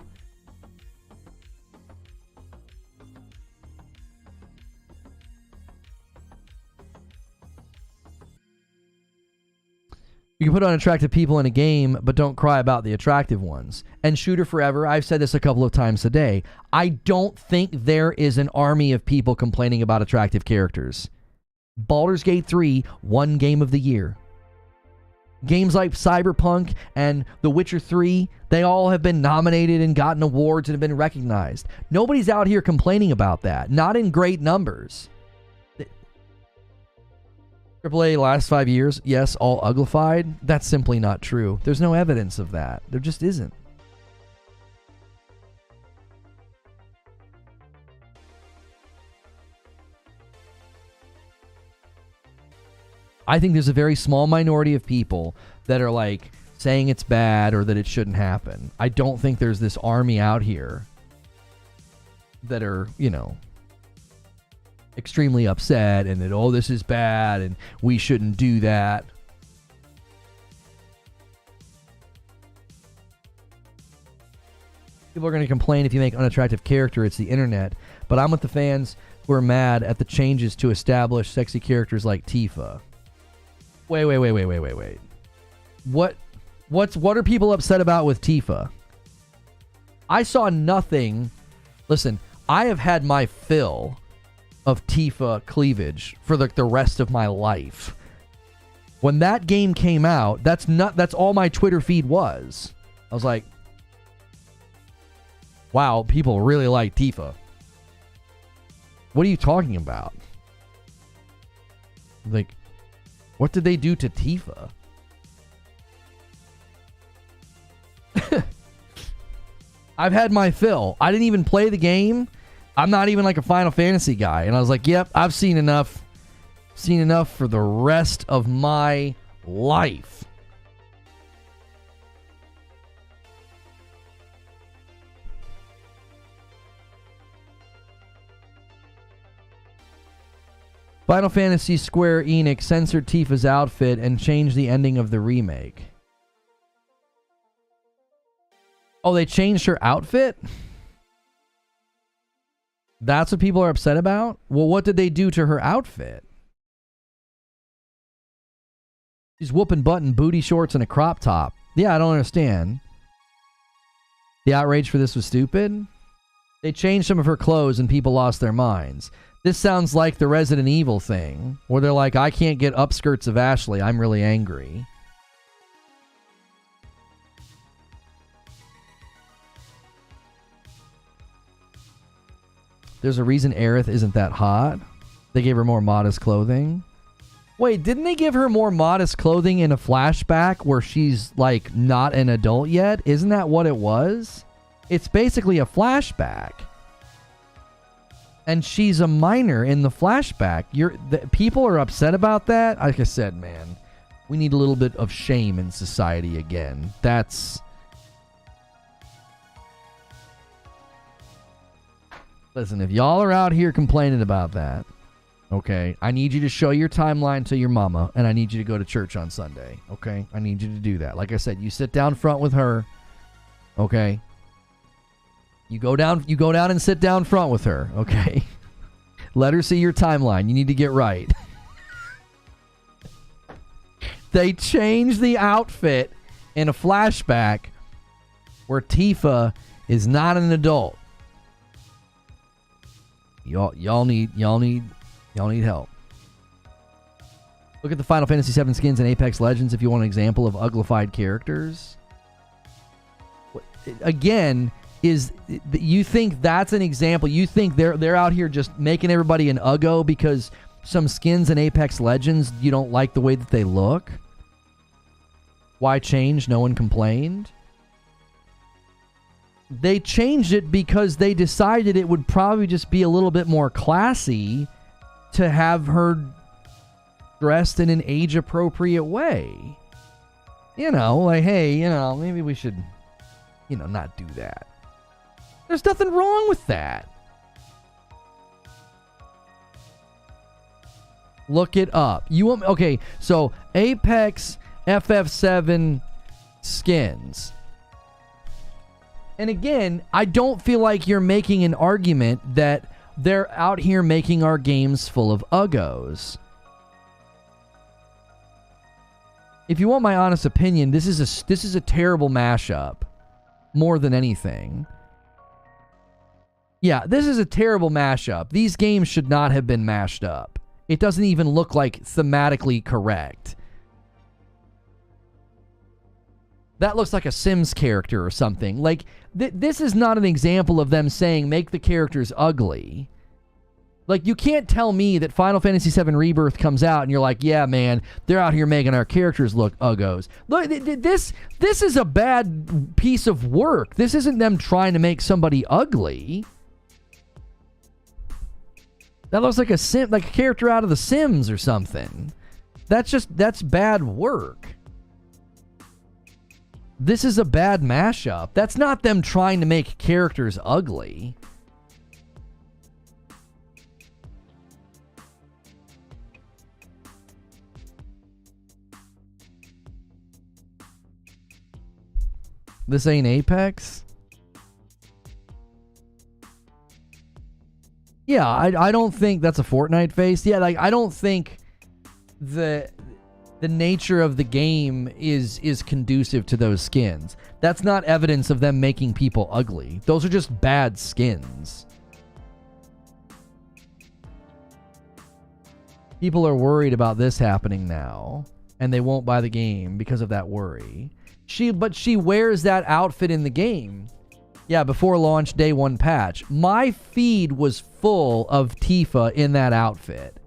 You can put unattractive people in a game, but don't cry about the attractive ones. And Shooter Forever, I've said this a couple of times today, I don't think there is an army of people complaining about attractive characters. Baldur's Gate 3 won Game of the Year. Games like Cyberpunk and The Witcher 3, they all have been nominated and gotten awards and have been recognized. Nobody's out here complaining about that. Not in great numbers. AAA last 5 years, yes, all uglified. That's simply not true. There's no evidence of that. There just isn't. I think there's a very small minority of people that are like saying it's bad or that it shouldn't happen. I don't think there's this army out here that are, you know, extremely upset and that, oh, this is bad and we shouldn't do that. People are going to complain if you make unattractive character. It's the internet. But I'm with the fans who are mad at the changes to establish sexy characters like Tifa. Wait. What are people upset about with Tifa? I saw nothing. Listen, I have had my fill of Tifa cleavage for the rest of my life. When that game came out, that's all my Twitter feed was. I was like, wow, people really like Tifa. What are you talking about? Like, what did they do to Tifa? I've had my fill. I didn't even play the game. I'm not even like a Final Fantasy guy. And I was like, yep, I've seen enough. Seen enough for the rest of my life. Final Fantasy Square Enix censored Tifa's outfit and changed the ending of the remake. Oh, they changed her outfit? That's what people are upset about? Well, what did they do to her outfit? She's whooping butt in booty shorts and a crop top. Yeah, I don't understand. The outrage for this was stupid? They changed some of her clothes and people lost their minds. This sounds like the Resident Evil thing, where they're like, I can't get upskirts of Ashley. I'm really angry. There's a reason Aerith isn't that hot. They gave her more modest clothing. Wait, didn't they give her more modest clothing in a flashback where she's, like, not an adult yet? Isn't that what it was? It's basically a flashback. And she's a minor in the flashback. People are upset about that. Like I said, man, we need a little bit of shame in society again. Listen, if y'all are out here complaining about that, okay, I need you to show your timeline to your mama, and I need you to go to church on Sunday, okay? I need you to do that. Like I said, you sit down front with her, okay? You go down and sit down front with her, okay? Let her see your timeline. You need to get right. They changed the outfit in a flashback where Tifa is not an adult. Y'all need help. Look at the Final Fantasy VII skins in Apex Legends if you want an example of uglified characters. Again, you think that's an example? You think they're out here just making everybody an uggo because some skins in Apex Legends you don't like the way that they look? Why change? No one complained. They changed it because they decided it would probably just be a little bit more classy to have her dressed in an age-appropriate way. You know, like, hey, maybe we should, not do that. There's nothing wrong with that. Look it up. Okay, so Apex FF7 skins. And again, I don't feel like you're making an argument that they're out here making our games full of uggos. If you want my honest opinion, this is a terrible mashup more than anything. Yeah, this is a terrible mashup. These games should not have been mashed up. It doesn't even look like thematically correct. That looks like a Sims character or something. Like, this is not an example of them saying, make the characters ugly. Like, you can't tell me that Final Fantasy VII Rebirth comes out and you're like, yeah, man, they're out here making our characters look uggos. Look, this is a bad piece of work. This isn't them trying to make somebody ugly. That looks like a character out of The Sims or something. That's bad work. This is a bad mashup. That's not them trying to make characters ugly. This ain't Apex? Yeah, I don't think that's a Fortnite face. Yeah, like, I don't think that the nature of the game is conducive to those skins. That's not evidence of them making people ugly. Those are just bad skins. People are worried about this happening now, and they won't buy the game because of that worry. But she wears that outfit in the game. Yeah, before launch day 1 patch. My feed was full of Tifa in that outfit.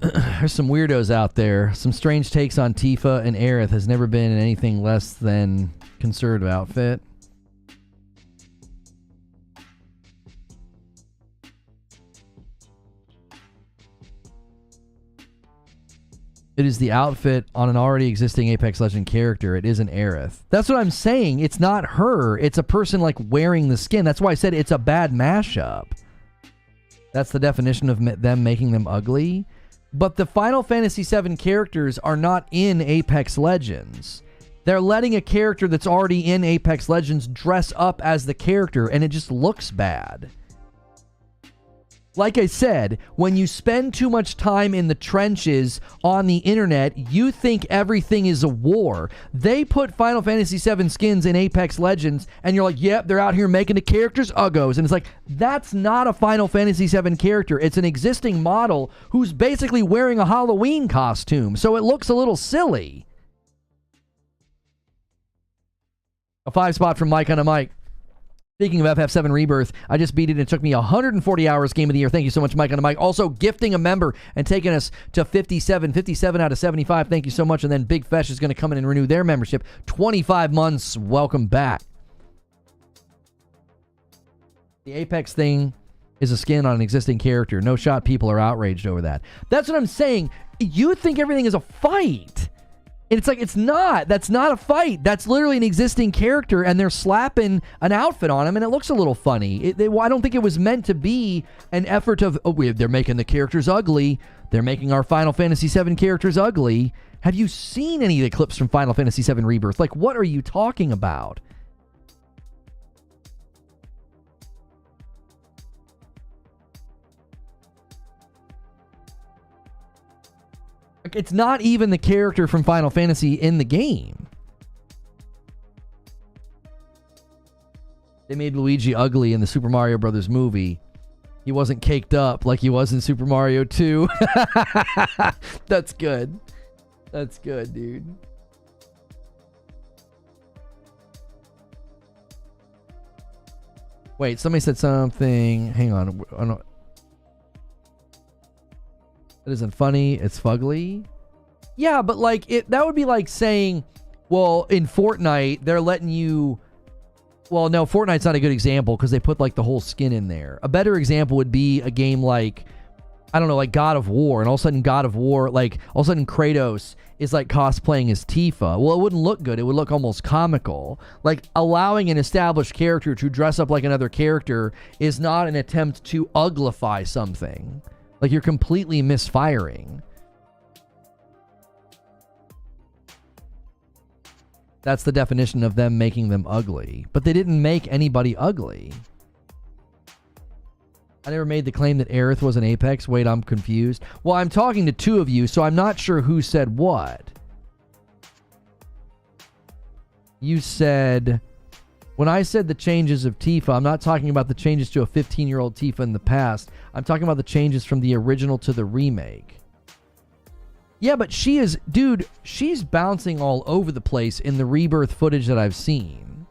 There's some weirdos out there. Some strange takes on Tifa, and Aerith has never been in anything less than conservative outfit. It is the outfit on an already existing Apex Legend character. It isn't Aerith. That's what I'm saying. It's not her. It's a person like wearing the skin. That's why I said it's a bad mashup. That's the definition of them making them ugly. But the Final Fantasy VII characters are not in Apex Legends. They're letting a character that's already in Apex Legends dress up as the character, and it just looks bad. Like I said, when you spend too much time in the trenches on the internet, you think everything is a war. They put Final Fantasy VII skins in Apex Legends, and you're like, yep, they're out here making the characters uggos. And it's like, that's not a Final Fantasy VII character. It's an existing model who's basically wearing a Halloween costume, so it looks a little silly. A 5 spot from Mike on a mic. Speaking of FF7 Rebirth, I just beat it and it took me 140 hours. Game of the year. Thank you so much, Mike on the mic. Also, gifting a member and taking us to 57 out of 75. Thank you so much. And then Big Fesh is going to come in and renew their membership. 25 months. Welcome back. The Apex thing is a skin on an existing character. No shot people are outraged over that. That's what I'm saying. You think everything is a fight. And it's like, it's not. That's not a fight. That's literally an existing character, and they're slapping an outfit on him, and it looks a little funny. I don't think it was meant to be an effort of, they're making the characters ugly. They're making our Final Fantasy VII characters ugly. Have you seen any of the clips from Final Fantasy VII Rebirth? Like, what are you talking about? It's not even the character from Final Fantasy in the game. They made Luigi ugly in the Super Mario Brothers movie. He wasn't caked up like he was in Super Mario 2. That's good. That's good, dude. Wait, somebody said something. Hang on. That isn't funny. It's fugly. Yeah, but like that would be like saying, well, in Fortnite, they're letting you. Well, no, Fortnite's not a good example because they put like the whole skin in there. A better example would be a game like, I don't know, like God of War, and all of a sudden God of War, like all of a sudden Kratos is like cosplaying as Tifa. Well, it wouldn't look good. It would look almost comical. Like allowing an established character to dress up like another character is not an attempt to uglify something. Like, you're completely misfiring. That's the definition of them making them ugly. But they didn't make anybody ugly. I never made the claim that Aerith was an Apex. Wait, I'm confused. Well, I'm talking to two of you, so I'm not sure who said what. You said... When I said the changes of Tifa, I'm not talking about the changes to a 15-year-old Tifa in the past. I'm talking about the changes from the original to the remake. Yeah, but she is... Dude, she's bouncing all over the place in the Rebirth footage that I've seen.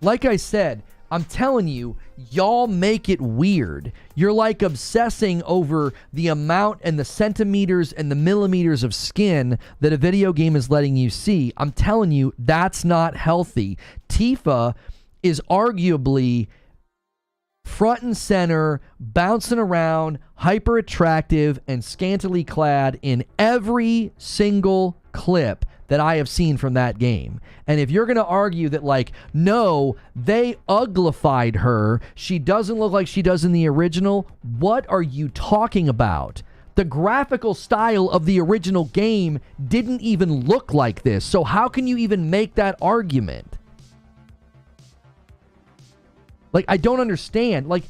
Like I said, I'm telling you, y'all make it weird. You're like obsessing over the amount and the centimeters and the millimeters of skin that a video game is letting you see. I'm telling you, that's not healthy. Tifa is arguably front and center, bouncing around, hyper attractive, and scantily clad in every single clip that I have seen from that game. And if you're going to argue that, like, no, they uglified her, she doesn't look like she does in the original, what are you talking about? The graphical style of the original game didn't even look like this. So how can you even make that argument? Like, I don't understand. Like,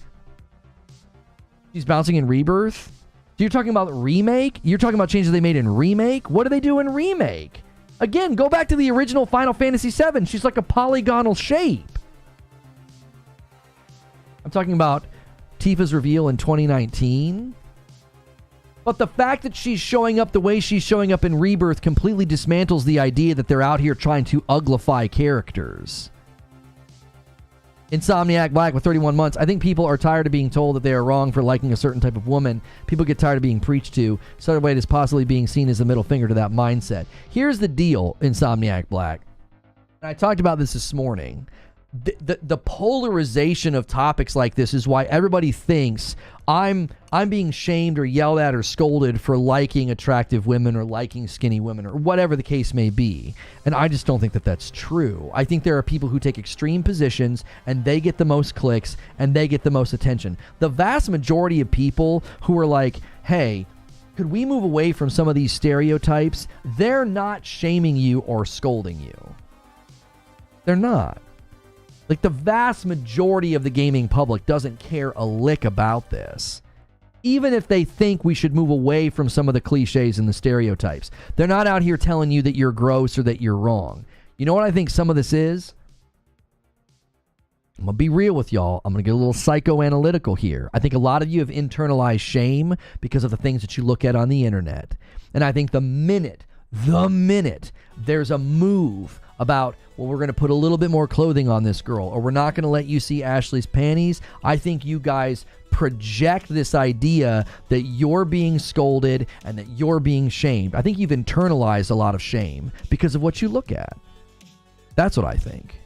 she's bouncing in Rebirth? You're talking about remake? You're talking about changes they made in remake? What do they do in remake? Again, go back to the original Final Fantasy VII. She's like a polygonal shape. I'm talking about Tifa's reveal in 2019. But the fact that she's showing up the way she's showing up in Rebirth completely dismantles the idea that they're out here trying to uglify characters. Insomniac Black with 31 months. I think people are tired of being told that they are wrong for liking a certain type of woman. People get tired of being preached to. Stellarblade is possibly being seen as a middle finger to that mindset. Here's the deal, Insomniac Black. And I talked about this morning. The polarization of topics like this is why everybody thinks I'm being shamed or yelled at or scolded for liking attractive women or liking skinny women or whatever the case may be. And I just don't think that that's true. I think there are people who take extreme positions and they get the most clicks and they get the most attention. The vast majority of people who are like, hey, could we move away from some of these stereotypes? They're not shaming you or scolding you. They're not. Like, the vast majority of the gaming public doesn't care a lick about this. Even if they think we should move away from some of the cliches and the stereotypes. They're not out here telling you that you're gross or that you're wrong. You know what I think some of this is? I'm going to be real with y'all. I'm going to get a little psychoanalytical here. I think a lot of you have internalized shame because of the things that you look at on the internet. And I think the minute there's a move about, well, we're going to put a little bit more clothing on this girl, or we're not going to let you see Ashley's panties, I think you guys project this idea that you're being scolded and that you're being shamed. I think you've internalized a lot of shame because of what you look at. That's what I think.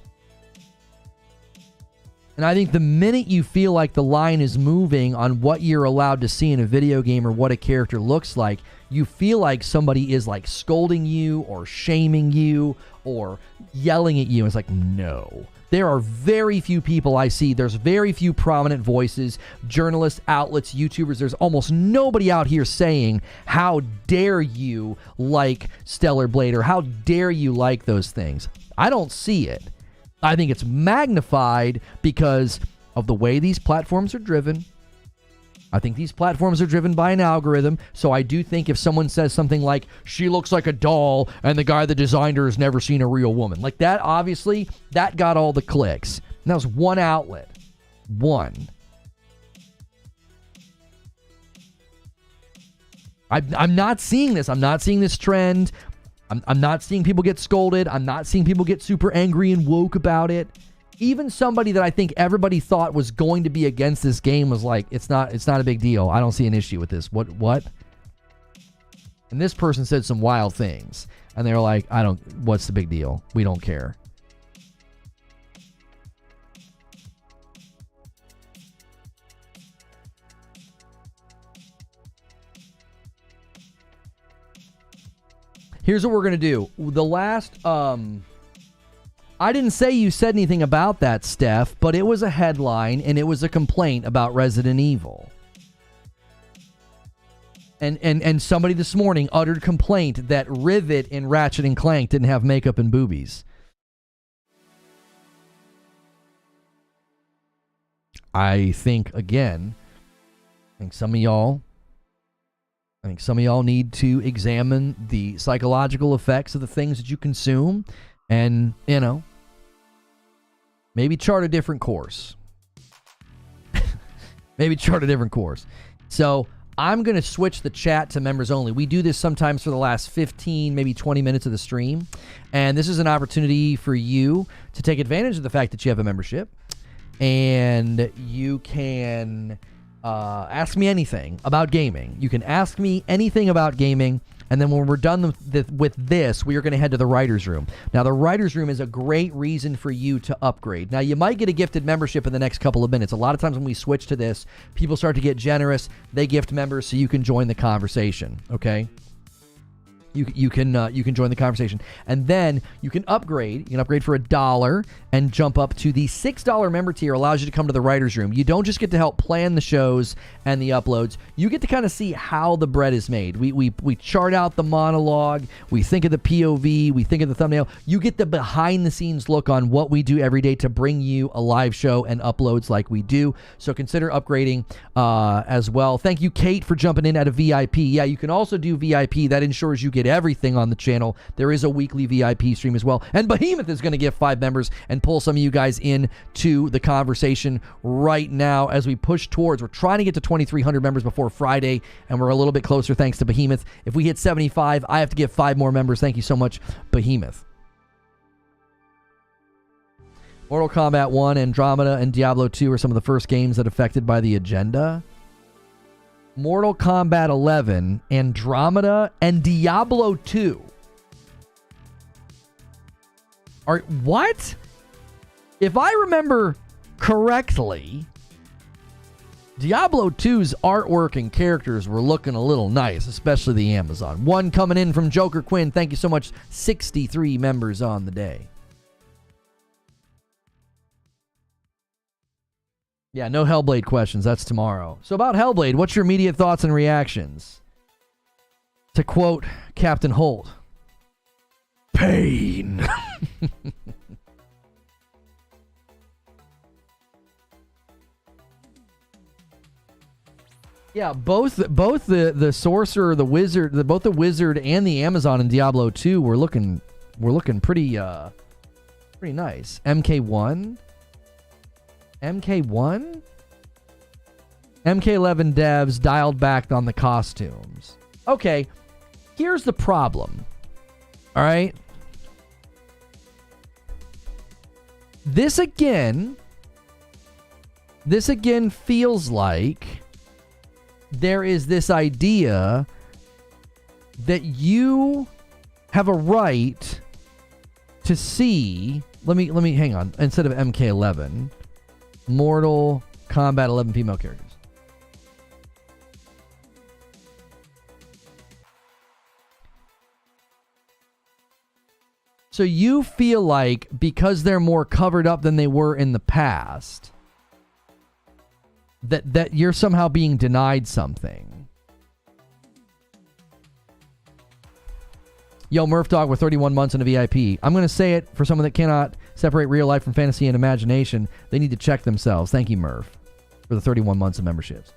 And I think the minute you feel like the line is moving on what you're allowed to see in a video game or what a character looks like, you feel like somebody is like scolding you or shaming you or yelling at you. It's like, no. There are very few people I see. There's very few prominent voices, journalists, outlets, YouTubers. There's almost nobody out here saying, how dare you like Stellar Blade or how dare you like those things. I don't see it. I think it's magnified because of the way these platforms are driven. I think these platforms are driven by an algorithm. So I do think if someone says something like, she looks like a doll and the guy that designed her has never seen a real woman. Like that, obviously, that got all the clicks. And that was one outlet. One. I'm not seeing this. I'm not seeing this trend. I'm not seeing people get scolded. I'm not seeing people get super angry and woke about it. Even somebody that I think everybody thought was going to be against this game was like, it's not a big deal. I don't see an issue with this. What? And this person said some wild things. And they were like, what's the big deal? We don't care. Here's what we're going to do. The last, I didn't say you said anything about that, Steph, but it was a headline and it was a complaint about Resident Evil. And somebody this morning uttered complaint that Rivet in Ratchet and Clank didn't have makeup and boobies. I think some of y'all need to examine the psychological effects of the things that you consume and, maybe chart a different course. So I'm going to switch the chat to members only. We do this sometimes for the last 15, maybe 20 minutes of the stream. And this is an opportunity for you to take advantage of the fact that you have a membership. And you can ask me anything about gaming. You can ask me anything about gaming. And then when we're done with this, we are going to head to the writer's room. Now, the writer's room is a great reason for you to upgrade. Now, you might get a gifted membership in the next couple of minutes. A lot of times when we switch to this, people start to get generous. They gift members so you can join the conversation, okay? you can join the conversation, and then you can upgrade. You can upgrade for $1 and jump up to the $6 member tier. Allows you to come to the writers' room. You don't just get to help plan the shows and the uploads. You get to kind of see how the bread is made. We chart out the monologue. We think of the POV. We think of the thumbnail. You get the behind the scenes look on what we do every day to bring you a live show and uploads like we do. So consider upgrading as well. Thank you, Kate, for jumping in at a VIP. Yeah, you can also do VIP. That ensures you get everything on the channel. There is a weekly VIP stream as well. And Behemoth is going to give 5 members and pull some of you guys into the conversation right now as we push towards. We're trying to get to 2,300 members before Friday, and we're a little bit closer thanks to Behemoth. If we hit 75, I have to give 5 more members. Thank you so much, Behemoth. Mortal Kombat 1, Andromeda, and Diablo 2 are some of the first games that affected by the agenda. Mortal Kombat 11, Andromeda, and Diablo 2. What? If I remember correctly, Diablo 2's artwork and characters were looking a little nice, especially the Amazon. One coming in from Joker Quinn. Thank you so much. 63 members on the day. Yeah, no Hellblade questions. That's tomorrow. So about Hellblade, what's your immediate thoughts and reactions? To quote Captain Holt, pain. Yeah, both the sorcerer, the wizard, both the wizard and the Amazon in Diablo 2 were looking pretty nice. MK1. MK11 devs dialed back on the costumes. Okay, here's the problem. All right. This again feels like there is this idea that you have a right to see. Let me hang on. Instead of MK11. Mortal Kombat 11 female characters. So you feel like because they're more covered up than they were in the past, that you're somehow being denied something. Yo, Murph Dog with 31 months in a VIP. I'm going to say it for someone that cannot separate real life from fantasy and imagination. They need to check themselves. Thank you, Murph, for the 31 months of memberships.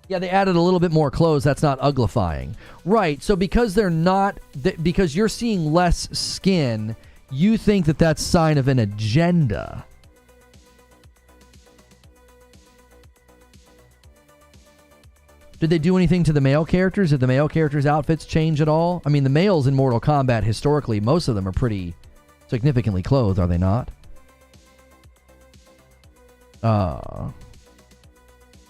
Yeah, they added a little bit more clothes. That's not uglifying. Right, so because they're not... because you're seeing less skin, you think that that's sign of an agenda. Did they do anything to the male characters? Did the male characters' outfits change at all? I mean, the males in Mortal Kombat, historically, most of them are pretty significantly clothed, are they not? I'm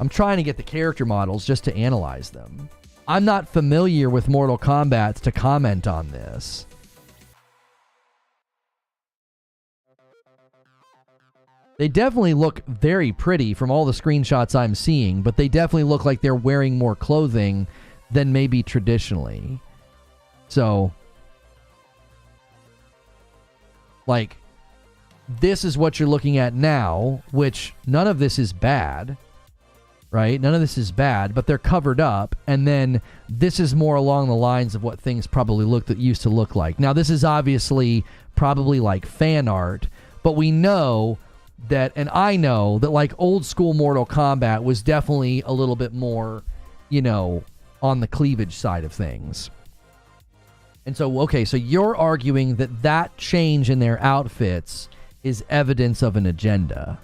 trying to get the character models just to analyze them. I'm not familiar with Mortal Kombat to comment on this. They definitely look very pretty from all the screenshots I'm seeing, but they definitely look like they're wearing more clothing than maybe traditionally. So, like, this is what you're looking at now, which none of this is bad, right? None of this is bad, but they're covered up, and then this is more along the lines of what things probably used to look like. Now, this is obviously probably like fan art, but we know that, and I know that, like, old school Mortal Kombat was definitely a little bit more, on the cleavage side of things. And so, okay, so you're arguing that change in their outfits is evidence of an agenda.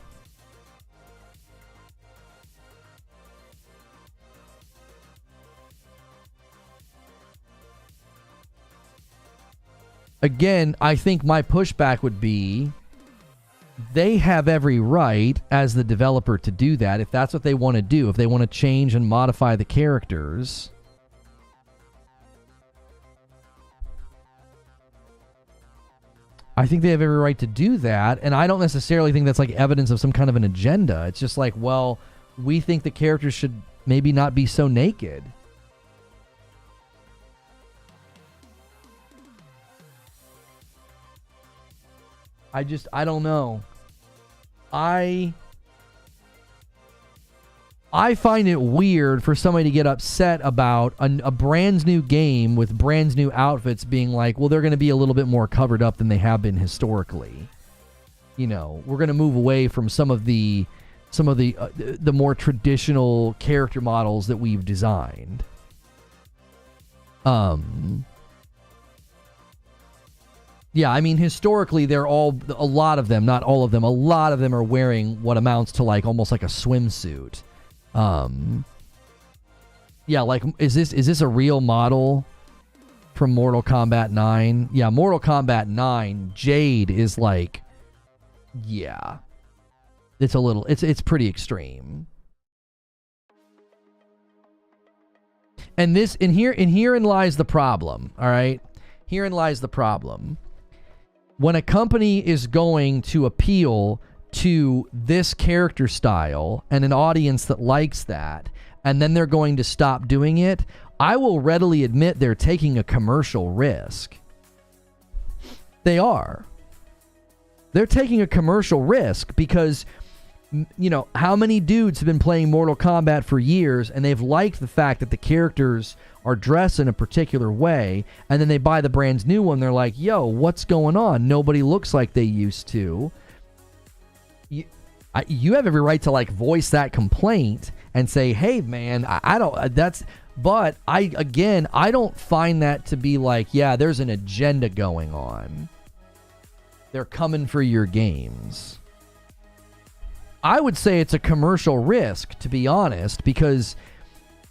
Again, I think my pushback would be they have every right as the developer to do that if that's what they want to do. If they want to change and modify the characters, I think they have every right to do that, and I don't necessarily think that's like evidence of some kind of an agenda. It's just like, well, we think the characters should maybe not be so naked. I don't know. I find it weird for somebody to get upset about a brand new game with brand new outfits being like, well, they're going to be a little bit more covered up than they have been historically. You know, we're going to move away from some of the more traditional character models that we've designed. Yeah, I mean, historically, a lot of them, not all of them, a lot of them are wearing what amounts to like almost like a swimsuit. Yeah, like, is this a real model from Mortal Kombat 9? Yeah, Mortal Kombat 9, Jade is like, yeah, it's pretty extreme. And herein lies the problem, all right? Herein lies the problem. When a company is going to appeal to this character style and an audience that likes that, and then they're going to stop doing it, I will readily admit they're taking a commercial risk. They are. They're taking a commercial risk because, you know, how many dudes have been playing Mortal Kombat for years and they've liked the fact that the characters are dressed in a particular way, and then they buy the brand new one, they're like, yo, what's going on? Nobody looks like they used to. You have every right to like voice that complaint and say, hey man, but I don't find that to be like, yeah, there's an agenda going on. They're coming for your games. I would say it's a commercial risk, to be honest, because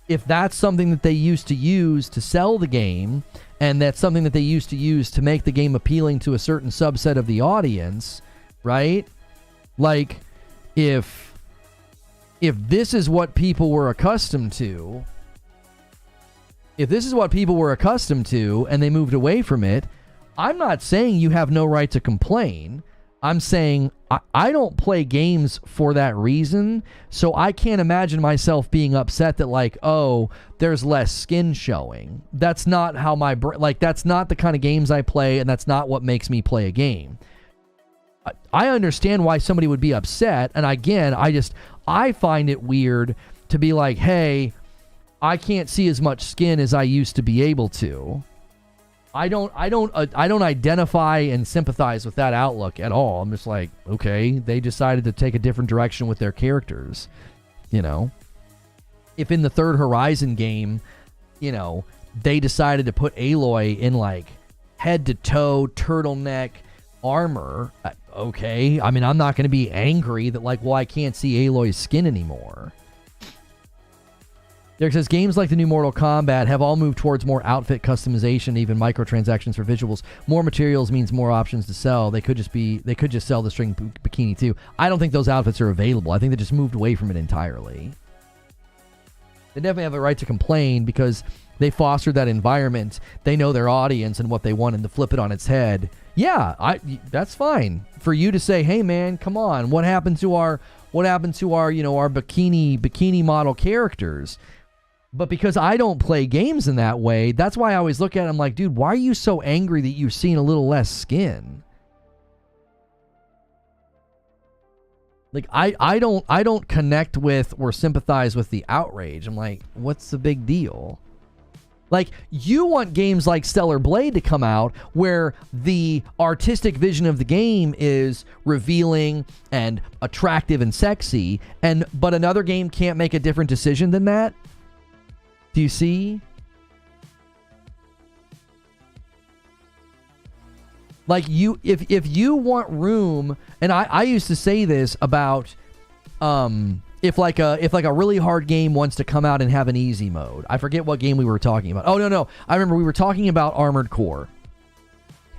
if that's something that they used to use to sell the game, and that's something that they used to use to make the game appealing to a certain subset of the audience, right? Like, if this is what people were accustomed to, and they moved away from it, I'm not saying you have no right to complain. I'm saying I don't play games for that reason, so I can't imagine myself being upset that like, oh, there's less skin showing. That's not how that's not the kind of games I play, and that's not what makes me play a game. I understand why somebody would be upset, and again, I find it weird to be like, hey, I can't see as much skin as I used to be able to. I don't identify and sympathize with that outlook at all. I'm just like, okay, they decided to take a different direction with their characters. You know, if in the third Horizon game, you know, they decided to put Aloy in like head to toe turtleneck armor, okay. I mean, I'm not going to be angry that like, well, I can't see Aloy's skin anymore. Derek says, games like the new Mortal Kombat have all moved towards more outfit customization, even microtransactions for visuals. More materials means more options to sell. They could just sell the string bikini too. I don't think those outfits are available. I think they just moved away from it entirely. They definitely have a right to complain because they fostered that environment. They know their audience and what they want, and to flip it on its head. Yeah, that's fine for you to say, hey man, come on, what happened to our you know, our bikini model characters? But because I don't play games in that way, that's why I always look at it, I'm like, dude, why are you so angry that you've seen a little less skin? Like, I don't connect with or sympathize with the outrage. I'm like, what's the big deal? Like, you want games like Stellar Blade to come out where the artistic vision of the game is revealing and attractive and sexy, but another game can't make a different decision than that? Do you see? Like, if you want room, and I used to say this about if like a really hard game wants to come out and have an easy mode. I forget what game we were talking about. Oh no, I remember we were talking about Armored Core.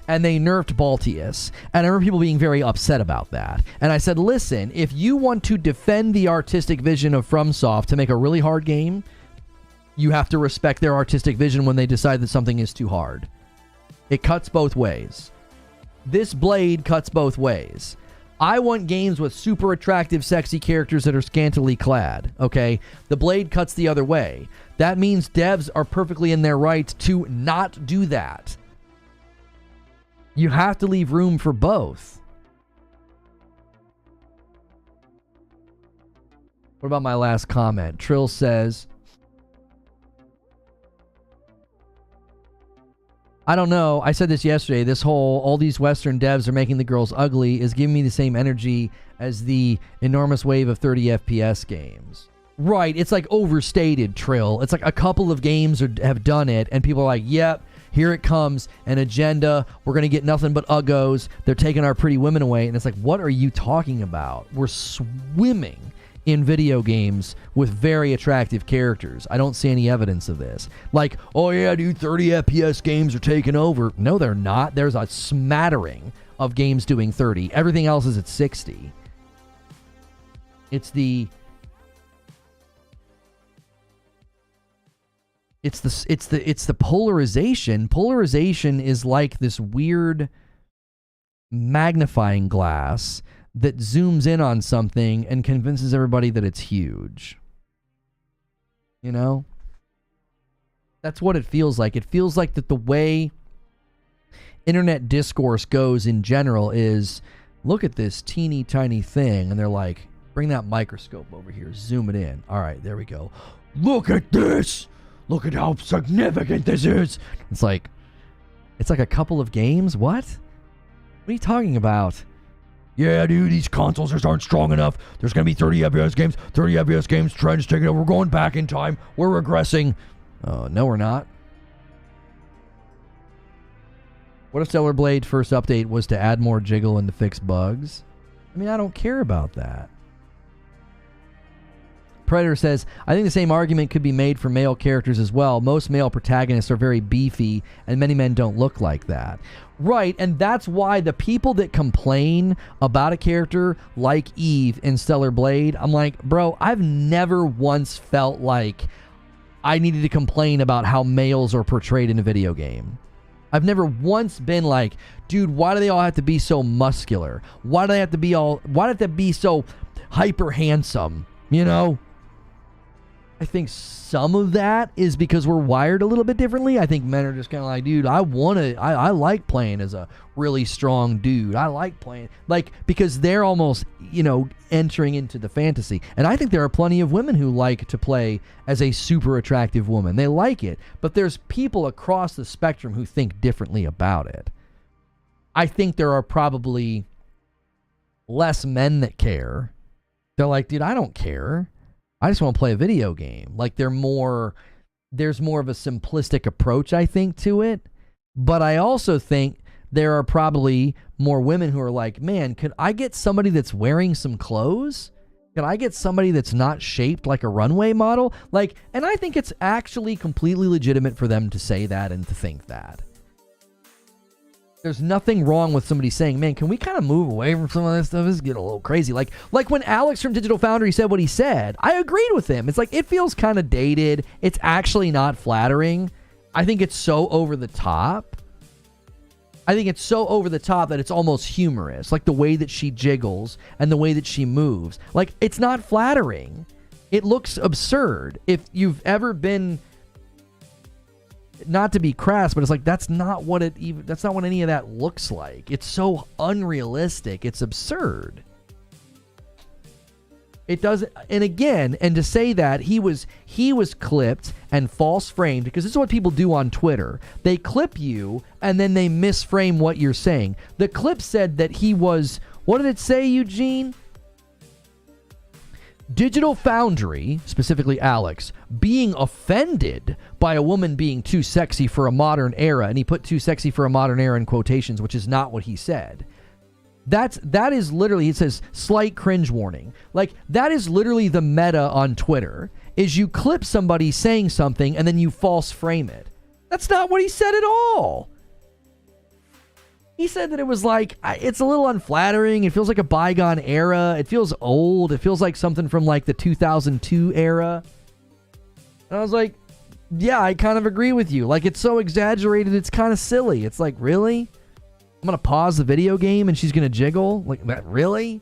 And they nerfed Baltius. And I remember people being very upset about that. And I said, listen, if you want to defend the artistic vision of FromSoft to make a really hard game, you have to respect their artistic vision when they decide that something is too hard. It cuts both ways. This Blade cuts both ways. I want games with super attractive, sexy characters that are scantily clad, okay? The Blade cuts the other way. That means devs are perfectly in their right to not do that. You have to leave room for both. What about my last comment? Trill says, I don't know. I said this yesterday. This whole, all these Western devs are making the girls ugly is giving me the same energy as the enormous wave of 30 FPS games. Right. It's like overstated, Trill. It's like a couple of games have done it, and people are like, yep, here it comes, an agenda. We're going to get nothing but uggos. They're taking our pretty women away. And it's like, what are you talking about? We're swimming in video games with very attractive characters. I don't see any evidence of this. Like, oh yeah, dude, 30 FPS games are taking over. No, they're not. There's a smattering of games doing 30. Everything else is at 60. It's the polarization. Polarization is like this weird magnifying glass that zooms in on something and convinces everybody that it's huge. You know? That's what it feels like. It feels like that the way internet discourse goes in general is, look at this teeny tiny thing, and they're like, bring that microscope over here, zoom it in. All right, there we go. Look at this! Look at how significant this is! It's like a couple of games? What? What are you talking about? Yeah, dude, these consoles just aren't strong enough. There's going to be 30 FPS games. 30 FPS games, trends taking over. We're going back in time. We're regressing. No, we're not. What if Stellar Blade first update was to add more jiggle and to fix bugs? I mean, I don't care about that. Predator says, I think the same argument could be made for male characters as well. Most male protagonists are very beefy, and many men don't look like that. Right, and that's why the people that complain about a character like Eve in Stellar Blade, I'm like, bro, I've never once felt like I needed to complain about how males are portrayed in a video game. I've never once been like, dude, why do they all have to be so muscular? Why do they have to be so hyper handsome? You know? I think some of that is because we're wired a little bit differently. I think men are just kind of like, dude, I like playing as a really strong dude. I like playing, like, because they're almost, entering into the fantasy. And I think there are plenty of women who like to play as a super attractive woman. They like it. But there's people across the spectrum who think differently about it. I think there are probably less men that care. They're like, dude, I don't care. I just want to play a video game. Like, there's more of a simplistic approach, I think, to it. But I also think there are probably more women who are like, man, could I get somebody that's wearing some clothes? Could I get somebody that's not shaped like a runway model? Like, and I think it's actually completely legitimate for them to say that and to think that. There's nothing wrong with somebody saying, man, can we kind of move away from some of this stuff? This is getting a little crazy. Like when Alex from Digital Foundry said what he said, I agreed with him. It's like, it feels kind of dated. It's actually not flattering. I think it's so over the top. I think it's so over the top that it's almost humorous. Like the way that she jiggles and the way that she moves. Like, it's not flattering. It looks absurd. If you've ever been... not to be crass, but it's like, that's not what any of that looks like. It's so unrealistic. It's absurd. It doesn't, and again, and to say that he was clipped and false framed, because this is what people do on Twitter. They clip you and then they misframe what you're saying. The clip said that he was, what did it say, Eugene? Digital Foundry, specifically Alex, being offended by a woman being too sexy for a modern era, and he put too sexy for a modern era in quotations, which is not what he said. That is literally, it says slight cringe warning. Like, that is literally the meta on Twitter, is you clip somebody saying something and then you false frame it. That's not what he said at all. He said that it was like, it's a little unflattering. It feels like a bygone era. It feels old. It feels like something from like the 2002 era. And I was like, yeah, I kind of agree with you. Like, it's so exaggerated, it's kind of silly. It's like, really? I'm going to pause the video game and she's going to jiggle? Like, that, really?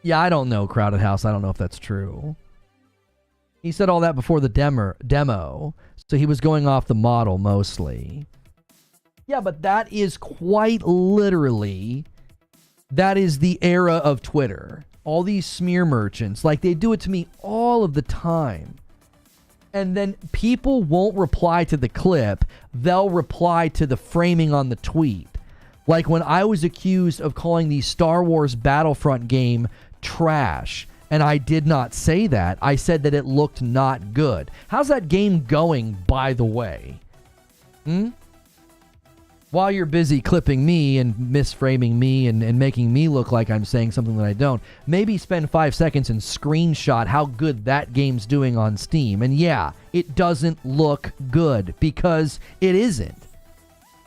Yeah, I don't know, Crowded House. I don't know if that's true. He said all that before the demo. So he was going off the model mostly. Yeah, but that is quite literally, that is the era of Twitter. All these smear merchants, like they do it to me all of the time. And then people won't reply to the clip. They'll reply to the framing on the tweet. Like when I was accused of calling the Star Wars Battlefront game trash, and I did not say that. I said that it looked not good. How's that game going, by the way? While you're busy clipping me and misframing me and making me look like I'm saying something that I don't, maybe spend 5 seconds and screenshot how good that game's doing on Steam. And yeah, it doesn't look good because it isn't.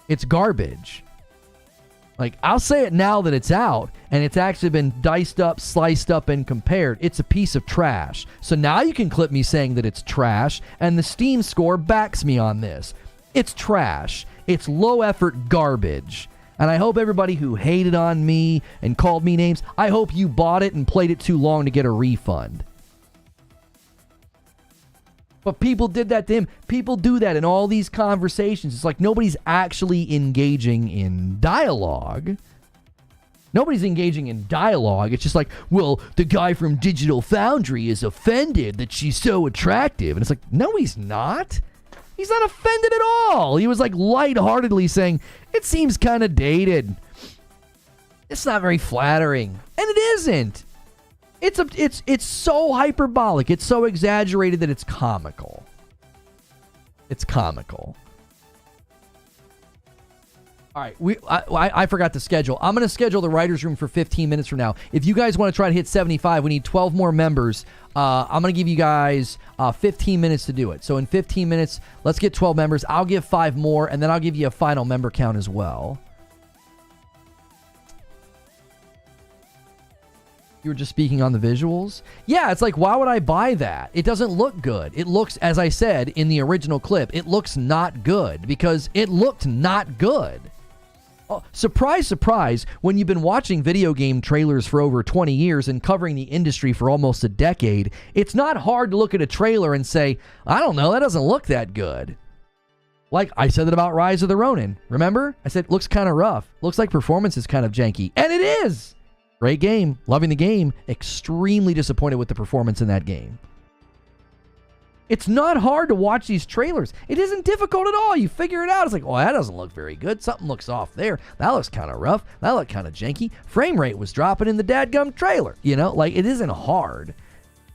It's garbage. Like, I'll say it now that it's out and it's actually been diced up, sliced up, and compared. It's a piece of trash. So now you can clip me saying that it's trash, and the Steam score backs me on this. It's trash. It's low-effort garbage. And I hope everybody who hated on me and called me names, I hope you bought it and played it too long to get a refund. But people did that to him. People do that in all these conversations. It's like nobody's actually engaging in dialogue. Nobody's engaging in dialogue. It's just like, well, the guy from Digital Foundry is offended that she's so attractive. And it's like, no, he's not. He's not offended at all. He was like lightheartedly saying, it seems kind of dated. It's not very flattering. And it isn't. It's so hyperbolic. It's so exaggerated that it's comical. It's comical. All right, I forgot to schedule. I'm going to schedule the writer's room for 15 minutes from now. If you guys want to try to hit 75, we need 12 more members. I'm going to give you guys 15 minutes to do it. So in 15 minutes, let's get 12 members. I'll give 5 more, and then I'll give you a final member count as well. You were just speaking on the visuals? Yeah, it's like, why would I buy that? It doesn't look good. It looks, as I said in the original clip, it looks not good because it looked not good. Oh, surprise, surprise, when you've been watching video game trailers for over 20 years and covering the industry for almost a decade, it's not hard to look at a trailer and say, I don't know, that doesn't look that good. Like I said that about Rise of the Ronin. Remember? I said, looks kind of rough. Looks like performance is kind of janky. And it is! Great game. Loving the game. Extremely disappointed with the performance in that game. It's not hard to watch these trailers. It isn't difficult at all. You figure it out. It's like, oh, that doesn't look very good. Something looks off there. That looks kind of rough. That looked kind of janky. Frame rate was dropping in the dadgum trailer. You know, like it isn't hard.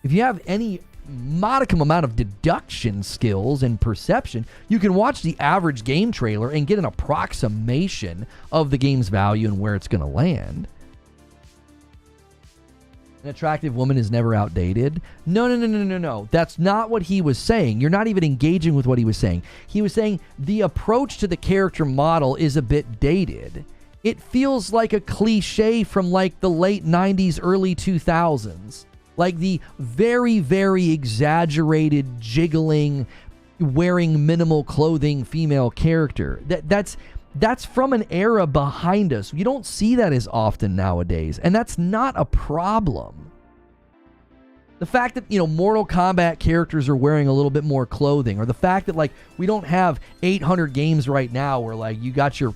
If you have any modicum amount of deduction skills and perception, you can watch the average game trailer and get an approximation of the game's value and where it's going to land. An attractive woman is never outdated. No. That's not what he was saying. You're not even engaging with what he was saying. He was saying the approach to the character model is a bit dated. It feels like a cliche from like the late 90s, early 2000s. Like the very, very exaggerated, jiggling, wearing minimal clothing female character. That's from an era behind us. You don't see that as often nowadays, and that's not a problem. The fact that, Mortal Kombat characters are wearing a little bit more clothing, or the fact that, like, we don't have 800 games right now where, like, you got your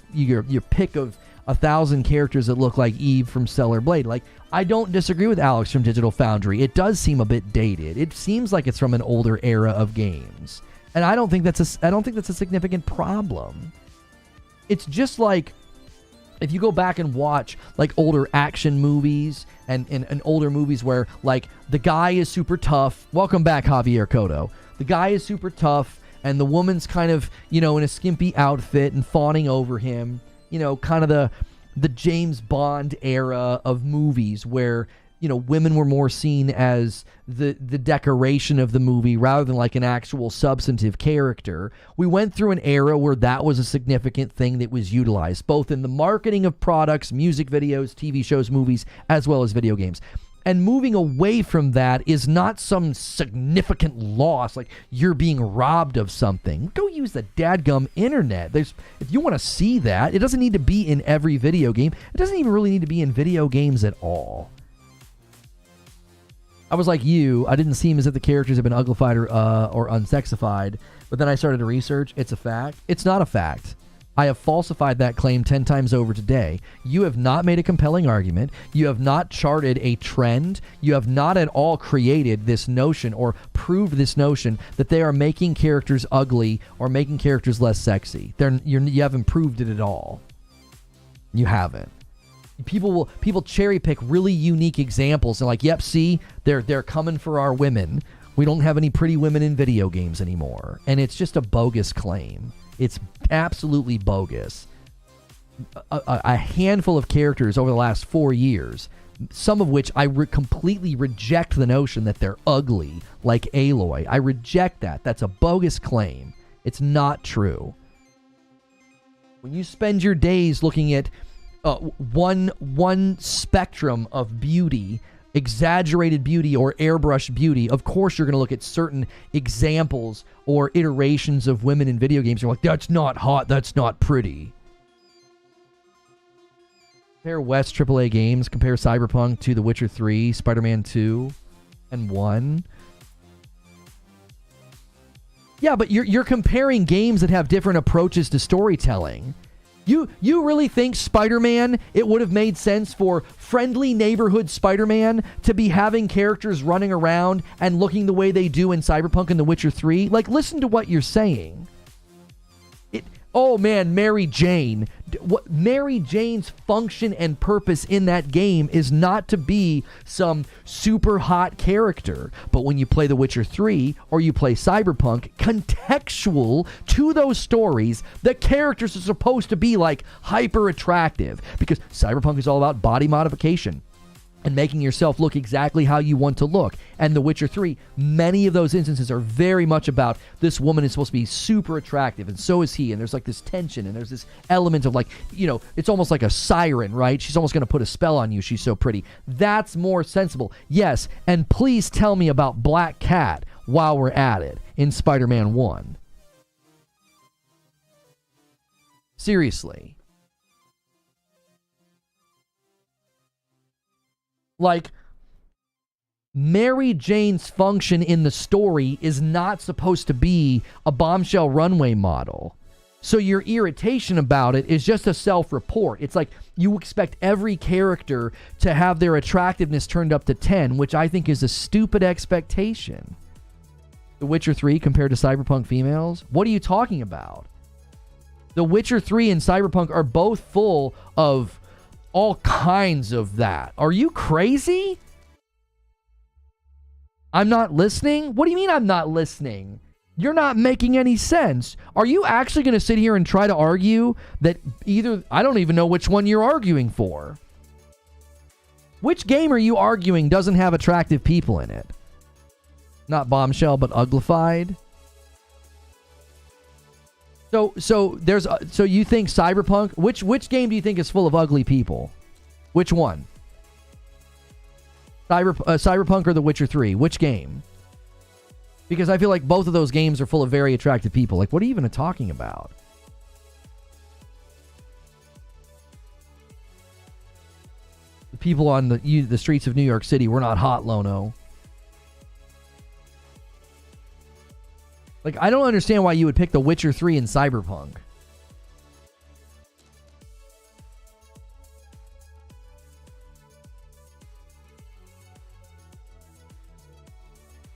pick of 1,000 characters that look like Eve from Stellar Blade. Like, I don't disagree with Alex from Digital Foundry. It does seem a bit dated. It seems like it's from an older era of games, and I don't think that's a significant problem. It's just like if you go back and watch like older action movies and older movies where like the guy is super tough. Welcome back, Javier Cotto. The guy is super tough and the woman's kind of, in a skimpy outfit and fawning over him. Kind of the James Bond era of movies where, women were more seen as the decoration of the movie rather than like an actual substantive character. We went through an era where that was a significant thing that was utilized, both in the marketing of products, music videos, TV shows, movies, as well as video games. And moving away from that is not some significant loss, like you're being robbed of something. Go use the dadgum internet. If you want to see that, it doesn't need to be in every video game. It doesn't even really need to be in video games at all. was like you. I didn't seem as if the characters have been uglified or unsexified. But then I started to research. It's a fact. It's not a fact. I have falsified that claim 10 times over today. You have not made a compelling argument. You have not charted a trend. You have not at all created this notion or proved this notion that they are making characters ugly or making characters less sexy. You haven't proved it at all. You haven't. People cherry pick really unique examples and like, yep, see, they're coming for our women. We don't have any pretty women in video games anymore. And it's just a bogus claim. It's absolutely bogus. A handful of characters over the last 4 years, some of which I completely reject the notion that they're ugly, like Aloy. I reject that. That's a bogus claim. It's not true. When you spend your days looking at one spectrum of beauty, exaggerated beauty or airbrushed beauty, of course you're going to look at certain examples or iterations of women in video games. You're like, that's not hot, that's not pretty. Compare West AAA games, compare Cyberpunk to The Witcher 3, Spider-Man 2, and 1. Yeah, but you're comparing games that have different approaches to storytelling. You really think Spider-Man, it would have made sense for friendly neighborhood Spider-Man to be having characters running around and looking the way they do in Cyberpunk and The Witcher 3? Like, listen to what you're saying. Oh man, Mary Jane. Mary Jane's function and purpose in that game is not to be some super hot character. But when you play The Witcher 3 or you play Cyberpunk, contextual to those stories, the characters are supposed to be like hyper attractive because Cyberpunk is all about body modification and making yourself look exactly how you want to look. And The Witcher 3, many of those instances are very much about this woman is supposed to be super attractive, and so is he, and there's like this tension, and there's this element of like, you know, it's almost like a siren, right? She's almost going to put a spell on you. She's so pretty. That's more sensible. Yes, and please tell me about Black Cat while we're at it in Spider-Man 1. Seriously. Like, Mary Jane's function in the story is not supposed to be a bombshell runway model. So your irritation about it is just a self-report. It's like you expect every character to have their attractiveness turned up to 10, which I think is a stupid expectation. The Witcher 3 compared to Cyberpunk females? What are you talking about? The Witcher 3 and Cyberpunk are both full of all kinds of that. Are you crazy? I'm not listening? What do you mean I'm not listening? You're not making any sense. Are you actually going to sit here and try to argue that either... I don't even know which one you're arguing for. Which game are you arguing doesn't have attractive people in it? Not Bombshell, but Uglified? So you think Cyberpunk? Which game do you think is full of ugly people? Which one? Cyberpunk or The Witcher 3? Which game? Because I feel like both of those games are full of very attractive people. Like, what are you even talking about? The people on the streets of New York City were not hot, Lono. Like, I don't understand why you would pick The Witcher 3 and Cyberpunk.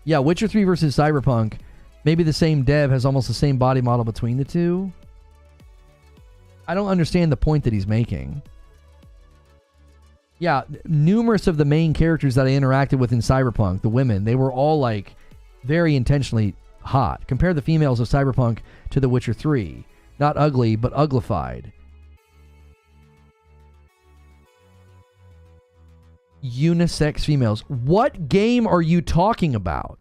Yeah, Witcher 3 versus Cyberpunk. Maybe the same dev has almost the same body model between the two. I don't understand the point that he's making. Yeah, numerous of the main characters that I interacted with in Cyberpunk, the women, they were all like very intentionally hot. Compare the females of Cyberpunk to The Witcher 3. Not ugly, but uglified. Unisex females. What game are you talking about?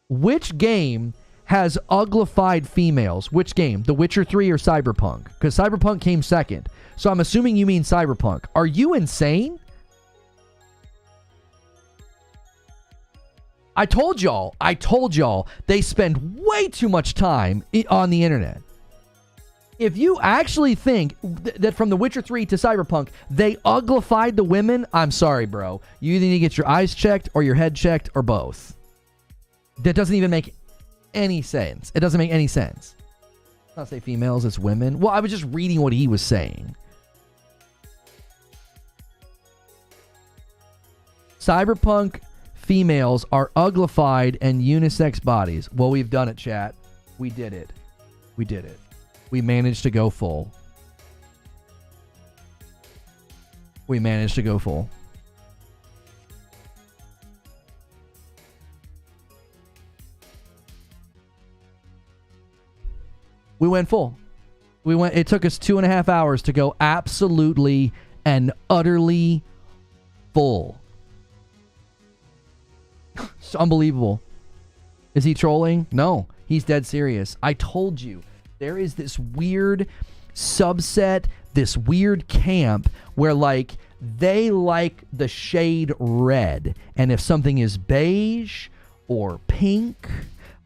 Which game has uglified females? Which game? The Witcher 3 or Cyberpunk? Because Cyberpunk came second. So I'm assuming you mean Cyberpunk. Are you insane? I told y'all, they spend way too much time on the internet. If you actually think that from The Witcher 3 to Cyberpunk, they uglified the women, I'm sorry, bro. You either need to get your eyes checked or your head checked or both. That doesn't even make any sense. It doesn't make any sense. It's not say females, it's women. Well, I was just reading what he was saying. Cyberpunk females are uglified and unisex bodies. Well, we've done it, chat. We did it. We did it. We managed to go full. We managed to go full. We went full. It took us 2.5 hours to go absolutely and utterly full. It's unbelievable. Is he trolling? No, he's dead serious. I told you. There is this weird subset, this weird camp where, like, they like the shade red. And if something is beige or pink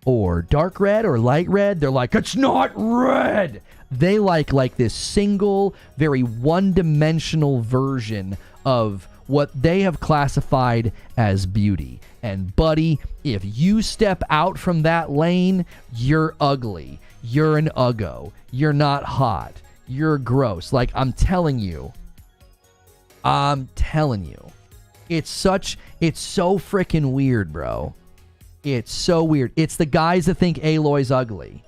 or dark red or light red, they're like, it's not red. They like this single, very one-dimensional version of what they have classified as beauty. And buddy, if you step out from that lane, you're ugly. You're an uggo. You're not hot. You're gross. Like, I'm telling you. It's so freaking weird, bro. It's so weird. It's the guys that think Aloy's ugly.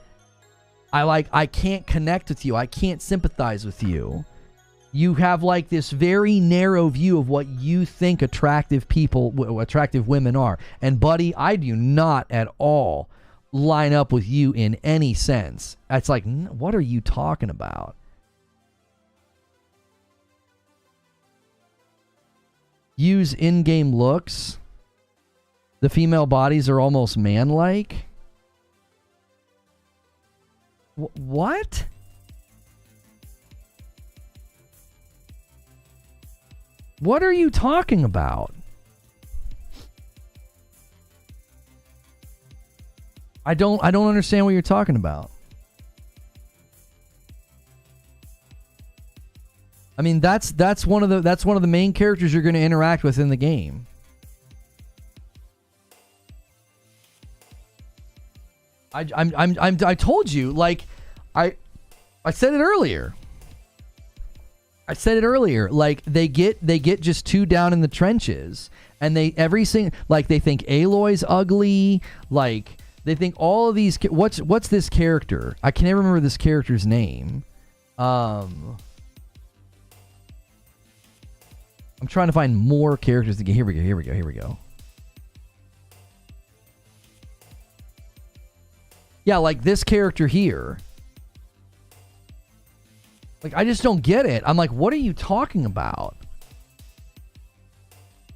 I can't connect with you. I can't sympathize with you. You have like this very narrow view of what you think attractive women are. And buddy, I do not at all line up with you in any sense. It's like, what are you talking about? Use in-game looks. The female bodies are almost man-like. What? What are you talking about? I don't understand what you're talking about. I mean, that's one of the main characters you're going to interact with in the game. I told you, like, I said it earlier. Like, they get just too down in the trenches, and they think Aloy's ugly, like. They think all of these... What's this character? I can never remember this character's name. I'm trying to find more characters to get... Here we go. Yeah, like this character here. Like, I just don't get it. I'm like, what are you talking about?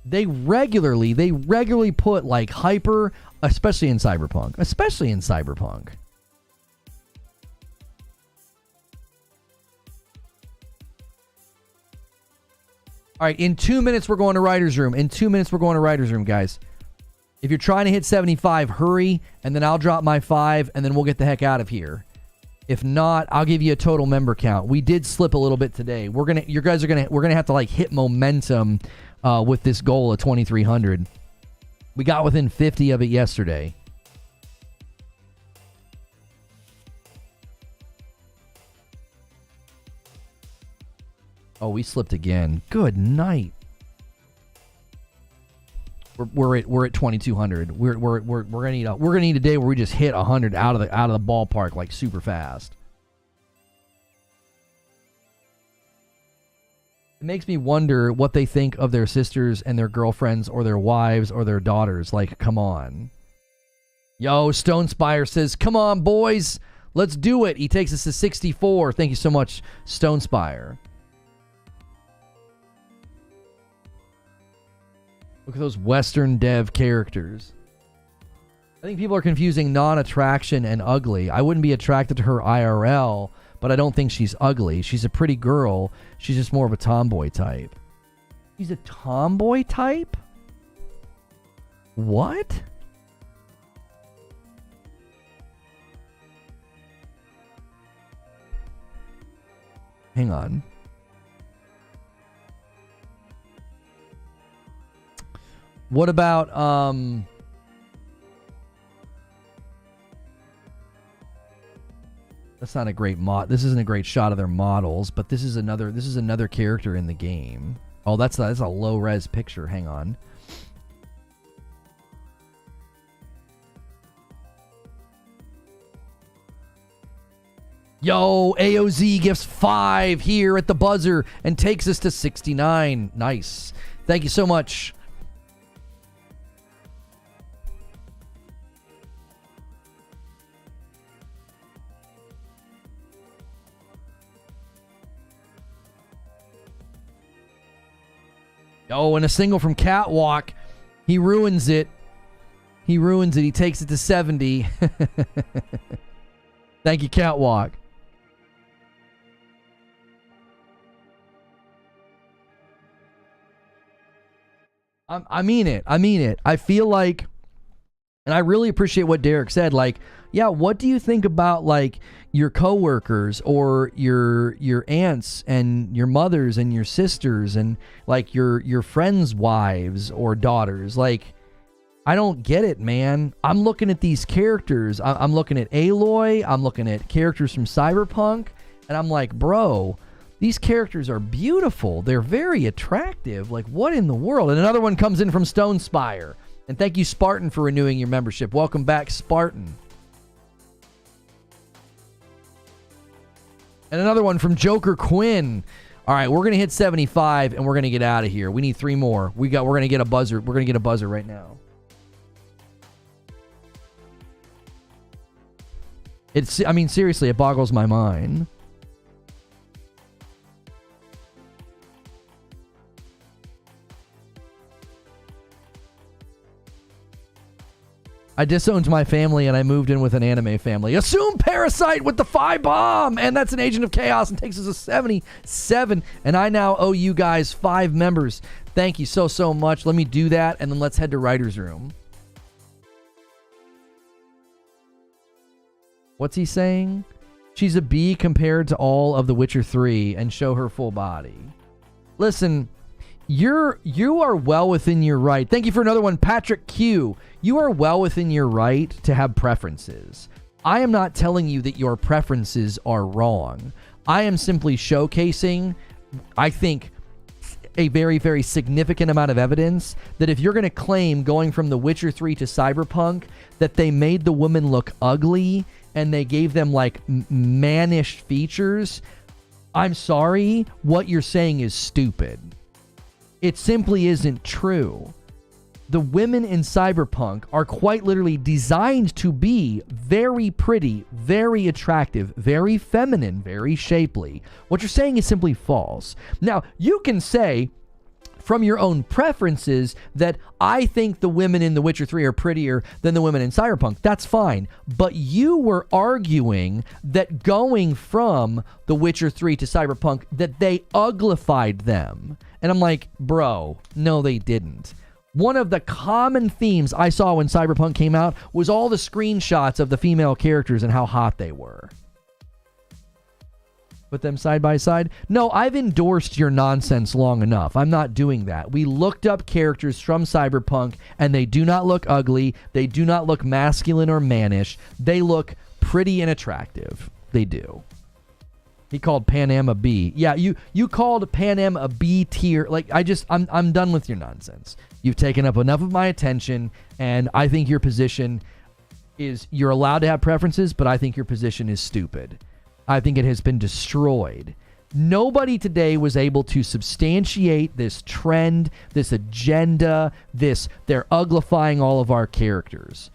They regularly put, like, hyper... Especially in Cyberpunk. All right, in 2 minutes, we're going to Writer's Room. Guys. If you're trying to hit 75, hurry, and then I'll drop my 5, and then we'll get the heck out of here. If not, I'll give you a total member count. We did slip a little bit today. We're gonna have to, like, hit momentum with this goal of 2,300. We got within 50 of it yesterday. Oh, we slipped again. Good night. We're at 2,200. We're gonna need a day where we just hit 100 out of the ballpark, like, super fast. It makes me wonder what they think of their sisters and their girlfriends or their wives or their daughters. Like, come on. Yo, Stonespire says, come on, boys. Let's do it. He takes us to 64. Thank you so much, Stonespire. Look at those Western dev characters. I think people are confusing non-attraction and ugly. I wouldn't be attracted to her IRL, but I don't think she's ugly. She's a pretty girl. She's just more of a tomboy type. She's a tomboy type? What? Hang on. What about that's not a great mod. This isn't a great shot of their models, but this is another character in the game. Oh, that's a low res picture. Hang on. Yo, AOZ gifts 5 here at the buzzer and takes us to 69. Nice. Thank you so much. Oh, and a single from Catwalk. He ruins it. He ruins it. He takes it to 70. Thank you, Catwalk. I mean it. I mean it. I feel like, and I really appreciate what Derek said. Like, yeah, what do you think about like your coworkers or your aunts and your mothers and your sisters and like your friends' wives or daughters? Like, I don't get it, man. I'm looking at these characters. I'm looking at Aloy. I'm looking at characters from Cyberpunk, and I'm like, bro, these characters are beautiful. They're very attractive. Like, what in the world? And another one comes in from Stone Spire. And thank you, Spartan, for renewing your membership. Welcome back, Spartan. And another one from Joker Quinn. All right, we're going to hit 75, and we're going to get out of here. We need 3 more. We're going to get a buzzer. We're going to get a buzzer right now. I mean, seriously, it boggles my mind. I disowned my family and I moved in with an anime family. Assume Parasite with the 5 bomb! And that's an Agent of Chaos and takes us to 77. And I now owe you guys 5 members. Thank you so much. Let me do that and then let's head to Writer's Room. What's he saying? She's a B compared to all of The Witcher 3 and show her full body. Listen, you are well within your right. Thank you for another one, Patrick Q. You are well within your right to have preferences. I am not telling you that your preferences are wrong. I am simply showcasing, I think, a very, very significant amount of evidence that if you're going to claim going from The Witcher 3 to Cyberpunk that they made the women look ugly and they gave them like mannish features, I'm sorry, what you're saying is stupid. It simply isn't true. The women in Cyberpunk are quite literally designed to be very pretty, very attractive, very feminine, very shapely. What you're saying is simply false. Now, you can say from your own preferences that I think the women in The Witcher 3 are prettier than the women in Cyberpunk. That's fine. But you were arguing that going from The Witcher 3 to Cyberpunk, that they uglified them. And I'm like, bro, no, they didn't. One of the common themes I saw when Cyberpunk came out was all the screenshots of the female characters and how hot they were. Put them side by side? No, I've endorsed your nonsense long enough. I'm not doing that. We looked up characters from Cyberpunk, and they do not look ugly. They do not look masculine or mannish. They look pretty and attractive. They do. He called Pan Am a B. Yeah, you called Pan Am a B tier. Like, I'm done with your nonsense. You've taken up enough of my attention, and I think your position is, you're allowed to have preferences, but I think your position is stupid. I think it has been destroyed. Nobody today was able to substantiate this trend, this agenda, they're uglifying all of our characters.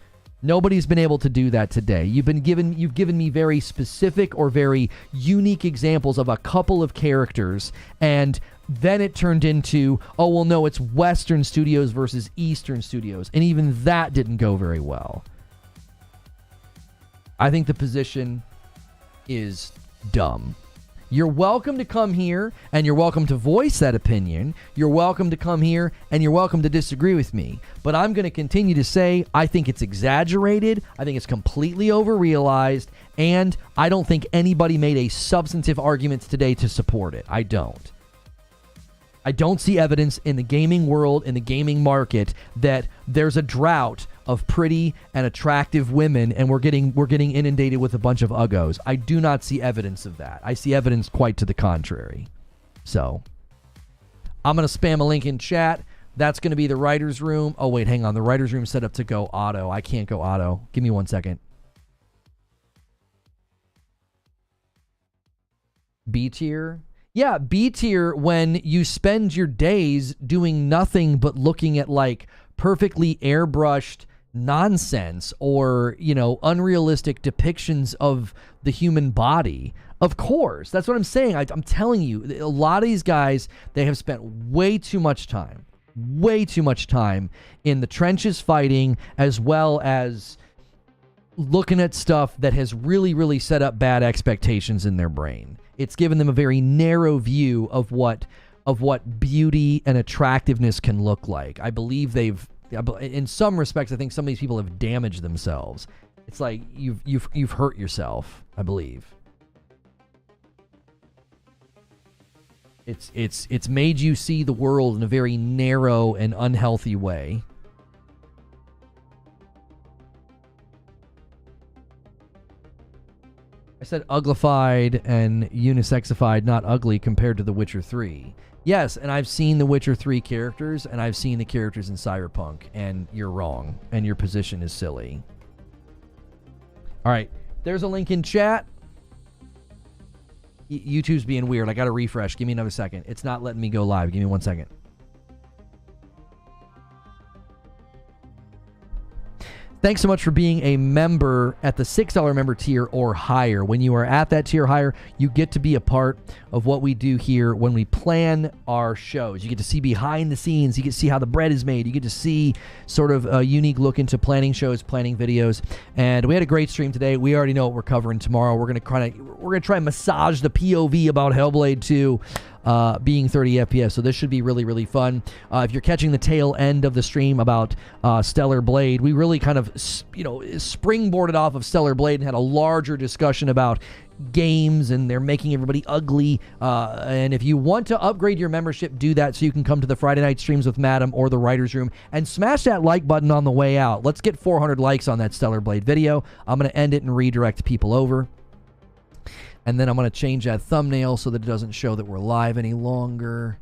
Nobody's been able to do that today. You've given me very specific or very unique examples of a couple of characters, and then it turned into, oh, well, no, it's Western studios versus Eastern studios, and even that didn't go very well. I think the position is dumb. You're welcome to come here, and you're welcome to voice that opinion. You're welcome to come here, and you're welcome to disagree with me. But I'm going to continue to say I think it's exaggerated. I think it's completely overrealized, and I don't think anybody made a substantive argument today to support it. I don't. I don't see evidence in the gaming world, in the gaming market, that there's a drought of pretty and attractive women, and we're getting inundated with a bunch of uggos. I do not see evidence of that. I see evidence quite to the contrary. So, I'm going to spam a link in chat. That's going to be the writer's room. Oh, wait, hang on. The writer's room set up to go auto. I can't go auto. Give me 1 second. B tier. Yeah, B tier when you spend your days doing nothing but looking at like perfectly airbrushed nonsense or, you know, unrealistic depictions of the human body. Of course, that's what I'm saying. I'm telling you, a lot of these guys, they have spent way too much time in the trenches fighting, as well as looking at stuff that has really, really set up bad expectations in their brain. It's given them a very narrow view of what beauty and attractiveness can look like. I believe in some respects, I think some of these people have damaged themselves. It's like you've hurt yourself, I believe. It's made you see the world in a very narrow and unhealthy way. I said uglified and unisexified, not ugly, compared to The Witcher 3. Yes, and I've seen The Witcher 3 characters, and I've seen the characters in Cyberpunk, and you're wrong, and your position is silly. All right, there's a link in chat. YouTube's being weird. I got to refresh. Give me another second. It's not letting me go live. Give me 1 second. Thanks so much for being a member at the $6 member tier or higher. When you are at that tier higher, you get to be a part of what we do here when we plan our shows. You get to see behind the scenes. You get to see how the bread is made. You get to see sort of a unique look into planning shows, planning videos. And we had a great stream today. We already know what we're covering tomorrow. We're gonna try and massage the POV about Hellblade 2. Being 30 FPS, so this should be really, really fun. If you're catching the tail end of the stream about Stellar Blade, we really kind of, springboarded off of Stellar Blade and had a larger discussion about games, and they're making everybody ugly. And if you want to upgrade your membership, do that so you can come to the Friday night streams with Madam or the Writer's Room, and smash that like button on the way out. Let's get 400 likes on that Stellar Blade video. I'm going to end it and redirect people over. And then I'm going to change that thumbnail so that it doesn't show that we're live any longer.